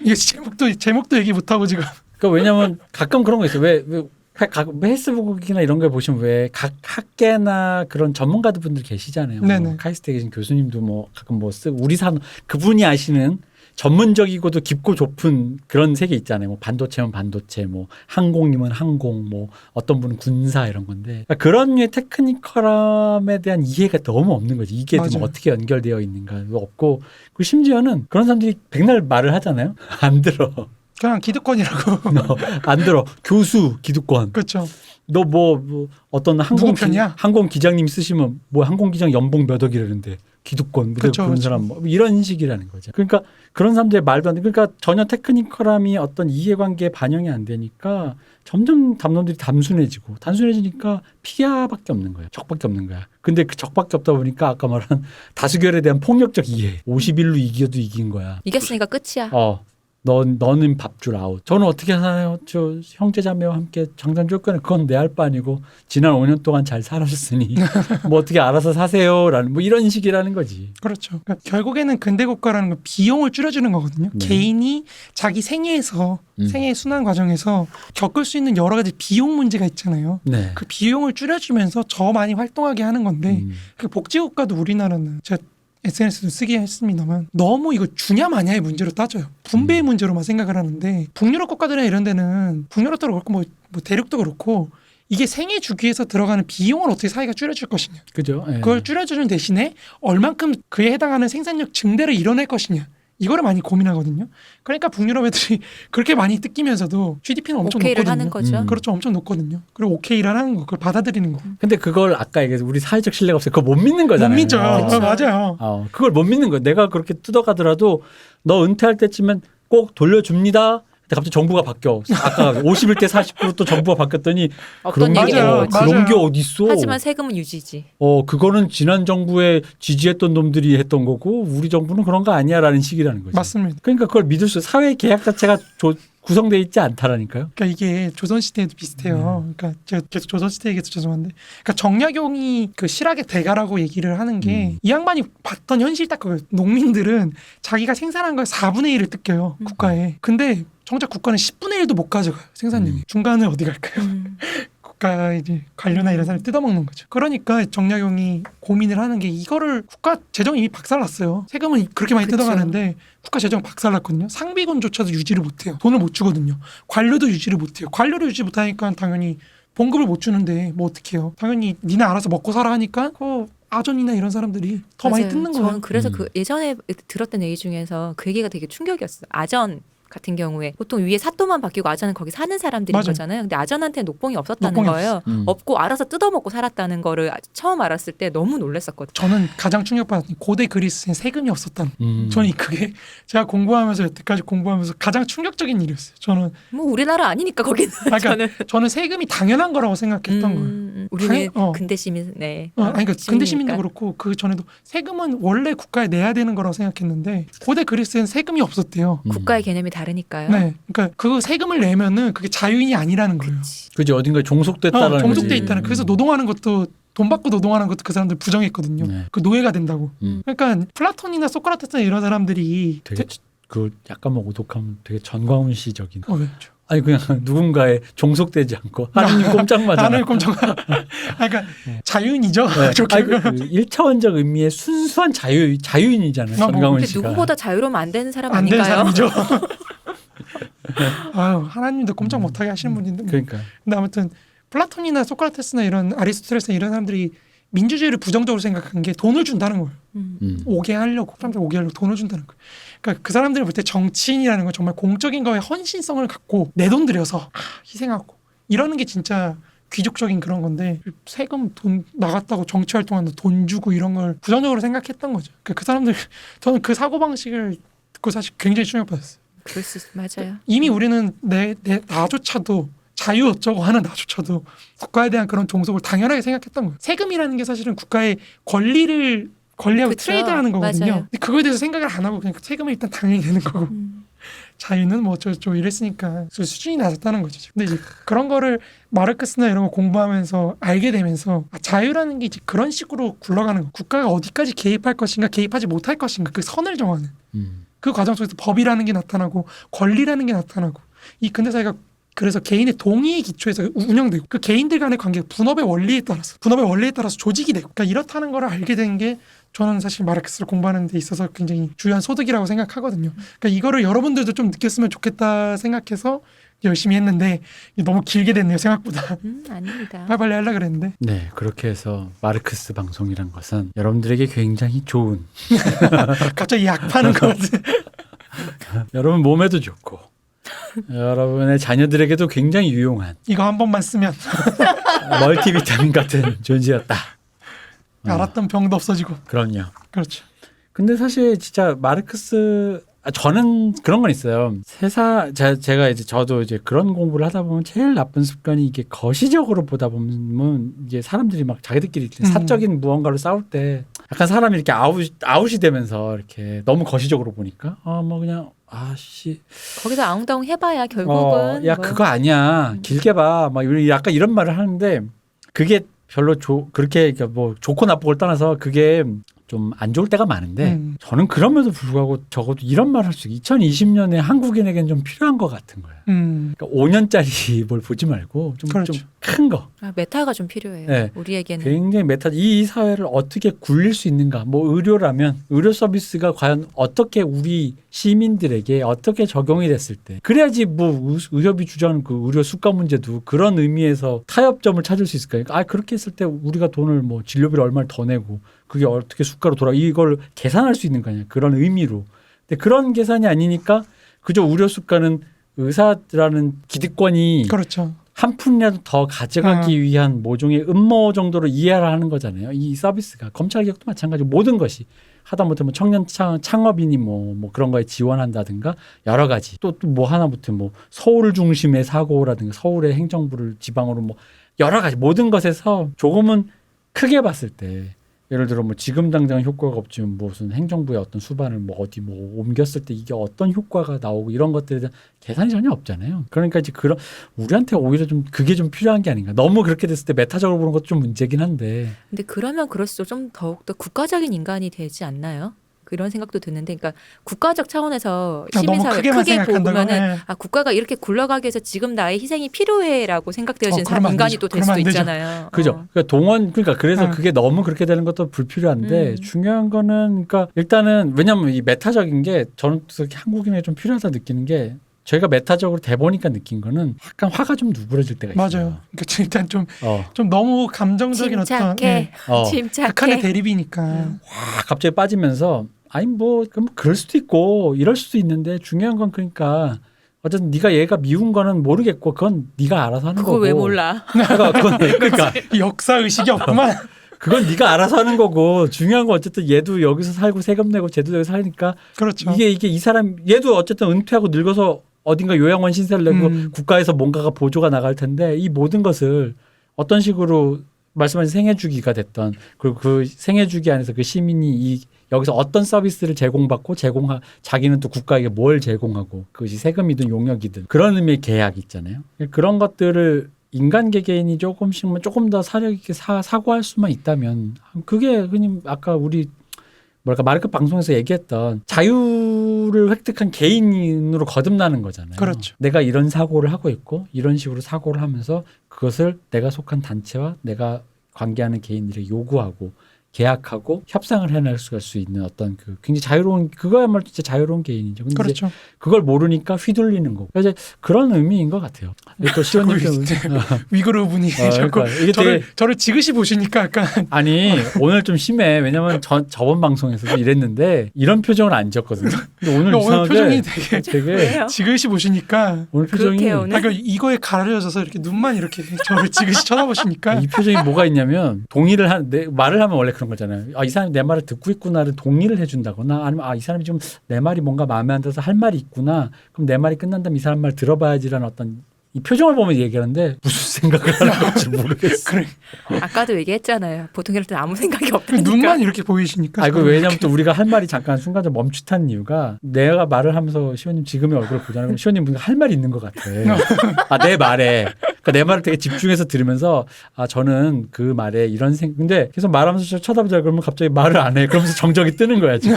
이게 제목도 얘기 못 하고 지금. 그러니까 왜냐면 가끔 그런 거 있어요. 왜 페이스북이나 이런 걸 보시면 왜 각 학계나 그런 전문가들 분들 계시잖아요. 네네. 뭐 카이스트에 계신 교수님도 뭐 가끔 뭐 쓰고 우리 산 그분이 아시는 전문적이고도 깊고 좁은 그런 세계 있잖아요. 뭐 반도체면 반도체, 뭐 항공이면 항공, 뭐 어떤 분은 군사 이런 건데 그러니까 그런 류의 테크니컬함에 대한 이해가 너무 없는 거지. 이게 좀 맞아요. 어떻게 연결되어 있는가 없고 그리고 심지어는 그런 사람들이 백날 말을 하잖아요. 안 들어. 그냥 기득권이라고. 안 들어. 교수 기득권. 그렇죠. 너 뭐 어떤 누구 편이야? 항공 기장님 쓰시면 뭐 항공 기장 연봉 몇 억이라는데 기득권 그렇죠, 그런 그렇죠. 사람 뭐 이런 식이라는 거죠. 그러니까 그런 사람들의 말도 안 돼. 그러니까 전혀 테크니컬함이 어떤 이해관계에 반영이 안 되니까 점점 담론들이 단순해지니까 피하밖에 없는 거예요. 적밖에 없는 거야. 근데 그 적밖에 없다 보니까 아까 말한 다수결에 대한 폭력적 이해. 51로 이겨도 이긴 거야. 이겼으니까 끝이야. 너는 밥줄 아웃. 저는 어떻게 사나요? 저 형제자매와 함께 장단 쫓겨내. 그건 내 할 바 아니고 지난 5년 동안 잘 살았으니 뭐 어떻게 알아서 사세요라는 뭐 이런 식이라는 거지. 그렇죠. 그러니까 결국에는 근대 국가라는 건 비용을 줄여주는 거거든요. 네. 개인이 자기 생애에서 생애 순환 과정에서 겪을 수 있는 여러 가지 비용 문제가 있잖아요. 네. 그 비용을 줄여주면서 저 많이 활동하게 하는 건데 그 복지국가도 우리나라는 제가 SNS도 쓰긴 했습니다만 너무 이거 주냐 마냐의 문제로 따져요. 분배의 문제로만 생각을 하는데 북유럽 국가들이나 이런 데는 북유럽도 그렇고 뭐 대륙도 그렇고 이게 생애 주기에서 들어가는 비용을 어떻게 사회가 줄여줄 것이냐. 그죠. 예. 그걸 줄여주는 대신에 얼만큼 그에 해당하는 생산력 증대를 이뤄낼 것이냐. 이거를 많이 고민하거든요. 그러니까 북유럽 애들이 그렇게 많이 뜯기면서도 GDP는 엄청 오케이를 높거든요. 하는 거죠. 그렇죠. 엄청 높거든요. 그리고 오케이를 하는 거, 그걸 받아들이는 거. 근데 그걸 아까 얘기해서 우리 사회적 신뢰가 없어요. 그거 못 믿는 거잖아요. 못 믿죠. 그렇죠. 맞아요. 그걸 못 믿는 거야. 내가 그렇게 뜯어가더라도 너 은퇴할 때쯤엔 꼭 돌려줍니다. 근데 갑자기 정부가 바뀌어. 아까 51대 49로 또 정부가 바뀌었더니 어떤 그런 얘기 게 맞아요. 되는 거지. 그런 맞아요. 게 어디 있어? 하지만 세금은 유지지. 그거는 지난 정부에 지지했던 놈들이 했던 거고 우리 정부는 그런 거 아니야라는 식이라는 거죠. 맞습니다. 그러니까 그걸 믿을 수 사회 계약 자체가 구성되어 있지 않다라니까요. 그러니까 이게 조선시대에도 비슷해요. 그러니까 제가 계속 조선시대 얘기해서 죄송한데, 그러니까 정약용이 그 실학의 대가라고 얘기를 하는 게 이 양반이 봤던 현실 딱 그거예요. 농민들은 자기가 생산한 걸 4분의 1을 뜯겨요. 국가에. 근데 정작 국가는 10분의 1도 못 가져가요. 생산량이. 중간에 어디 갈까요? 국가 이제 관료나 이런 사람을 뜯어먹는 거죠. 그러니까 정약용이 고민을 하는 게 이거를 국가 재정이 이미 박살났어요. 세금은 그렇게 많이 그쵸. 뜯어가는데 국가 재정 박살났거든요. 상비군조차도 유지를 못해요. 돈을 못 주거든요. 관료도 유지를 못해요. 관료를 유지 못하니까 당연히 봉급을 못 주는데 뭐 어떡해요. 당연히 니네 알아서 먹고 살아 하니까 그 아전이나 이런 사람들이 더 많이 맞아요. 뜯는 거예요. 저는 그래서 그 예전에 들었던 얘기 중에서 그 얘기가 되게 충격이었어요. 아전 같은 경우에 보통 위에 사또만 바뀌고 아전은 거기 사는 사람들인 맞아요. 거잖아요. 근데 아전한테는 녹봉이 없었다는 녹봉이 거예요. 없고 알아서 뜯어먹고 살았다는 거를 처음 알았을 때 너무 놀랐었거든요. 저는 가장 충격받았던 고대 그리스엔 세금이 없었다는. 저는 그게 제가 공부하면서 여태까지 공부하면서 가장 충격적인 일이었어요. 저는 뭐 우리나라 아니니까 거기는 그러니까 저는 세금이 당연한 거라고 생각했던 거예요. 우리는 당연- 근대 시민, 네. 그러니까 근대 시민도 시민이니까. 그렇고 그 전에도 세금은 원래 국가에 내야 되는 거라고 생각했는데 고대 그리스엔 세금이 없었대요. 국가의 개념이 다르니까요. 네, 그러니까 그 세금을 내면은 그게 자유인이 아니라는 거예요. 그지 어딘가에 종속됐다라는 종속돼 거지. 있다는. 그래서 노동하는 것도 돈 받고 노동하는 것도 그 사람들 부정했거든요. 네. 그 노예가 된다고. 음. 그러니까 플라톤이나 소크라테스나 이런 사람들이 되게 그 약간 뭐 오독하면 되게 전광훈 씨적인. 왜죠? 아니 그냥 누군가에 종속되지 않고 하나님 꼼짝마잖아. 나는 꼼짝. 그러니까 자유인이죠. 네. 좋게. 아니, 그 1차원적 의미의 순수한 자유인이잖아요. 뭐 전광훈 근데 씨가. 누구보다 자유로우면 안 되는 사람 안 되는 아닌가요? 사람이죠. 아유, 하나님도 꼼짝 못하게 하시는 분인데. 뭐. 그러니까. 근데 아무튼 플라톤이나 소크라테스나 이런 아리스토텔레스나 이런 사람들이 민주주의를 부정적으로 생각한 게 돈을 준다는 거예요. 오게 하려고 사람들 오게 하려고 돈을 준다는 거예요. 그러니까 그 사람들이 볼 때 정치인이라는 건 정말 공적인 거에 헌신성을 갖고 내 돈 들여서 희생하고 이러는 게 진짜 귀족적인 그런 건데 세금 돈 나갔다고 정치 활동하는데 돈 주고 이런 걸 부정적으로 생각했던 거죠. 그러니까 그 사람들 저는 그 사고 방식을 듣고 사실 굉장히 충격받았어요. 그럴 수 맞아요. 이미 우리는 내 나조차도 자유 어쩌고 하는 나조차도 국가에 대한 그런 종속을 당연하게 생각했던 거예요. 세금이라는 게 사실은 국가의 권리하고 그쵸. 트레이드하는 거거든요. 맞아요. 근데 그거에 대해서 생각을 안 하고 그냥 세금을 일단 당연히 내는 거고 자유는 뭐 어쩌고 이랬으니까 그 수준이 낮았다는 거죠. 근데 이제 그런 거를 마르크스나 이런 거 공부하면서 알게 되면서 자유라는 게 이제 그런 식으로 굴러가는 거. 국가가 어디까지 개입할 것인가 개입하지 못할 것인가 그 선을 정하는 그 과정 속에서 법이라는 게 나타나고 권리라는 게 나타나고 이 근대사회가 그래서 개인의 동의에 기초해서 운영되고 그 개인들 간의 관계가 분업의 원리에 따라서 조직이 되고 그러니까 이렇다는 걸 알게 된 게 저는 사실 마르크스를 공부하는 데 있어서 굉장히 중요한 소득이라고 생각하거든요. 그러니까 이거를 여러분들도 좀 느꼈으면 좋겠다 생각해서 열심히 했는데 너무 길게 됐네요 생각보다. 아닙니다. 빨리 하려고 그랬는데. 네, 그렇게 해서 마르크스 방송이란 것은 여러분들에게 굉장히 좋은 갑자기 약 파는 것 같은. 여러분 몸에도 좋고 여러분의 자녀들에게도 굉장히 유용한 이거 한 번만 쓰면 멀티비타민 같은 존재였다. 알았던 병도 없어지고. 그럼요. 그렇죠. 근데 사실 진짜 마르크스 저는 그런 건 있어요. 제가 이제 저도 이제 그런 공부를 하다 보면 제일 나쁜 습관이 이게 거시적으로 보다 보면 이제 사람들이 막 자기들끼리 사적인 무언가로 싸울 때 약간 사람이 이렇게 아웃이 되면서 이렇게 너무 거시적으로 보니까 뭐 그냥 아씨 거기서 아웅다웅 해봐야 결국은 야 그거 아니야 길게 봐 막 약간 이런 말을 하는데 그게 별로 그렇게 뭐 좋고 나쁘고를 떠나서 그게 좀 안 좋을 때가 많은데 저는 그럼에도 불구하고 적어도 이런 말을 할 수 있어요. 2020년에 한국인에겐 좀 필요한 것 같은 거예요. 그러니까 5년짜리 뭘 보지 말고 좀 큰 거. 메타가 좀 필요해요. 네. 우리에게는. 굉장히 이 사회를 어떻게 굴릴 수 있는가. 뭐 의료라면 의료 서비스가 과연 어떻게 우리 시민들에게 어떻게 적용이 됐을 때 그래야지 뭐 의협이 주장하는 그 의료 수가 문제도 그런 의미에서 타협점을 찾을 수 있을까요? 그렇게 했을 때 우리가 돈을 뭐 진료비를 얼마를 더 내고 그게 어떻게 수가로 이걸 계산할 수 있는 거 아니야. 그런 의미로. 근데 그런 계산이 아니니까 그저 의료 수가는 의사라는 기득권이 그렇죠. 한 푼이라도 더 가져가기 위한 모종의 음모 정도로 이해를 하는 거잖아요. 이 서비스가 검찰 개혁도 마찬가지고 모든 것이 하다못해 뭐 청년 창업인이 뭐 그런 거에 지원한다든가 여러 가지 또 뭐 하다못해 뭐 서울 중심의 사고라든가 서울의 행정부를 지방으로 뭐 여러 가지 모든 것에서 조금은 크게 봤을 때 예를 들어 뭐 지금 당장 효과가 없지만 무슨 행정부의 어떤 수반을 뭐 어디 뭐 옮겼을 때 이게 어떤 효과가 나오고 이런 것들에 대한 계산이 전혀 없잖아요. 그러니까 이제 우리한테 오히려 좀 그게 좀 필요한 게 아닌가. 너무 그렇게 됐을 때 메타적으로 보는 것도 좀 문제긴 한데. 근데 그러면 그럴수록 좀 더욱더 국가적인 인간이 되지 않나요? 그런 생각도 드는데, 그러니까 국가적 차원에서 시민사회 크게 보면은 국가가 이렇게 굴러가기 위해서 지금 나의 희생이 필요해라고 생각되어진 인간이 또 될 수도 있잖아요. 그죠. 그러니까 그래서 그게 너무 그렇게 되는 것도 불필요한데 중요한 거는 그러니까 일단은 왜냐하면 이 메타적인 게 저는 한국인에게 좀 필요하다 느끼는 게. 저희가 메타적으로 대보니까 느낀 거는 약간 화가 좀 누그러질 때가 있어요. 맞아요. 그러니까 일단 좀 너무 감정적인 침착해. 어떤 침착해. 극한의 대립이니까 확 갑자기 빠지면서 아니 뭐 그럼 그럴 수도 있고 이럴 수도 있는데 중요한 건 그러니까 어쨌든 네가 얘가 미운 거는 모르겠고 그건 네가 알아서 하는 그걸 거고. 왜 몰라? 그러니까 역사 의식이 없구만. 그건 네가 알아서 하는 거고 중요한 건 어쨌든 얘도 여기서 살고 세금 내고 쟤도 여기 살니까 그렇죠. 이게 이 사람 얘도 어쨌든 은퇴하고 늙어서 어딘가 요양원 신세를 내고 국가에서 뭔가가 보조가 나갈 텐데 이 모든 것을 어떤 식으로 말씀하신 생애주기가 됐던 그리고 그 생애주기 안에서 그 시민이 여기서 어떤 서비스를 제공받고 자기는 또 국가에게 뭘 제공하고 그것이 세금이든 용역이든 그런 의미의 계약이 있잖아요. 그런 것들을 인간 개개인이 조금 더 사려 있게 사고할 수만 있다면 그게 그냥 아까 우리 마르크 방송에서 얘기했던 자유를 획득한 개인으로 거듭나는 거잖아요. 그렇죠. 내가 이런 사고를 하고 있고 이런 식으로 사고를 하면서 그것을 내가 속한 단체와 내가 관계하는 개인들에게 요구하고 계약하고 협상을 해낼 수 있는 어떤 그 굉장히 자유로운 그거야말로 진짜 자유로운 개인이죠. 근데 그렇죠. 이제 그걸 모르니까 휘둘리는 거고. 그래서 이제 그런 의미인 것 같아요. 또 시원님 위그르 분이 자꾸 그러니까 이게 저를 지그시 보시니까 약간 아니 오늘 좀 심해. 왜냐면 저번 방송에서도 이랬는데 이런 표정을 안 지었거든요. 근데 오늘 이상하게 표정이 되게 왜요? 지그시 보시니까 오늘 표정이 그렇게요, 오늘? 그러니까 이거에 가려져서 이렇게 눈만 이렇게 저를 지그시 쳐다보시니까 이 표정이 뭐가 있냐면 동의를 말을 하면 원래 그런 거잖아요. 이 사람이 내 말을 듣고 있구나를 동의를 해준다거나 아니면 이 사람이 좀 내 말이 뭔가 마음에 안 들어서 할 말이 있구나. 그럼 내 말이 끝난다면 이 사람 말 들어봐야지라는 어떤 이 표정을 보면 얘기하는데 무슨 생각을 하는 건지 모르겠어. 그래. 아까도 얘기했잖아요. 보통 이럴 때 아무 생각이 없다니까. 눈만 이렇게 보이시니까. 그 왜냐면 또 우리가 할 말이 잠깐 순간적으로 멈칫한 이유가 내가 말을 하면서 시원님 지금의 얼굴을 보잖아요. 그럼 시원님 뭔가 할 말이 있는 것 같아. 내 말에. 그러니까 내 말을 되게 집중해서 들으면서 저는 그 말에 이런 근데 계속 말하면서 저 쳐다보자 그러면 갑자기 말을 안 해. 그러면서 정적이 뜨는 거야 지금.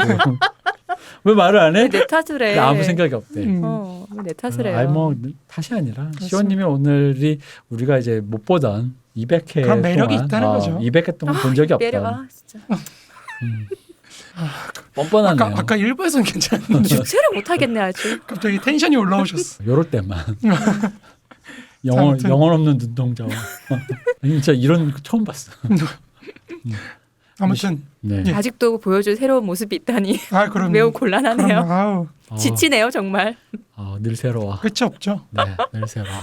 왜 말을 안 해? 내 탓을 해. 아무 생각이 없대. 왜 내 탓을 해요? 아니 뭐 탓이 아니라 시원님이 오늘이 우리가 이제 못 보던 200회 그런 매력이 동안, 있다는 거죠. 200회 동안 본 적이 매력, 없던 진짜. 뻔뻔하네요. 아까 일부에서는 괜찮은데 주체를 못 하겠네 아주. 갑자기 텐션이 올라오셨어. 요럴 때만 영혼 없는 눈동자와 아니 진짜 이런 거 처음 봤어. 아무튼 네. 예. 아직도 보여줄 새로운 모습이 있다니 그럼 매우 곤란하네요. 아우 지치네요 정말. 늘 새로워. 끝이 없죠. 네, 늘 새로워.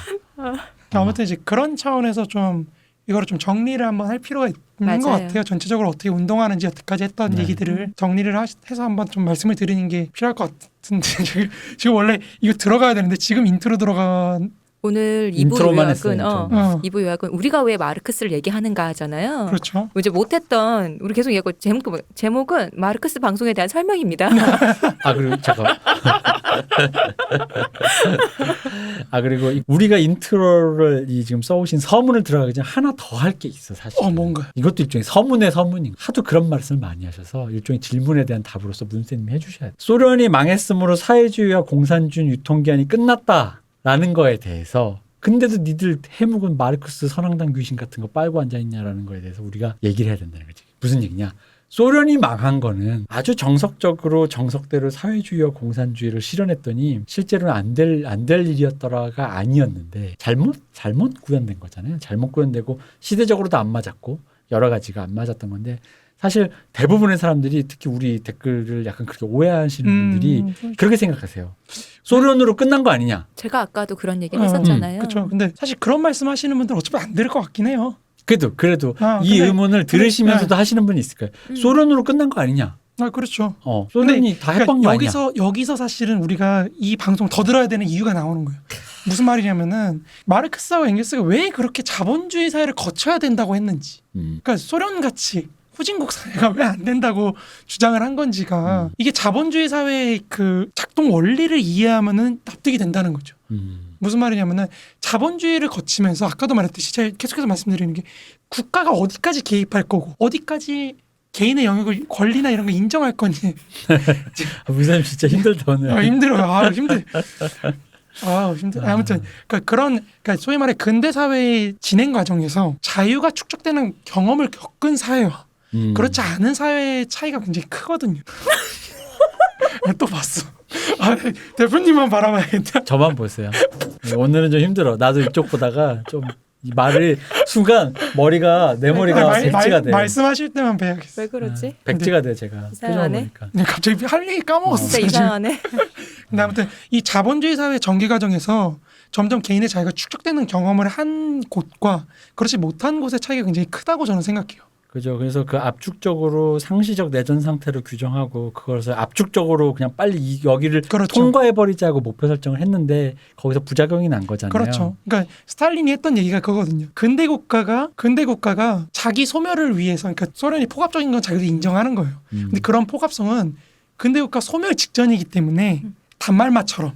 아무튼 이제 그런 차원에서 좀 이거를 좀 정리를 한번 할 필요가 있는 것 맞아요. 같아요. 전체적으로 어떻게 운동하는지 여태까지 했던 네. 얘기들을 정리를 해서 한번 좀 말씀을 드리는 게 필요할 것 같은데 지금 원래 이거 들어가야 되는데 지금 인트로 들어간 오늘 2부 인트로만 요약은 했어요. 2부 요약은 우리가 왜 마르크스를 얘기하는가 하잖아요. 그렇죠. 이제 못했던 우리 계속 얘기하고 제목은 마르크스 방송에 대한 설명입니다. 그리고 잠깐. 그리고 우리가 인트로를 지금 써오신 서문을 들어가기 전에 하나 더 할 게 있어 사실. 뭔가. 이것도 일종의 서문의 서문인. 하도 그런 말씀을 많이 하셔서 일종의 질문에 대한 답으로서 문쌤님이 해주셔야 돼. 소련이 망했으므로 사회주의와 공산주의 유통기한이 끝났다. 라는 거에 대해서 근데도 니들 해묵은 마르크스 선앙당 귀신 같은 거 빨고 앉아있냐라는 거에 대해서 우리가 얘기를 해야 된다는 거지. 무슨 얘기냐. 소련이 망한 거는 아주 정석대로 사회주의와 공산주의를 실현했더니 실제로는 안 될 일이었더라가 아니었는데 잘못 구현된 거잖아요. 잘못 구현되고 시대적으로도 안 맞았고 여러 가지가 안 맞았던 건데 사실 대부분의 사람들이 특히 우리 댓글을 약간 그렇게 오해하시는 분들이 그렇게 생각하세요. 소련으로 끝난 거 아니냐. 제가 아까도 그런 얘기를 했었잖아요. 그렇죠. 근데 사실 그런 말씀하시는 분들 어차피 안 들을 것 같긴 해요. 그래도 이 의문을 들으시면서도 하시는 분이 있을 거예요. 소련으로 끝난 거 아니냐. 그렇죠. 소련이 다 해방 거 아니냐. 여기서 사실은 우리가 이 방송 더 들어야 되는 이유가 나오는 거예요. 무슨 말이냐면은 마르크스와 엥겔스가 왜 그렇게 자본주의 사회를 거쳐야 된다고 했는지. 그러니까 소련 같이 후진국 사회가 왜 안 된다고 주장을 한 건지가 이게 자본주의 사회의 그 작동 원리를 이해하면은 납득이 된다는 거죠. 무슨 말이냐면은 자본주의를 거치면서 아까도 말했듯이 제가 계속해서 말씀드리는 게 국가가 어디까지 개입할 거고 어디까지 개인의 영역을 권리나 이런 거 인정할 건지. 무사님 진짜 힘들다 오늘. 힘들어요. 힘들어. 아무튼 그러니까 소위 말해 근대 사회의 진행 과정에서 자유가 축적되는 경험을 겪은 사회와 그렇지 않은 사회의 차이가 굉장히 크거든요. 또 봤어. 대표님만 바라봐야겠다. 저만 보세요. 오늘은 좀 힘들어. 나도 이쪽 보다가 좀 이 말을 순간 머리가 내 머리가 백지가 돼. 말씀하실 때만 배야겠어. 왜 그러지? 백지가 돼 제가. 이상하네. 보니까. 갑자기 할 얘기 까먹었어. 진짜 이상하네. 근데 아무튼 이 자본주의 사회 전개 과정에서 점점 개인의 자유가 축적되는 경험을 한 곳과 그렇지 못한 곳의 차이가 굉장히 크다고 저는 생각해요. 그죠. 그래서 그 압축적으로 상시적 내전 상태로 규정하고 그것을 압축적으로 그냥 빨리 여기를 그렇죠. 통과해버리자고 목표 설정을 했는데 거기서 부작용이 난 거잖아요. 그렇죠. 그러니까 스탈린이 했던 얘기가 그거거든요. 근대 국가가 자기 소멸을 위해서, 그러니까 소련이 포갑적인 건 자기도 인정하는 거예요. 근데 그런 포갑성은 근대 국가 소멸 직전이기 때문에 단말마처럼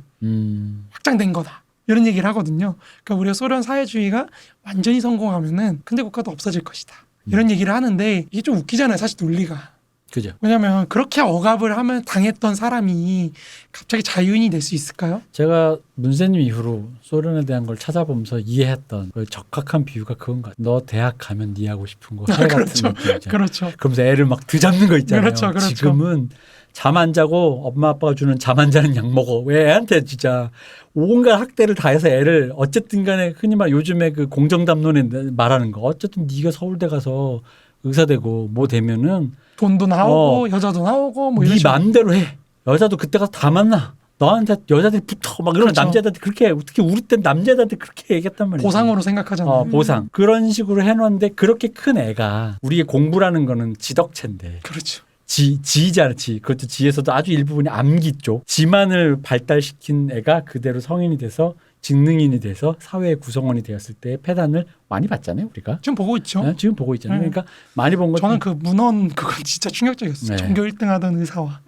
확장된 거다. 이런 얘기를 하거든요. 그러니까 우리가 소련 사회주의가 완전히 성공하면은 근대 국가도 없어질 것이다. 이런 얘기를 하는데 이게 좀 웃기잖아요. 사실 논리가. 그죠. 왜냐하면 그렇게 억압을 하면 당했던 사람이 갑자기 자유인이 될 수 있을까요? 제가 문세님 이후로 소련에 대한 걸 찾아보면서 이해했던 그 적합한 비유가 그건 같아요. 너 대학 가면 네 하고 싶은 거 해 그렇죠. 같은 느낌이죠. 그렇죠. 그러면서 애를 막 드잡는 거 있잖아요. 그렇죠, 그렇죠. 지금은 잠 안 자고 엄마 아빠가 주는 잠 안 자는 약 먹어. 왜 애한테 진짜 온갖 학대를 다 해서 애를 어쨌든 간에 흔히 말 요즘에 그 공정담론에 말하는 거 어쨌든 네가 서울대 가서 의사 되고 뭐 되면은 돈도 나오고 여자도 나오고 뭐 이런 네 식으로. 맘대로 해. 여자도 그때 가서 다 만나. 너한테 여자들이 붙어 막 이런 그렇죠. 남자들한테 그렇게 특히 우리 때 남자들한테 그렇게 얘기했단 말이야. 보상으로 생각하잖아요. 보상. 그런 식으로 해놓는데 그렇게 큰 애가 우리의 공부라는 거는 지덕체인데 그렇죠. 지잖아. 그것도 지에서도 아주 일부분이 암기 쪽. 지만을 발달시킨 애가 그대로 성인이 돼서 직능인이 돼서 사회의 구성원이 되었을 때 패단을 많이 봤잖아요. 우리가. 지금 보고 있죠. 네, 지금 보고 있잖아요. 네. 그러니까 많이 본 거. 저는 그 문헌 그건 진짜 충격적이었어요. 네. 전교 1등 하던 의사와.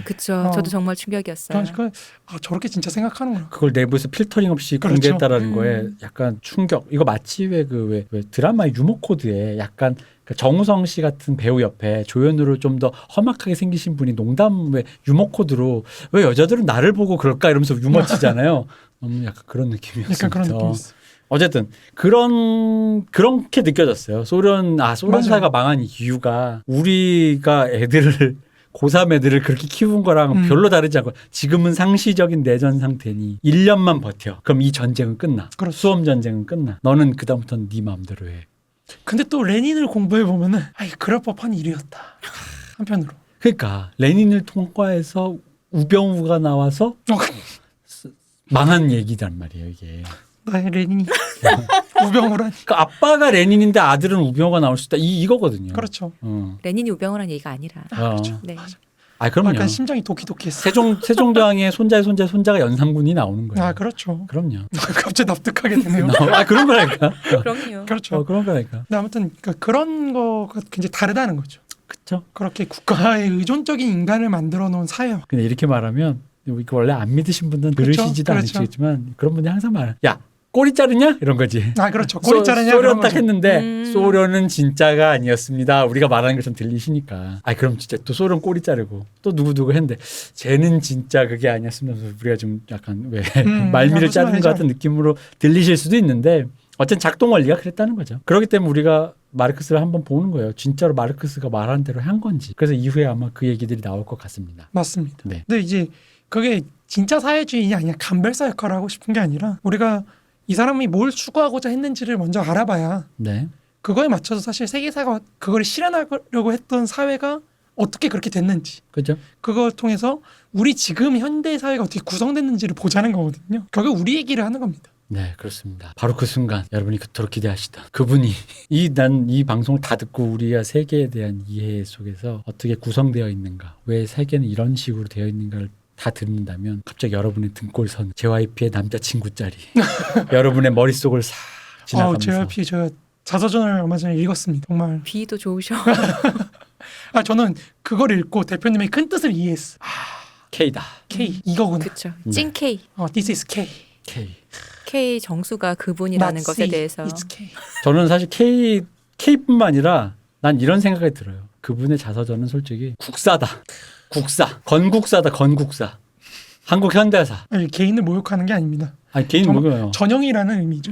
그쵸. 저도 정말 충격이었어요. 저렇게 진짜 생각하는구나. 그걸 내부에서 필터링 없이 그렇죠. 공개했다라는 거에 약간 충격. 이거 마치 왜 드라마 유머 코드에 약간 그 정우성 씨 같은 배우 옆에 조연으로 좀 더 험악하게 생기신 분이 농담 왜 유머 코드로 왜 여자들은 나를 보고 그럴까 이러면서 유머 치잖아요. 너무 약간 그런 느낌이었어요. 약간 그런 느낌이었어요. 어쨌든 그렇게 느껴졌어요. 소련 사회가 망한 이유가 우리가 애들을 고3 애들을 그렇게 키운 거랑 별로 다르지 않고 지금은 상시적인 내전 상태니 1년만 버텨. 그럼 이 전쟁은 끝나. 그렇죠. 수험 전쟁은 끝나. 너는 그다음부터는 네 마음대로 해. 근데 또 레닌을 공부해 보면은 그럴 법한 일이었다. 한편으로. 그러니까 레닌을 통과해서 우병우가 나와서 망한 얘기단 말이에요 이게. 나의 레닌이 우병우라니. 그러니까 아빠가 레닌인데 아들은 우병우가 나올 수 있다. 이거거든요. 그렇죠. 레닌이 우병우란 얘기가 아니라. 그렇죠. 네. 그럼요. 약간 심장이 도키도키했어. 세종대왕의 손자가 연산군이 나오는 거예요. 그렇죠. 그럼요. 갑자기 납득하게 되네요. 그런 거라니까. 그럼요. 그렇죠. 그런 거라니까. 근데 아무튼 그런 거가 굉장히 다르다는 거죠. 그렇죠. 그렇게 국가에 의존적인 인간을 만들어 놓은 사회와. 근데 이렇게 말하면 이거 원래 안 믿으신 분들은 들으시지도 그렇죠. 않으시겠지만 그런 분들이 항상 말해요. 야 꼬리 자르냐? 이런 거지. 그렇죠. 꼬리 자르냐? 소련 그런 딱 거죠. 했는데 소련은 진짜가 아니었습니다. 우리가 말하는 것처럼 들리시니까. 그럼 진짜 또 소련 꼬리 자르고 또 누구 했는데 쟤는 진짜 그게 아니었습니다. 우리가 좀 약간 왜 말미를 자르는 것 같은 느낌으로 들리실 수도 있는데 어쨌든 작동 원리가 그랬다는 거죠. 그렇기 때문에 우리가 마르크스를 한번 보는 거예요. 진짜로 마르크스가 말한 대로 한 건지. 그래서 이후에 아마 그 얘기들이 나올 것 같습니다. 맞습니다. 네. 근데 이제 그게 진짜 사회주의냐 아니냐 간별사 역할을 하고 싶은 게 아니라 우리가 이 사람이 뭘 추구하고자 했는지를 먼저 알아봐야 네. 그거에 맞춰서 사실 세계사가 그걸 실현하려고 했던 사회가 어떻게 그렇게 됐는지 그죠? 그걸 통해서 우리 지금 현대 사회가 어떻게 구성됐는지를 보자는 거거든요. 결국 우리 얘기를 하는 겁니다. 네, 그렇습니다. 바로 그 순간 여러분이 그토록 기대하시던 그분이 난 이 방송을 다 듣고 우리가 세계에 대한 이해 속에서 어떻게 구성되어 있는가, 왜 세계는 이런 식으로 되어 있는가를 다 듣는다면 갑자기 여러분의 등골선 JYP의 남자친구 짤이 여러분의 머릿속을 싹 지나가면서 JYP 제가 자서전을 얼마 전에 읽었습니다. 정말 비도 좋으셔. 저는 그걸 읽고 대표님의 큰 뜻을 이해했어. K다. K 이거구나. 그렇죠. 찐 K. This is K. K 정수가 그분이라는 Not 것에 C, 대해서. It's K. 저는 사실 K뿐만 아니라 난 이런 생각이 들어요. 그분의 자서전은 솔직히 국사다. 건국사다. 한국 현대사. 개인을 모욕하는 게 아닙니다. 개인 뭐예요? 전형이라는 의미죠.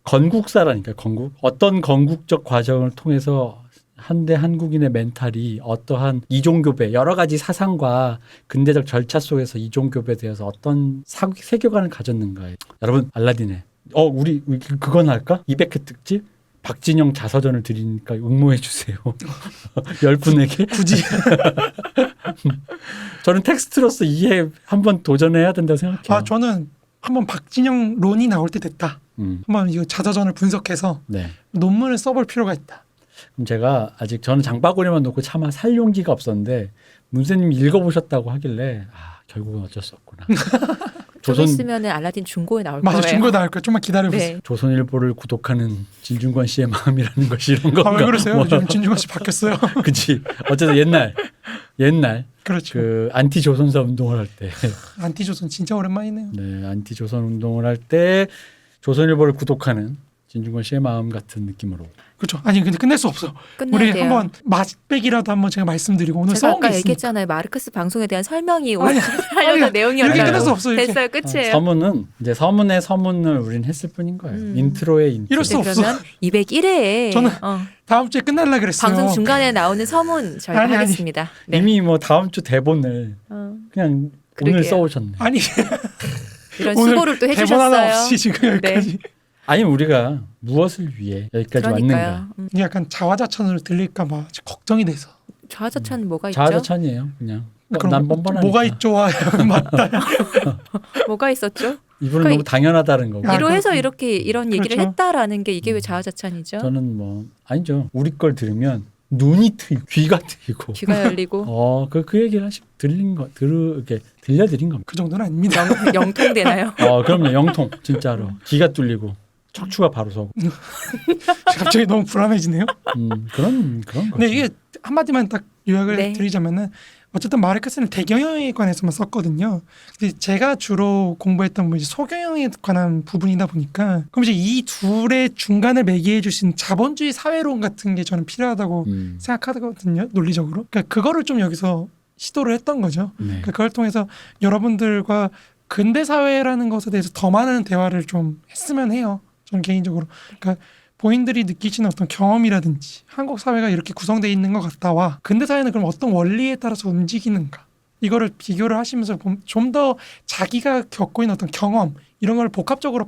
건국사라니까 건국. 어떤 건국적 과정을 통해서 한국인의 멘탈이 어떠한 이종교배 여러 가지 사상과 근대적 절차 속에서 이종교배에 대해서 어떤 세계관을 가졌는가에 여러분 알라딘의 우리 그건 할까? 200회 특집 박진영 자서전을 드리니까 응모해 주세요. 10분에게 굳이 저는 텍스트로서 이해 한번 도전해야 된다고 생각해요. 저는 한번 박진영 론이 나올 때 됐다. 한번 이거 자서전을 분석해서 네. 논문을 써볼 필요가 있다. 그럼 제가 아직 저는 장바구니만 놓고 차마 살 용기가 없었는데 문세님이 읽어보셨다고 하길래 결국은 어쩔 수 없구나. 좀 있으면은 알라딘 중고에 나올 맞아, 거예요. 중고 나올 거야. 좀만 기다려보세요. 네. 조선일보를 구독하는 진중권 씨의 마음이라는 것이 이런 건가? 왜 그러세요? 뭐, 요즘 진중권 씨 바뀌었어요. 그치. 어쨌든 옛날 그렇죠. 그 안티 조선사 운동을 할 때, 안티조선 진짜 오랜만이네요. 네, 안티 조선 운동을 할 때 조선일보를 구독하는 진중권 씨의 마음 같은 느낌으로. 그렇죠. 아니 근데 끝낼 수 없어. 끝내야 우리 돼요. 한번 맛백이라도 한번 제가 말씀드리고 오늘 제가 써온 게 아까 있으니까. 얘기했잖아요. 마르크스 방송에 대한 설명이 아니, 하려던 아니, 내용이었다고. 이렇게 끝낼 수 없어요, 이렇게. 됐어요. 끝이에요. 서문은 이제 서문의 서문을 우린 했을 뿐인 거예요. 인트로의 인트로. 이럴 수 없어. 그러면 201회에 저는 다음 주에 끝날라 그랬어요. 방송 중간에 나오는 서문 저희가 아니. 하겠습니다. 네. 이미 뭐 다음 주 대본을 그냥 오늘 그러게요. 써오셨네. 아니 이런 오늘 수고를 또 대본 하나 해주셨어요. 없이 지금 여기까지. 아니면 우리가 무엇을 위해 여기까지 그러니까요. 왔는가? 이게 약간 자화자찬으로 들릴까 봐 걱정이 돼서. 좌자찬 뭐가 있죠? 자아자찬이에요, 그냥. 그럼 난 뻔뻔하니까. 뭐가 있죠? 맞다. 뭐가 있었죠? 이분은 그러니까 너무 당연하다는 거고. 아, 이로해서 이렇게 이런 얘기를 그렇죠. 했다라는 게 이게 왜 자아자찬이죠? 저는 뭐 아니죠. 우리 걸 들으면 눈이 트이고 귀가 트이고. 귀가 열리고 그 얘기를 이렇게 들려드린 겁니다. 그 정도는 아닙니다. 영통되나요? 그럼요, 영통 진짜로 귀가 뚫리고 척추가 바로 서고. 갑자기 너무 불안해지네요. 그런 거죠. 근데 이게 한마디만 딱 요약을 네. 드리자면은 어쨌든 마르크스는 대경영에 관해서만 썼거든요. 근데 제가 주로 공부했던 뭐 이제 소경영에 관한 부분이다 보니까 그럼 이제 이 둘의 중간을 매개해 주신 자본주의 사회론 같은 게 저는 필요하다고 생각하거든요. 논리적으로. 그러니까 그거를 좀 여기서 시도를 했던 거죠. 네. 그러니까 그걸 통해서 여러분들과 근대 사회라는 것에 대해서 더 많은 대화를 좀 했으면 해요. 저는 개인적으로. 그러니까 본인들이 느끼시는 어떤 경험이라든지 한국 사회가 이렇게 구성되어 있는 것 같다와 근대 사회는 그럼 어떤 원리에 따라서 움직이는가 이거를 비교를 하시면서 좀 더 자기가 겪고 있는 어떤 경험 이런 걸 복합적으로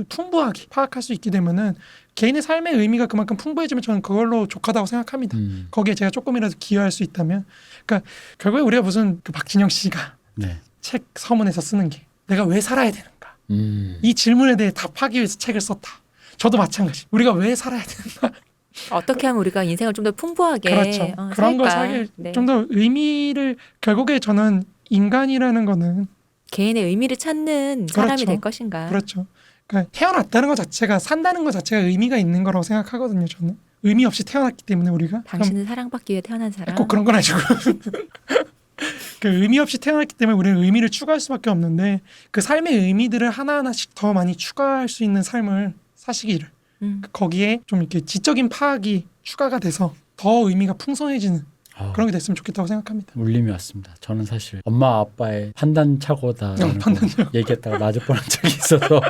풍부하게 파악할 수 있게 되면은 개인의 삶의 의미가 그만큼 풍부해지면 저는 그걸로 족하다고 생각합니다. 거기에 제가 조금이라도 기여할 수 있다면 그러니까 결국에 우리가 무슨 그 박진영 씨가 네. 책 서문에서 쓰는 게 내가 왜 살아야 되는가 이 질문에 대해 답하기 위해서 책을 썼다. 저도 마찬가지. 우리가 왜 살아야 되는가? 어떻게 하면 우리가 인생을 좀 더 풍부하게 그렇죠. 그런 걸 살까? 살기 네. 좀 더 의미를 결국에 저는 인간이라는 거는 개인의 의미를 찾는 사람이 그렇죠. 될 것인가? 그렇죠. 그러니까 태어났다는 것 자체가 산다는 것 자체가 의미가 있는 거라고 생각하거든요. 저는 의미 없이 태어났기 때문에 우리가 당신은 사랑받기 위해 태어난 사람. 꼭 그런 건 아니고 그 의미 없이 태어났기 때문에 우리는 의미를 추구할 수밖에 없는데 그 삶의 의미들을 하나하나씩 더 많이 추가할 수 있는 삶을 사시기를 거기에 좀 이렇게 지적인 파악이 추가가 돼서 더 의미가 풍성해지는 그런 게 됐으면 좋겠다고 생각합니다. 울림이 왔습니다. 저는 사실 엄마 아빠의 판단 착오다라는 거 얘기했다가 맞을 뻔한 적이 있어서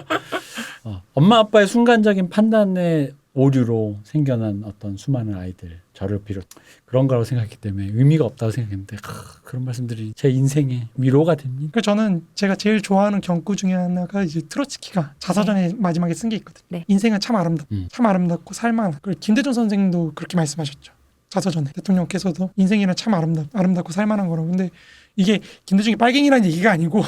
엄마 아빠의 순간적인 판단의 오류로 생겨난 어떤 수많은 아이들 저를 비롯 그런 거라고 생각했기 때문에 의미가 없다고 생각했는데 그런 말씀들이 제 인생의 위로가 됩니다. 그래서 저는 제가 제일 좋아하는 경구 중에 하나가 이제 트로츠키가 자서전에 마지막에 쓴 게 있거든요. 네. 인생은 참 아름답다. 참 아름답고 살만하다. 그리고 김대중 선생도 그렇게 말씀하셨죠. 자서전에 대통령께서도 인생이란 참 아름답고 살만한 거라고. 근데 이게 김대중이 빨갱이라는 얘기가 아니고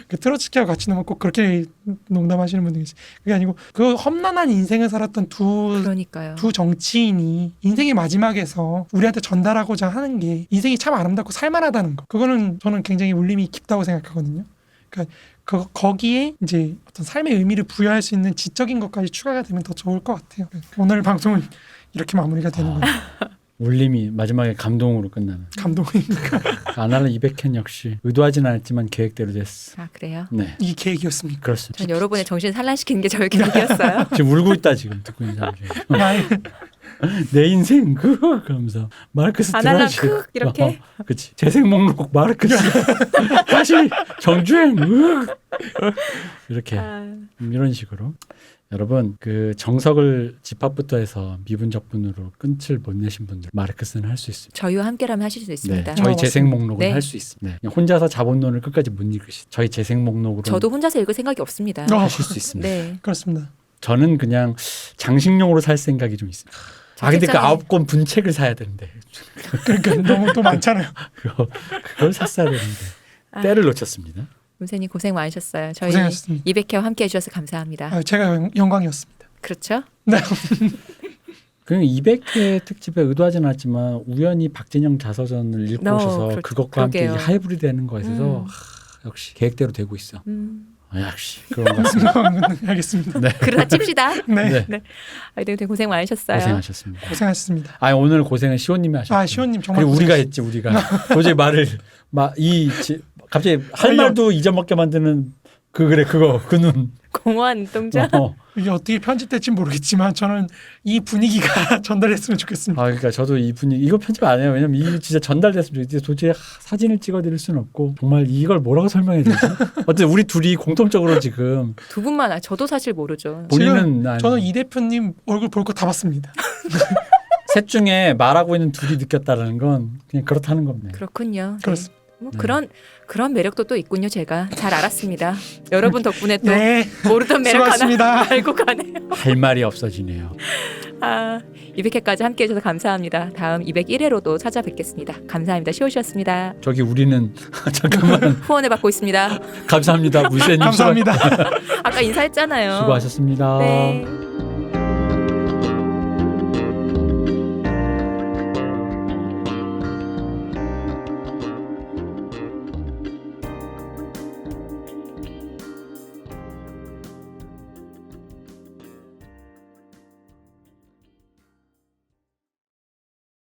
그 트로츠키하고 같이 넘어 꼭 그렇게 농담하시는 분들이 있어요. 그게 아니고 그 험난한 인생을 살았던 그러니까요. 두 정치인이 인생의 마지막에서 우리한테 전달하고자 하는 게 인생이 참 아름답고 살만하다는 거. 그거는 저는 굉장히 울림이 깊다고 생각하거든요. 그러니까 거기에 이제 어떤 삶의 의미를 부여할 수 있는 지적인 것까지 추가가 되면 더 좋을 것 같아요. 오늘 방송은 이렇게 마무리가 되는 거예요. 울림이 마지막에 감동으로 끝나는. 감동이니까. 아날라 200회 역시 의도하진 않았지만 계획대로 됐어. 아 그래요? 네, 이게 계획이었습니까? 그렇습니다. 전 여러분의 정신을 산란시키는 게 저의 계획이었어요. 지금 울고 있다 지금 듣고 있는 사람 중에. 나의 내 인생 그러면서 마르크스 아날라 들어야지. 크 이렇게. 그렇지. 재생 목록 마르크스 다시 정주행 이렇게 이런 식으로 여러분 그 정석을 집합부터 해서 미분적분으로 끝을 못 내신 분들 마르크스는 할 수 있습니다. 저희와 함께라면 하실 수 있습니다. 네, 저희 재생 목록은 네. 할 수 있습니다. 네, 그냥 혼자서 자본론을 끝까지 못 읽으시. 저희 재생 목록으로 저도 혼자서 읽을 생각이 없습니다. 하실 수 있습니다. 네. 그렇습니다. 저는 그냥 장식용으로 살 생각이 좀 있습니다. 근데 그 자책장에- 9권 분책을 사야 되는데 그러니까 너무 또 많잖아요. 그걸 샀어야 되는데 아. 때를 놓쳤습니다. 문세님 고생 많으셨어요. 저희 고생하셨습니다. 200회 함께 해주셔서 감사합니다. 제가 영광이었습니다. 그렇죠? 그냥 200회 특집에 의도하진 않았지만 우연히 박진영 자서전을 읽고 오셔서 그것과 함께 그러게요. 하이브리드 되는 거에서 역시 계획대로 되고 있어. 역시 그런 것 같습니다. 알겠습니다. 네. 그러다 찝시다. 네. 네. 아이들 되게 고생 많으셨어요. 고생하셨습니다. 고생하셨습니다. 오늘 고생은 시호님이 하셨어요. 시호님 정말 그리고 우리가 고생하셨습니다. 했지 우리가 도저히 말을 갑자기 할 말도 잊어먹게 만드는 그 눈. 공허한 눈동자. 이게 어떻게 편집될지 모르겠지만 저는 이 분위기가 전달했으면 좋겠습니다. 그러니까 저도 이 분위기 이거 편집 안 해요. 왜냐면 이 진짜 전달됐으면 좋겠어요. 도저히 사진을 찍어드릴 수는 없고 정말 이걸 뭐라고 설명해야 되지? 어쨌든 우리 둘이 공통적으로 지금 두 분만 저도 사실 모르죠. 본인은 저는 이 대표님 얼굴 볼 거 다 봤습니다. 셋 중에 말하고 있는 둘이 느꼈다는 건 그냥 그렇다는 겁니다. 그렇군요. 네. 그렇습니다. 뭐 그런 매력도 또 있군요. 제가 잘 알았습니다. 여러분 덕분에 또 네. 모르던 매력 수고하셨습니다. 하나 알고 가네요. 할 말이 없어지네요. 200회까지 함께해 주셔서 감사합니다. 다음 201회로도 찾아뵙겠습니다. 감사합니다. 시오시였습니다. 저기 우리는 잠깐만 후원을 받고 있습니다. 감사합니다. 물세님 감사합니다. 아까 인사했잖아요. 수고하셨습니다. 네.